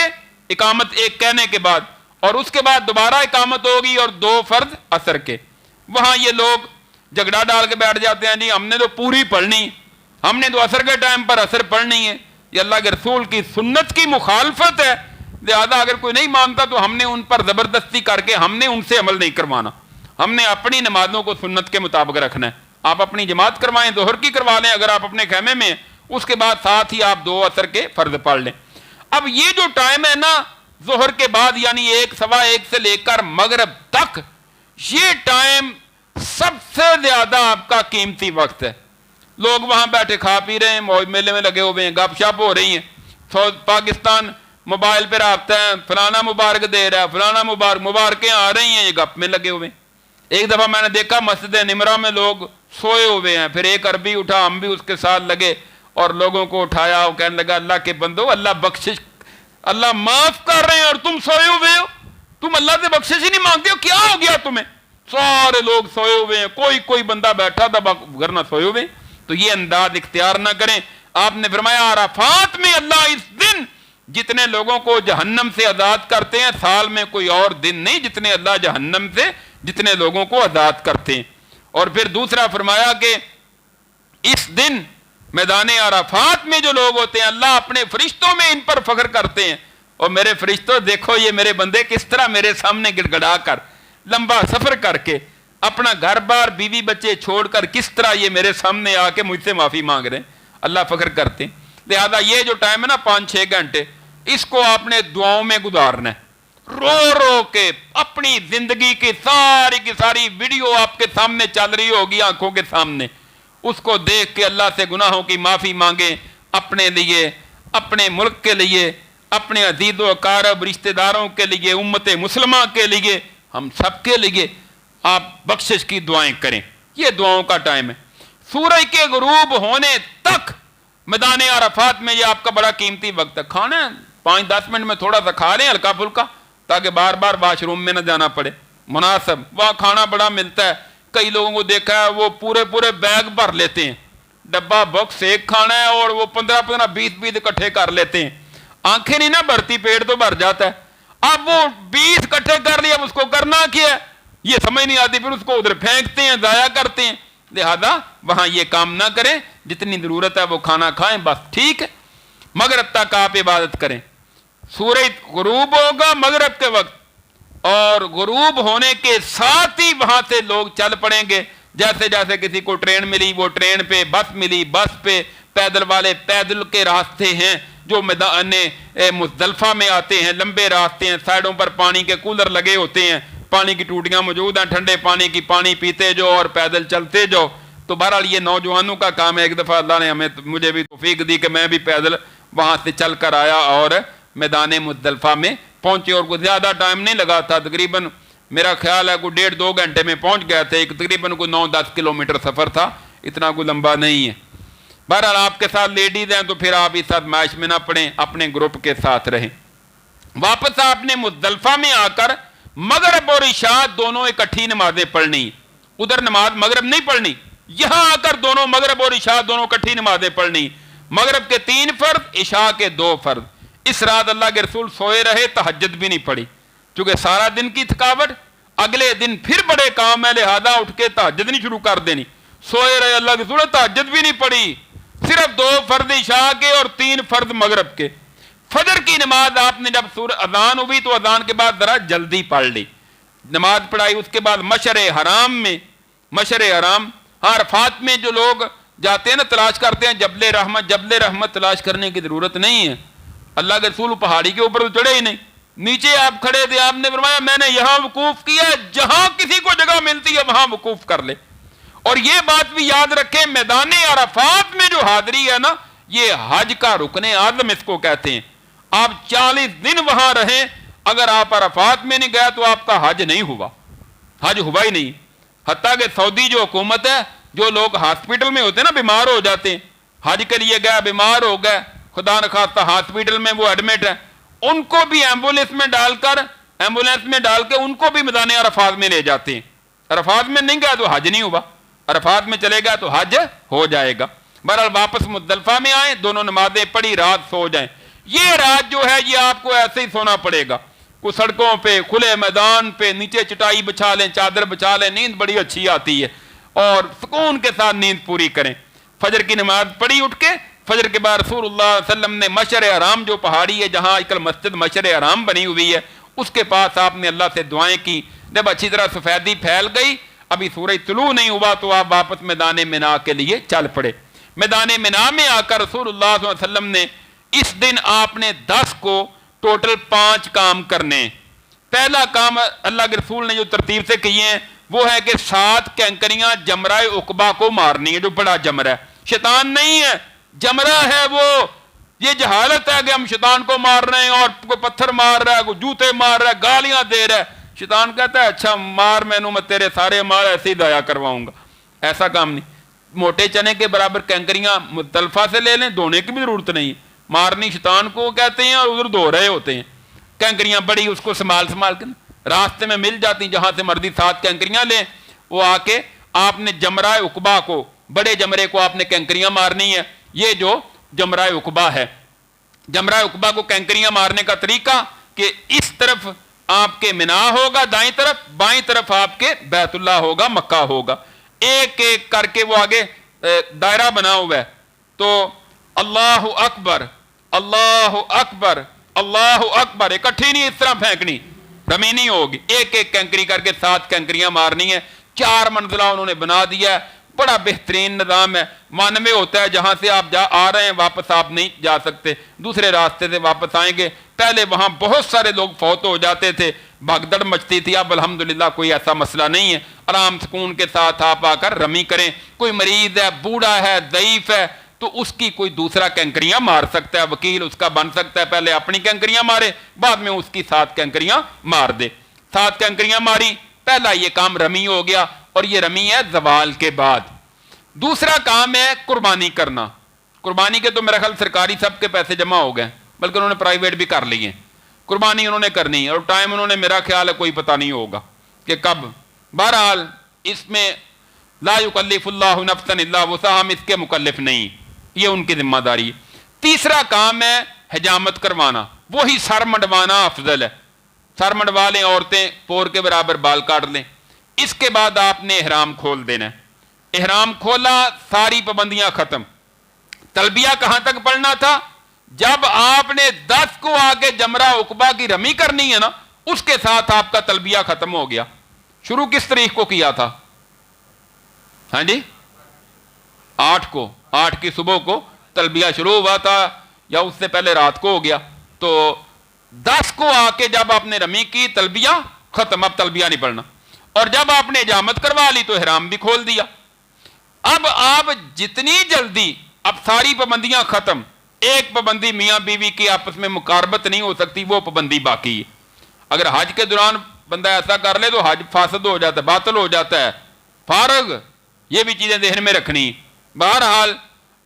इकामत 1 कहने के बाद, और उसके बाद दोबारा इकामत होगी और 2 फर्ज असर के। वहां ये लोग झगड़ा डाल के बैठ जाते हैं, जी हमने तो पूरी पढ़नी, हमने तो असर के टाइम पर असर पढ़नी है। ये अल्लाह के रसूल की सुन्नत की मुखालफत है, लिहाजा अगर कोई नहीं मानता तो हमने उन पर जबरदस्ती करके हमने उनसे अमल नहीं करवाना, हमने अपनी नमाजों को सुन्नत के मुताबिक रखना है। आप अपनी जमात करवाएं, जोहर की करवा लें अगर आप अपने खेमे में, उसके बाद साथ ही आप 2 असर के फर्ज पढ़ लें। अब ये जो टाइम है ना जोहर के बाद, यानी 1, सवा 1 से लेकर मगरब तक, ये टाइम सबसे ज्यादा आपका कीमती वक्त है। लोग वहां बैठे खा पी रहे हैं, मौज मेले में लगे हुए हैं, गपशप हो रही है, पाकिस्तान मोबाइल पे रखता है, फलाना मुबारक दे रहा है, फलाना मुबारकें आ रही हैं, ये गप में लगे हुए हैं। एक दफा मैंने देखा मस्जिद निमरा में लोग सोए हुए हैं, फिर एक अरबी उठा, हम भी उसके साथ लगे और लोगों को उठाया, वो कहने लगा अल्लाह के बंदो, अल्लाह बख्शिश, अल्लाह माफ कर रहे हैं और तुम सोए हुए हो, तुम अल्लाह से बख्शिश ही नहीं मांगते हो, क्या हो गया तुम्हें? सारे लोग सोए हुए हैं, कोई बंदा बैठा था वरना सोए हुए। तो ये अंदाज इख्तियार ना करें। आपने फरमाया अरफात में अल्लाह इस दिन जितने लोगों को जहन्नम से आजाद करते हैं, साल में कोई और दिन नहीं जितने अल्लाह जहन्नम से जितने लोगों को आजाद करते हैं। और फिर दूसरा फरमाया कि इस दिन मैदान अरफात में जो लोग होते हैं, अल्लाह अपने फरिश्तों में इन पर फख्र करते हैं, और मेरे फरिश्तों देखो ये मेरे बंदे किस तरह मेरे सामने गिड़गड़ा कर, लंबा सफर करके, अपना घर बार बीवी बच्चे छोड़कर किस तरह ये मेरे सामने आके मुझसे माफी मांग रहे हैं, अल्लाह फख्र करते हैं। लिहाजा ये जो टाइम है ना 5-6 घंटे, इसको आपने दुआओं में गुजारना है, रो रो के। अपनी जिंदगी की सारी वीडियो आपके सामने चल रही होगी आंखों के सामने, उसको देख के अल्लाह से गुनाहों की माफी मांगे, अपने लिए, अपने मुल्क के लिए, अपने अजीज़ो अकारब रिश्तेदारों के लिए, उम्मत मुसलमान के लिए, हम सबके लिए आप बख्शिश की दुआएं करें। ये दुआओं का टाइम है। सूरज के गुरूब होने तक मैदान अरफात में ये आपका बड़ा कीमती वक्त है। खाना 5-10 मिनट में थोड़ा सा खा लें हल्का फुल्का, ताकि बार बार वाशरूम में न जाना पड़े, मुनासिब। वहाँ खाना बड़ा मिलता है, कई लोगों को देखा है वो पूरे बैग भर लेते हैं, डब्बा बॉक्स एक खाना है और वो 15-15 20-20 इकट्ठे कर लेते हैं, आंखें नहीं ना भरती, पेट तो भर जाता है। अब वो 20 इकट्ठे कर लिया, उसको करना क्या है ये समझ नहीं आती, फिर उसको उधर फेंकते हैं, जाया करते हैं। लिहाजा वहां ये काम ना करें, जितनी जरूरत है वो खाना खाएं बस, ठीक है। मगरिब तक आप इबादत करें, सूरज गुरूब होगा मगरिब के वक्त, और गुरूब होने के साथ ही वहां से लोग चल पड़ेंगे। जैसे जैसे किसी को ट्रेन मिली वो ट्रेन पे, बस मिली बस पे, पैदल वाले पैदल के रास्ते हैं जो मैदान मुज़दलिफ़ा में आते हैं, लंबे रास्ते हैं, साइडों पर पानी के कूलर लगे होते हैं, पानी की टूटियां मौजूद हैं, ठंडे पानी की, पानी पीते जाओ और पैदल चलते जाओ। तो बहरहाल ये नौजवानों का काम है। एक दफ़ा अल्लाह ने मुझे भी तौफीक दी कि मैं भी पैदल वहाँ से चल कर आया और मैदान मुज़दलिफ़ा में पहुँचे, और कोई ज़्यादा टाइम नहीं लगा था, तकरीबन मेरा ख्याल है कोई 1.5-2 घंटे में पहुँच गए थे। तकरीबन कोई 9-10 किलोमीटर सफ़र था, इतना कोई लंबा नहीं है। बहरहाल आपके साथ लेडीज़ हैं तो फिर आप इस आज़माइश में ना पड़ें, अपने ग्रुप के साथ रहें। वापस आपने मुज़दलिफ़ा में आकर मगरिब और इशा दोनों इकट्ठी नमाजें पढ़नी, उधर नमाज मगरिब नहीं पढ़नी, यहां आकर दोनों मगरिब और इशा दोनों इकट्ठी नमाजें पढ़नी। मगरिब के 3 फर्ज, इशा के 2 फर्ज। इस रात अल्लाह के रसूल सोए रहे, तहज्जुद भी नहीं पड़ी, क्योंकि सारा दिन की थकावट, अगले दिन फिर बड़े काम है, लिहाजा उठ के तहज्जुद नहीं शुरू कर देनी। सोए रहे अल्लाह के रसूल, तहज्जुद भी नहीं पड़ी, सिर्फ 2 फर्ज इशा के और 3 फर्ज मगरिब के। फजर की नमाज आपने जब अजान हुई तो अजान के बाद जरा जल्दी पढ़ ली, नमाज पढ़ाई। उसके बाद मशर हराम में, मशर हराम, हाँ अरफात में जो लोग जाते हैं ना, तलाश करते हैं जबले रहमत, जबले रहमत तलाश करने की जरूरत नहीं है। अल्लाह के रसूल पहाड़ी के ऊपर तो चढ़े ही नहीं, नीचे आप खड़े थे, आपने फरमाया मैंने यहां वकूफ किया, जहां किसी को जगह मिलती है वहां वकूफ कर ले। और ये बात भी याद रखें, मैदान अरफात में जो हाजिरी है ना, ये हज का रुकने आज़म इसको कहते हैं। आप 40 दिन वहां रहें, अगर आप अरफात में नहीं गए तो आपका हज नहीं हुआ, हज हुआ ही नहीं। हत्ता कि सऊदी जो हुकूमत है, जो लोग हॉस्पिटल में होते हैं ना, बीमार हो जाते हैं, हज के लिए गए बीमार हो गए, खुदा न खास्ता हॉस्पिटल में वो एडमिट है, उनको भी एम्बुलेंस में डाल के उनको भी मैदान अरफात में ले जाते हैं। अरफात में नहीं गया तो हज नहीं हुआ, अरफात में चले गया तो हज हो जाएगा। बहरहाल वापस मुज़दलिफ़ा में आए, दोनों नमाजें पढ़ी, रात सो जाएं। ये रात जो है ये आपको ऐसे ही सोना पड़ेगा, कुछ सड़कों पे, खुले मैदान पे, नीचे चटाई बिछा लें, चादर बिछा लें, नींद बड़ी अच्छी आती है, और सुकून के साथ नींद पूरी करें। फजर की नमाज पढ़ी उठ के, फजर के बाद रसूलुल्लाह सल्लल्लाहु अलैहि वसल्लम ने मशर हराम, जो पहाड़ी है जहाँ आजकल मस्जिद मशर हराम बनी हुई है, उसके पास आपने अल्लाह से दुआएं की। जब अच्छी तरह सफ़ेदी फैल गई, अभी सूरज तुलू नहीं हुआ, तो आप वापस मैदान मिना के लिए चल पड़े। मैदान मिना में आकर रसूलुल्लाह सल्लल्लाहु अलैहि वसल्लम ने इस दिन आपने 10 को टोटल 5 काम करने। पहला काम अल्लाह के रसूल ने जो तरतीब से किए हैं वो है कि 7 कैंकरियां जमराए उकबा को मारनी है, जो बड़ा जमरा है, शैतान नहीं है, जमरा है वो। ये जहालत है कि हम शैतान को मार रहे हैं, और कोई पत्थर मार रहा है, कोई जूते मार रहा है, गालियां दे रहा है। शैतान कहता है अच्छा मार, मैनू मैं तेरे सारे मार ऐसे ही दया करवाऊंगा। ऐसा काम नहीं। मोटे चने के बराबर कैंकरियां मुज़दलिफ़ा से ले लें, धोने की भी जरूरत नहीं है, मारनी शैतान को कहते हैं, और उधर धो रहे होते हैं। कैंकरियां बड़ी, उसको संभाल के रास्ते में मिल जाती, जहां से मर्जी 7 कैंकरियां लें, वो आके आपने जमरा उकबा को, बड़े जमरे को आपने कैंकरियां मारनी है। ये जो जमरा उकबा है, जमरा उकबा को कैंकरियां मारने का तरीका कि इस तरफ आपके मिना होगा दाईं तरफ, बाईं तरफ आपके बैतुल्लाह होगा, मक्का होगा। एक एक करके वो आगे दायरा बना हुआ है, तो अल्लाह अकबर, अल्लाह अकबर, अल्लाह अकबर, इकट्ठी नहीं इस तरह फेंकनी, रमी नहीं होगी, एक एक कैंकरी करके 7 कैंकरियां मारनी है। 4 मंजिला उन्होंने बना दिया है, बड़ा बेहतरीन निज़ाम है। मानवे होता है जहां से आप आ रहे हैं वापस आप नहीं जा सकते, दूसरे रास्ते से वापस आएंगे। पहले वहां बहुत सारे लोग फौत हो जाते थे, भगदड़ मचती थी, अब अल्हम्दुलिल्लाह कोई ऐसा मसला नहीं है। आराम सुकून के साथ आप आकर रमी करें। कोई मरीज है, बूढ़ा है, ज़ईफ है, तो उसकी कोई दूसरा कैंकरियां मार सकता है, वकील उसका बन सकता है, पहले अपनी कैंकरियां मारे, बाद में उसकी 7 कैंकरियां मार दे। 7 कैंकरियां मारी, पहला ये काम रमी हो गया, और ये रमी है जवाल के बाद। दूसरा काम है कुर्बानी करना। कुर्बानी के तो मेरा ख्याल सरकारी सबके पैसे जमा हो गए, बल्कि उन्होंने प्राइवेट भी कर लिए। कुर्बानी उन्होंने करनी है, और टाइम उन्होंने मेरा ख्याल है कोई पता नहीं होगा कि कब। बहरहाल इसमें ला युकल्लिफुल्लाहु नफ्सन इल्ला वुसअहा, हम इसके मुकल्लिफ नहीं, ये उनकी जिम्मेदारी है। तीसरा काम है हिजामत करवाना, वही सर मंडवाना अफजल है। सर मंडवा लें औरतें, पोर के बराबर बाल काट लें। इसके बाद आपने इहराम खोल देना है। इहराम खोला, सारी पाबंदियां खत्म। तलबिया कहां तक पढ़ना था? जब आपने 10 को आके जमरा उकबा की रमी करनी है ना, उसके साथ आपका तलबिया खत्म हो गया। शुरू किस तारीख को किया था? हाँ जी, 8 को, 8 की सुबह को तलबिया शुरू हुआ था, या उससे पहले रात को हो गया। तो 10 को आके जब आपने रमी की, तलबिया खत्म, अब तलबिया नहीं पढ़ना। और जब आपने इजामत करवा ली तो इहराम भी खोल दिया। अब आप जितनी जल्दी, अब सारी पाबंदियां खत्म, एक पाबंदी मियां बीवी की आपस में मुकारबत नहीं हो सकती, वो पाबंदी बाकी है। अगर हज के दौरान बंदा ऐसा कर ले तो हज फासद हो जाता है, बातिल हो जाता है, फारग, ये भी चीजें ध्यान में रखनी। बहरहाल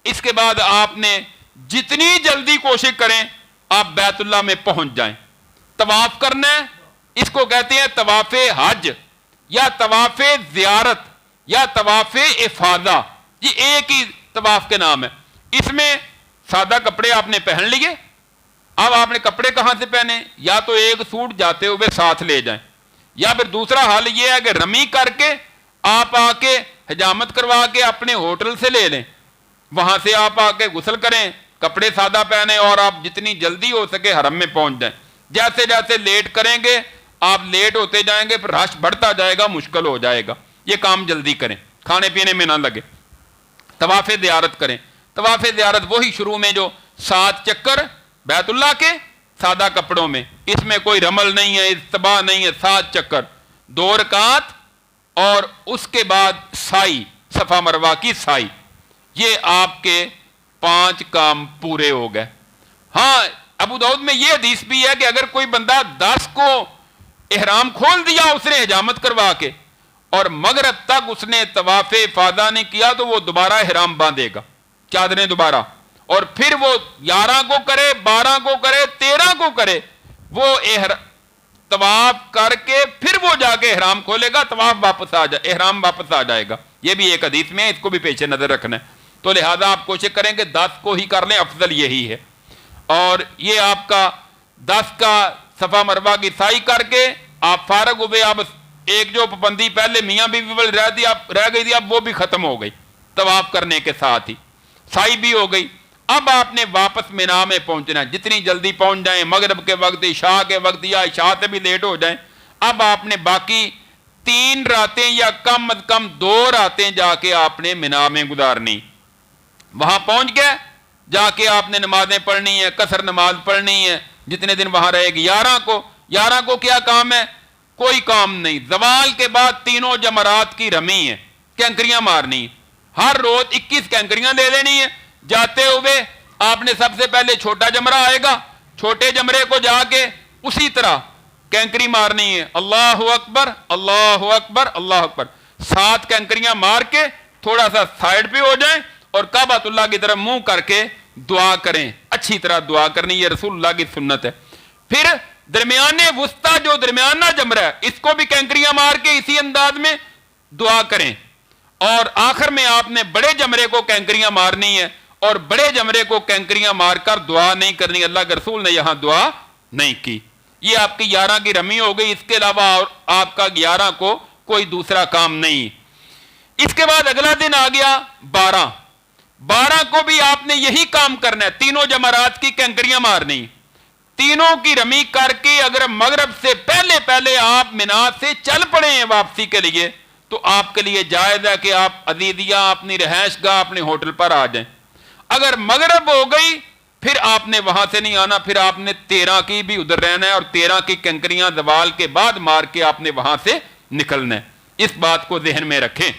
इसके बाद आपने जितनी जल्दी कोशिश करें आप बैतुल्लाह में पहुंच जाएं। तवाफ करना है, इसको कहते हैं तवाफे हज या तवाफे ज़ियारत या तवाफे इफादा, ये एक ही तवाफ के नाम है। इसमें सादा कपड़े आपने पहन लिए। अब आपने कपड़े कहां से पहने? या तो एक सूट जाते हुए साथ ले जाएं, या फिर दूसरा हाल यह है कि रमी करके आप आके हिजामत करवा के अपने होटल से ले लें, वहां से आप आके गुस्ल करें, कपड़े सादा पहने और आप जितनी जल्दी हो सके हरम में पहुंच जाएं। जैसे जैसे लेट करेंगे आप लेट होते जाएंगे, फिर रश बढ़ता जाएगा, मुश्किल हो जाएगा। ये काम जल्दी करें, खाने पीने में ना लगे। तवाफ़े ज़ियारत करें। तवाफ़े ज़ियारत वही शुरू में जो 7 चक्कर बैतुल्लाह के सादा कपड़ों में, इसमें कोई रमल नहीं है, इस्तबा नहीं है, 7 चक्कर, 2 रकात, और उसके बाद साई, सफा मरवा की साई। ये आपके 5 काम पूरे हो गए। हाँ, अबू दाऊद में यह हदीस भी है कि अगर कोई बंदा 10 को इहराम खोल दिया उसने हिजामत करवा के, और मगरब तक उसने तवाफे फादा नहीं किया, तो वो दोबारा इहराम बांधेगा, चादरें दोबारा, और फिर वो 11 को करे, 12 को करे, 13 को करे, वो तवाफ करके फिर वो जाके इहराम खोलेगा, तवाफ वापस आ जाए, इहराम वापस आ जाएगा। ये भी एक हदीस में है, इसको भी पेश नजर रखना है। तो लिहाजा आप कोशिश करें कि 10 को ही कर लें, अफजल यही है। और ये आपका 10 का सफा मरवा की साई करके आप फारग हुए। अब एक जो पाबंदी पहले मियाँ बीवी वाली रह गई थी, अब वो भी खत्म हो गई। तवाफ करने के साथ ही साई भी हो गई। अब आपने वापस मिना में पहुंचना है, जितनी जल्दी पहुंच जाएं, मगरब के वक्त, इशा के वक्त, या इशा से भी लेट हो जाएं। अब आपने बाकी 3 रातें या कम अज कम 2 रातें जाके आपने मिना में गुजारनी। वहां पहुंच गए, जाके आपने नमाजें पढ़नी है, कसर नमाज पढ़नी है, जितने दिन वहां रहेगी। 11 को क्या काम है? कोई काम नहीं। जवाल के बाद तीनों जमरात की रमी है, कैंकरियां मारनी है। हर रोज 21 कैंकरियां ले लेनी है। जाते हुए आपने सबसे पहले छोटा जमरा आएगा, छोटे जमरे को जाके उसी तरह कैंकरी मारनी है। अल्लाहु अकबर, अल्लाहु अकबर, अल्लाहु अकबर। 7 कैंकरियां मार के थोड़ा सा साइड पे हो जाएं और काबतुल्लाह की तरफ मुंह करके दुआ करें। अच्छी तरह दुआ करनी, ये रसूलुल्लाह की सुन्नत है। फिर दरमियाने वुस्ता, जो दरमियाना जमरा है, इसको भी कैंकरियां मार के इसी अंदाज में दुआ करें। और आखिर में आपने बड़े जमरे को कैंकरियां मारनी है, और बड़े जमरे को कैंकरियां मारकर दुआ नहीं करनी। अल्लाह के रसूल ने यहां दुआ नहीं की। ये आपकी 11 की रमी हो गई। इसके अलावा और आपका 11 को कोई दूसरा काम नहीं। इसके बाद अगला दिन आ गया 12। 12 को भी आपने यही काम करना है, तीनों जमरात की कैंकरियां मारनी। तीनों की रमी करके अगर मगरब से पहले पहले आप मिना से चल पड़े हैं वापसी के लिए, तो आपके लिए जायज है कि आप अदीदिया अपनी रहायश गाह अपने होटल पर आ जाएं। अगर मगरब हो गई फिर आपने वहां से नहीं आना, फिर आपने 13 की भी उधर रहना है, और 13 की कंकरियां दवाल के बाद मार के आपने वहां से निकलना है। इस बात को जहन में रखें।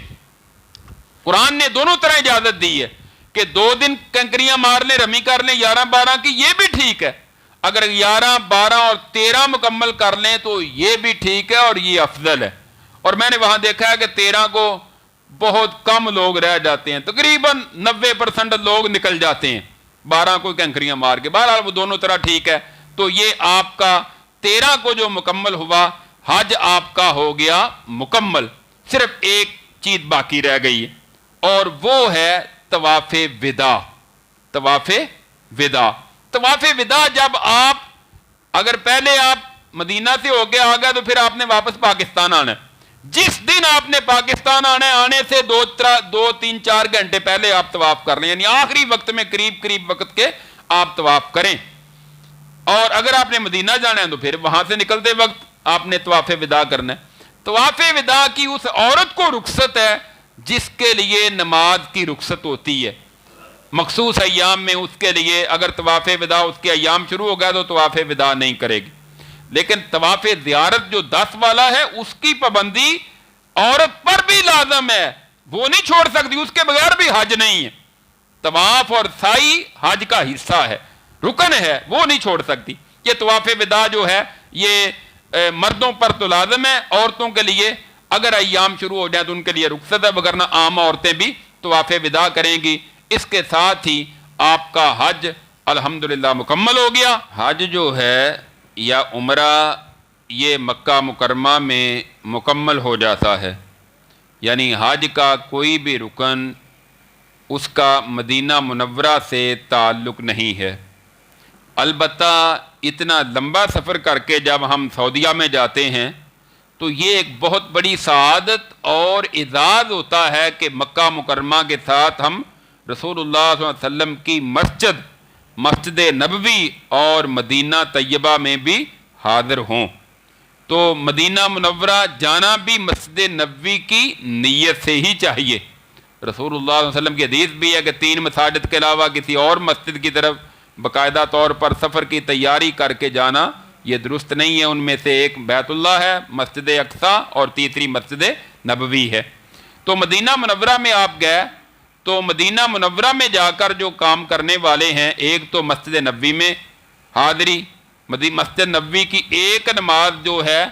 कुरान ने दोनों तरह इजाजत दी है कि 2 दिन कंकरियां मार लें, रमी कर लें 11-12 की, ये भी ठीक है। अगर 11, 12 और 13 मुकम्मल कर लें तो ये भी ठीक है और ये अफजल है। और मैंने वहां देखा है कि 13 को बहुत कम लोग रह जाते हैं, तकरीबन 90% लोग निकल जाते हैं 12 को कैंकरियां मार के। बहरहाल वो दोनों तरह ठीक है। तो ये आपका 13 को जो मुकम्मल हुआ, हज आपका हो गया मुकम्मल। सिर्फ एक چیز باقی رہ گئی ہے، اور وہ ہے طواف ودا۔ طواف ودا، طواف ودا جب آپ، اگر پہلے آپ مدینہ سے ہو کے آ گئے تو پھر آپ نے واپس پاکستان آنا ہے۔ جس دن آپ نے پاکستان آنے سے 2-3-4 گھنٹے پہلے آپ طواف کر لیں، یعنی آخری وقت میں قریب وقت کے آپ طواف کریں۔ اور اگر آپ نے مدینہ جانا ہے تو پھر وہاں سے نکلتے وقت آپ نے طواف ودا کرنا ہے۔ طواف ودا کی اس عورت کو رخصت ہے جس کے لیے نماز کی رخصت ہوتی ہے مخصوص ایام میں، اس کے لیے اگر طواف ودا اس کے ایام شروع ہو گیا تو طواف ودا نہیں کرے گی۔ لیکن طواف زیارت جو 10 والا ہے اس کی پابندی عورت پر بھی لازم ہے، وہ نہیں چھوڑ سکتی، اس کے بغیر بھی حج نہیں ہے۔ طواف اور سعی حج کا حصہ ہے، رکن ہے، وہ نہیں چھوڑ سکتی۔ یہ طواف ودا جو ہے یہ مردوں پر تو لازم ہے، عورتوں کے لیے اگر ایام شروع ہو جائیں تو ان کے لیے رخصت ہے، وگرنہ عام عورتیں بھی طواف ودا کریں گی۔ اس کے ساتھ ہی آپ کا حج الحمدللہ مکمل ہو گیا۔ حج جو ہے یا عمرہ یہ مکہ مکرمہ میں مکمل ہو جاتا ہے، یعنی حج کا کوئی بھی رکن اس کا مدینہ منورہ سے تعلق نہیں ہے۔ البتہ اتنا لمبا سفر کر کے جب ہم سعودیہ میں جاتے ہیں تو یہ ایک بہت بڑی سعادت اور اعزاز ہوتا ہے کہ مکہ مکرمہ کے ساتھ ہم رسول اللہ صلی اللہ علیہ وسلم کی مسجد نبوی اور مدینہ طیبہ میں بھی حاضر ہوں۔ تو مدینہ منورہ جانا بھی مسجد نبوی کی نیت سے ہی چاہیے۔ رسول اللہ صلی اللہ علیہ وسلم کی حدیث بھی ہے کہ 3 مساجد کے علاوہ کسی اور مسجد کی طرف باقاعدہ طور پر سفر کی تیاری کر کے جانا یہ درست نہیں ہے۔ ان میں سے ایک بیت اللہ ہے، مسجد اقصی، اور تیسری مسجد نبوی ہے۔ تو مدینہ منورہ میں آپ گئے تو مدینہ منورہ میں جا کر جو کام کرنے والے ہیں، ایک تو مسجد نبوی میں حاضری، مسجد نبوی کی ایک نماز جو ہے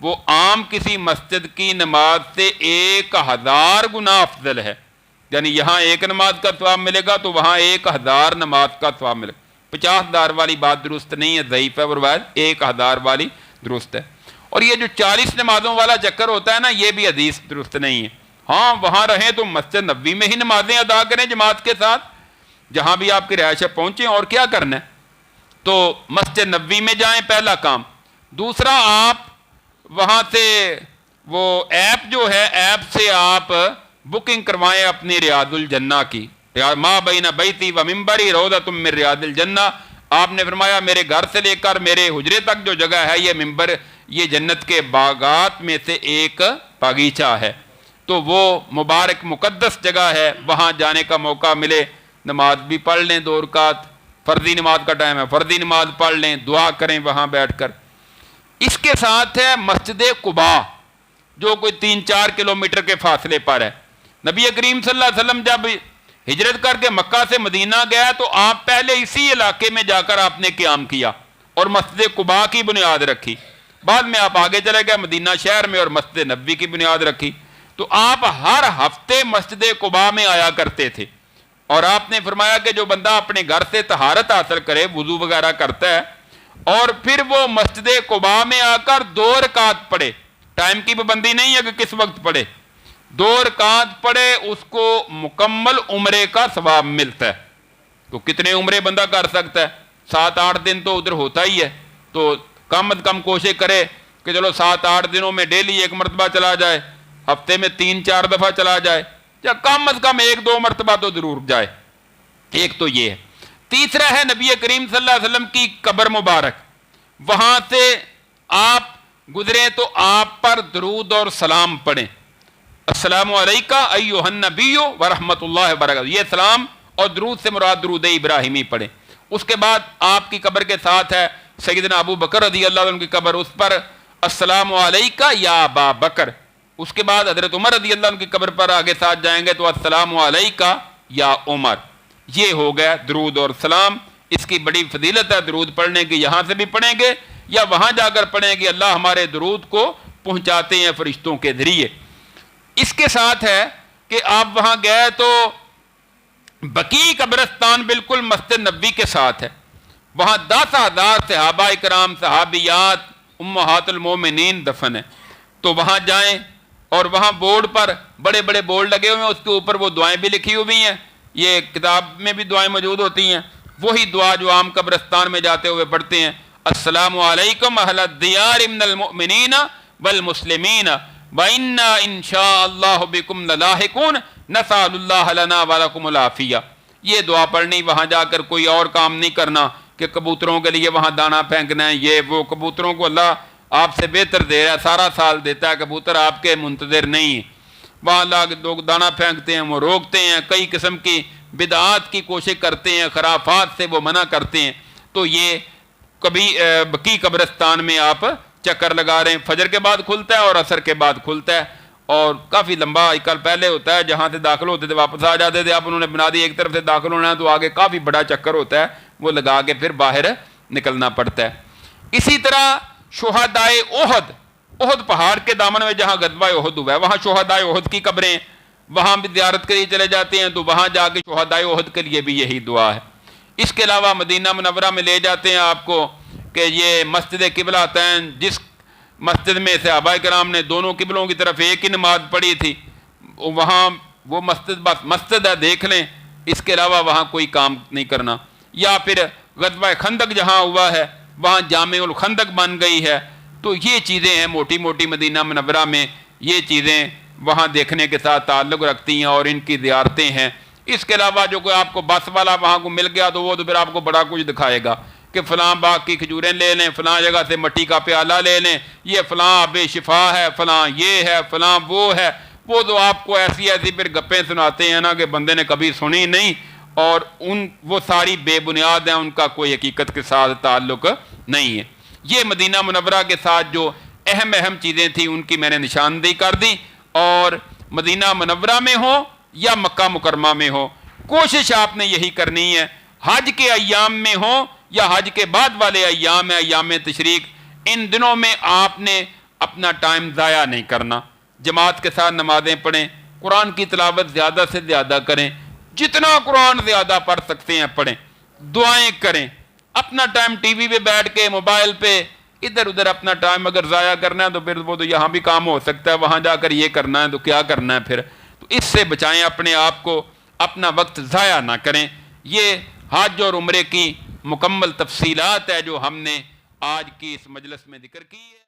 وہ عام کسی مسجد کی نماز سے 1000 گنا افضل ہے، یعنی یہاں ایک نماز کا ثواب ملے گا تو وہاں 1000 نماز کا ثواب ملے گا۔ 50,000 والی بات درست نہیں ہے، ضعیف ہے وہ روایت، 1000 والی درست ہے۔ اور یہ جو 40 نمازوں والا چکر ہوتا ہے نا، یہ بھی حدیث درست نہیں ہے۔ ہاں وہاں رہیں تو مسجد نبوی میں ہی نمازیں ادا کریں جماعت کے ساتھ، جہاں بھی آپ کی رہائش پہنچیں، اور کیا کرنا ہے۔ تو مسجد نبوی میں جائیں، پہلا کام۔ دوسرا، آپ وہاں سے وہ ایپ جو ہے، ایپ سے آپ بکنگ کروائیں اپنی ریاض الجنہ کی، ما بین بیتی و منبری روضۃ من ریاض الجنہ۔ آپ نے فرمایا میرے گھر سے لے کر میرے حجرے تک جو جگہ ہے یہ منبر، یہ جنت کے باغات میں سے ایک باغیچہ ہے۔ تو وہ مبارک مقدس جگہ ہے، وہاں جانے کا موقع ملے، نماز بھی پڑھ لیں 2 رکعت، فرضی نماز کا ٹائم ہے، فرضی نماز پڑھ لیں، دعا کریں وہاں بیٹھ کر۔ اس کے ساتھ ہے مسجد قباء، جو کوئی 3-4 کلومیٹر کے فاصلے پر ہے۔ نبی کریم صلی اللہ علیہ وسلم جب ہجرت کر کے مکہ سے مدینہ گیا تو آپ پہلے اسی علاقے میں جا کر آپ نے قیام کیا اور مسجد قباء کی بنیاد رکھی۔ بعد میں آپ آگے چلے گئے مدینہ شہر میں اور مسجد نبوی کی بنیاد رکھی۔ تو آپ ہر ہفتے مسجد قباء میں آیا کرتے تھے، اور آپ نے فرمایا کہ جو بندہ اپنے گھر سے طہارت حاصل کرے، وضو وغیرہ کرتا ہے، اور پھر وہ مسجد قباء میں آ کر 2 رکعت پڑھے، ٹائم کی پابندی نہیں ہے کہ کس وقت پڑھے، 2 رکعت پڑھے، اس کو مکمل عمرے کا ثواب ملتا ہے۔ تو کتنے عمرے بندہ کر سکتا ہے؟ 7-8 دن تو ادھر ہوتا ہی ہے، تو کم از کم کوشش کرے کہ چلو 7-8 دنوں میں ڈیلی 1 مرتبہ چلا جائے، ہفتے میں 3-4 دفعہ چلا جائے، یا کم از کم 1-2 مرتبہ تو ضرور جائے۔ ایک تو یہ ہے۔ تیسرا ہے نبی کریم صلی اللہ علیہ وسلم کی قبر مبارک، وہاں سے آپ گزریں تو آپ پر درود اور سلام پڑھیں، السلام علیکہ ایھا النبی ورحمۃ اللہ وبرکاتہ، یہ سلام اور درود سے مراد درود ابراہیمی پڑھیں۔ اس کے بعد آپ کی قبر کے ساتھ ہے سیدنا ابو بکر رضی اللہ عنہ کی قبر، اس پر السلام علیکہ یا ابا بکر۔ اس کے بعد حضرت عمر رضی اللہ عنہ کی قبر پر آگے ساتھ جائیں گے تو السلام علیکہ یا عمر۔ یہ ہو گیا درود اور سلام۔ اس کی بڑی فضیلت ہے درود پڑھنے کی، یہاں سے بھی پڑھیں گے یا وہاں جا کر پڑھیں گے، اللہ ہمارے درود کو پہنچاتے ہیں فرشتوں کے ذریعے۔ اس کے ساتھ ہے کہ آپ وہاں گئے تو بقیع قبرستان بالکل مسجد نبوی کے ساتھ ہے، وہاں 10,000 صحابہ اکرام، صحابیات، امہات المومنین دفن ہیں۔ تو وہاں جائیں، اور وہاں بورڈ پر بڑے بڑے بورڈ لگے ہوئے ہیں، اس کے اوپر وہ دعائیں بھی لکھی ہوئی ہیں، یہ کتاب میں بھی دعائیں موجود ہوتی ہیں، وہی دعا جو عام قبرستان میں جاتے ہوئے پڑھتے ہیں، السلام علیکم اہل الدیار من المؤمنین والمسلمین وَإِنَّا إِن شَاءَ اللَّهُ بِكُمْ لَلَاحِقُونَ نَسْأَلُ اللَّهَ لَنَا وَلَكُمُ الْعَافِيَةَ۔ یہ دعا پڑھنی، وہاں جا کر کوئی اور کام نہیں کرنا کہ کبوتروں کے لیے وہاں دانا پھینکنا ہے، یہ وہ، کبوتروں کو اللہ آپ سے بہتر دے رہا ہے، سارا سال دیتا ہے، کبوتر آپ کے منتظر نہیں ہیں۔ وہاں لوگ دانا پھینکتے ہیں، وہ روکتے ہیں، کئی قسم کی بدعات کی کوشش کرتے ہیں، خرافات سے وہ منع کرتے ہیں۔ تو یہ کبھی بقی قبرستان میں آپ چکر لگا رہے ہیں، فجر کے بعد کھلتا ہے اور عصر کے بعد کھلتا ہے، اور کافی لمبا کل پہلے ہوتا ہے، جہاں سے داخل ہوتے تھے واپس آ جاتے تھے، اب انہوں نے بنا دی ایک طرف سے داخل ہونا ہے تو آگے کافی بڑا چکر ہوتا ہے، وہ لگا کے پھر باہر نکلنا پڑتا ہے۔ اسی طرح شہدائے احد پہاڑ کے دامن میں جہاں غزوہ احد ہوا ہے، وہاں شہدائے احد کی قبریں، وہاں بھی زیارت کے لیے چلے جاتے ہیں، تو وہاں جا کے شہدائے احد کے لیے بھی یہی دعا ہے۔ اس کے علاوہ مدینہ منورہ میں لے جاتے ہیں آپ کو کہ یہ مسجد قبلتین، جس مسجد میں صحابہ کرام نے دونوں قبلوں کی طرف ایک ہی نماز پڑھی تھی، وہاں وہ مسجد بس مسجد ہے، دیکھ لیں، اس کے علاوہ وہاں کوئی کام نہیں کرنا۔ یا پھر غزوہ خندق جہاں ہوا ہے، وہاں جامع الخندق بن گئی ہے، تو یہ چیزیں ہیں موٹی موٹی مدینہ منورہ میں، یہ چیزیں وہاں دیکھنے کے ساتھ تعلق رکھتی ہیں اور ان کی زیارتیں ہیں۔ اس کے علاوہ جو کوئی آپ کو بس والا وہاں کو مل گیا تو وہ تو پھر آپ کو بڑا کچھ دکھائے گا کہ فلاں باغ کی کھجوریں لے لیں، فلاں جگہ سے مٹی کا پیالہ لے لیں، یہ فلاں آب شفا ہے، فلاں یہ ہے، فلاں وہ ہے، وہ تو آپ کو ایسی ایسی پھر گپیں سناتے ہیں نا کہ بندے نے کبھی سنی نہیں، اور وہ ساری بے بنیاد ہیں، ان کا کوئی حقیقت کے ساتھ تعلق نہیں ہے۔ یہ مدینہ منورہ کے ساتھ جو اہم چیزیں تھیں ان کی میں نے نشاندہی کر دی، اور مدینہ منورہ میں ہو یا مکہ مکرمہ میں ہو، کوشش آپ نے یہی کرنی ہے، حج کے ایام میں ہو یا حج کے بعد والے ایام ہیں، ایام تشریق، ان دنوں میں آپ نے اپنا ٹائم ضائع نہیں کرنا، جماعت کے ساتھ نمازیں پڑھیں، قرآن کی تلاوت زیادہ سے زیادہ کریں، جتنا قرآن زیادہ پڑھ سکتے ہیں پڑھیں، دعائیں کریں، اپنا ٹائم ٹی وی پہ بیٹھ کے، موبائل پہ، ادھر ادھر اپنا ٹائم اگر ضائع کرنا ہے تو پھر وہ تو یہاں بھی کام ہو سکتا ہے، وہاں جا کر یہ کرنا ہے تو کیا کرنا ہے پھر، تو اس سے بچائیں اپنے آپ کو، اپنا وقت ضائع نہ کریں۔ یہ حج اور عمرے کی مکمل تفصیلات ہے جو ہم نے آج کی اس مجلس میں ذکر کی ہے۔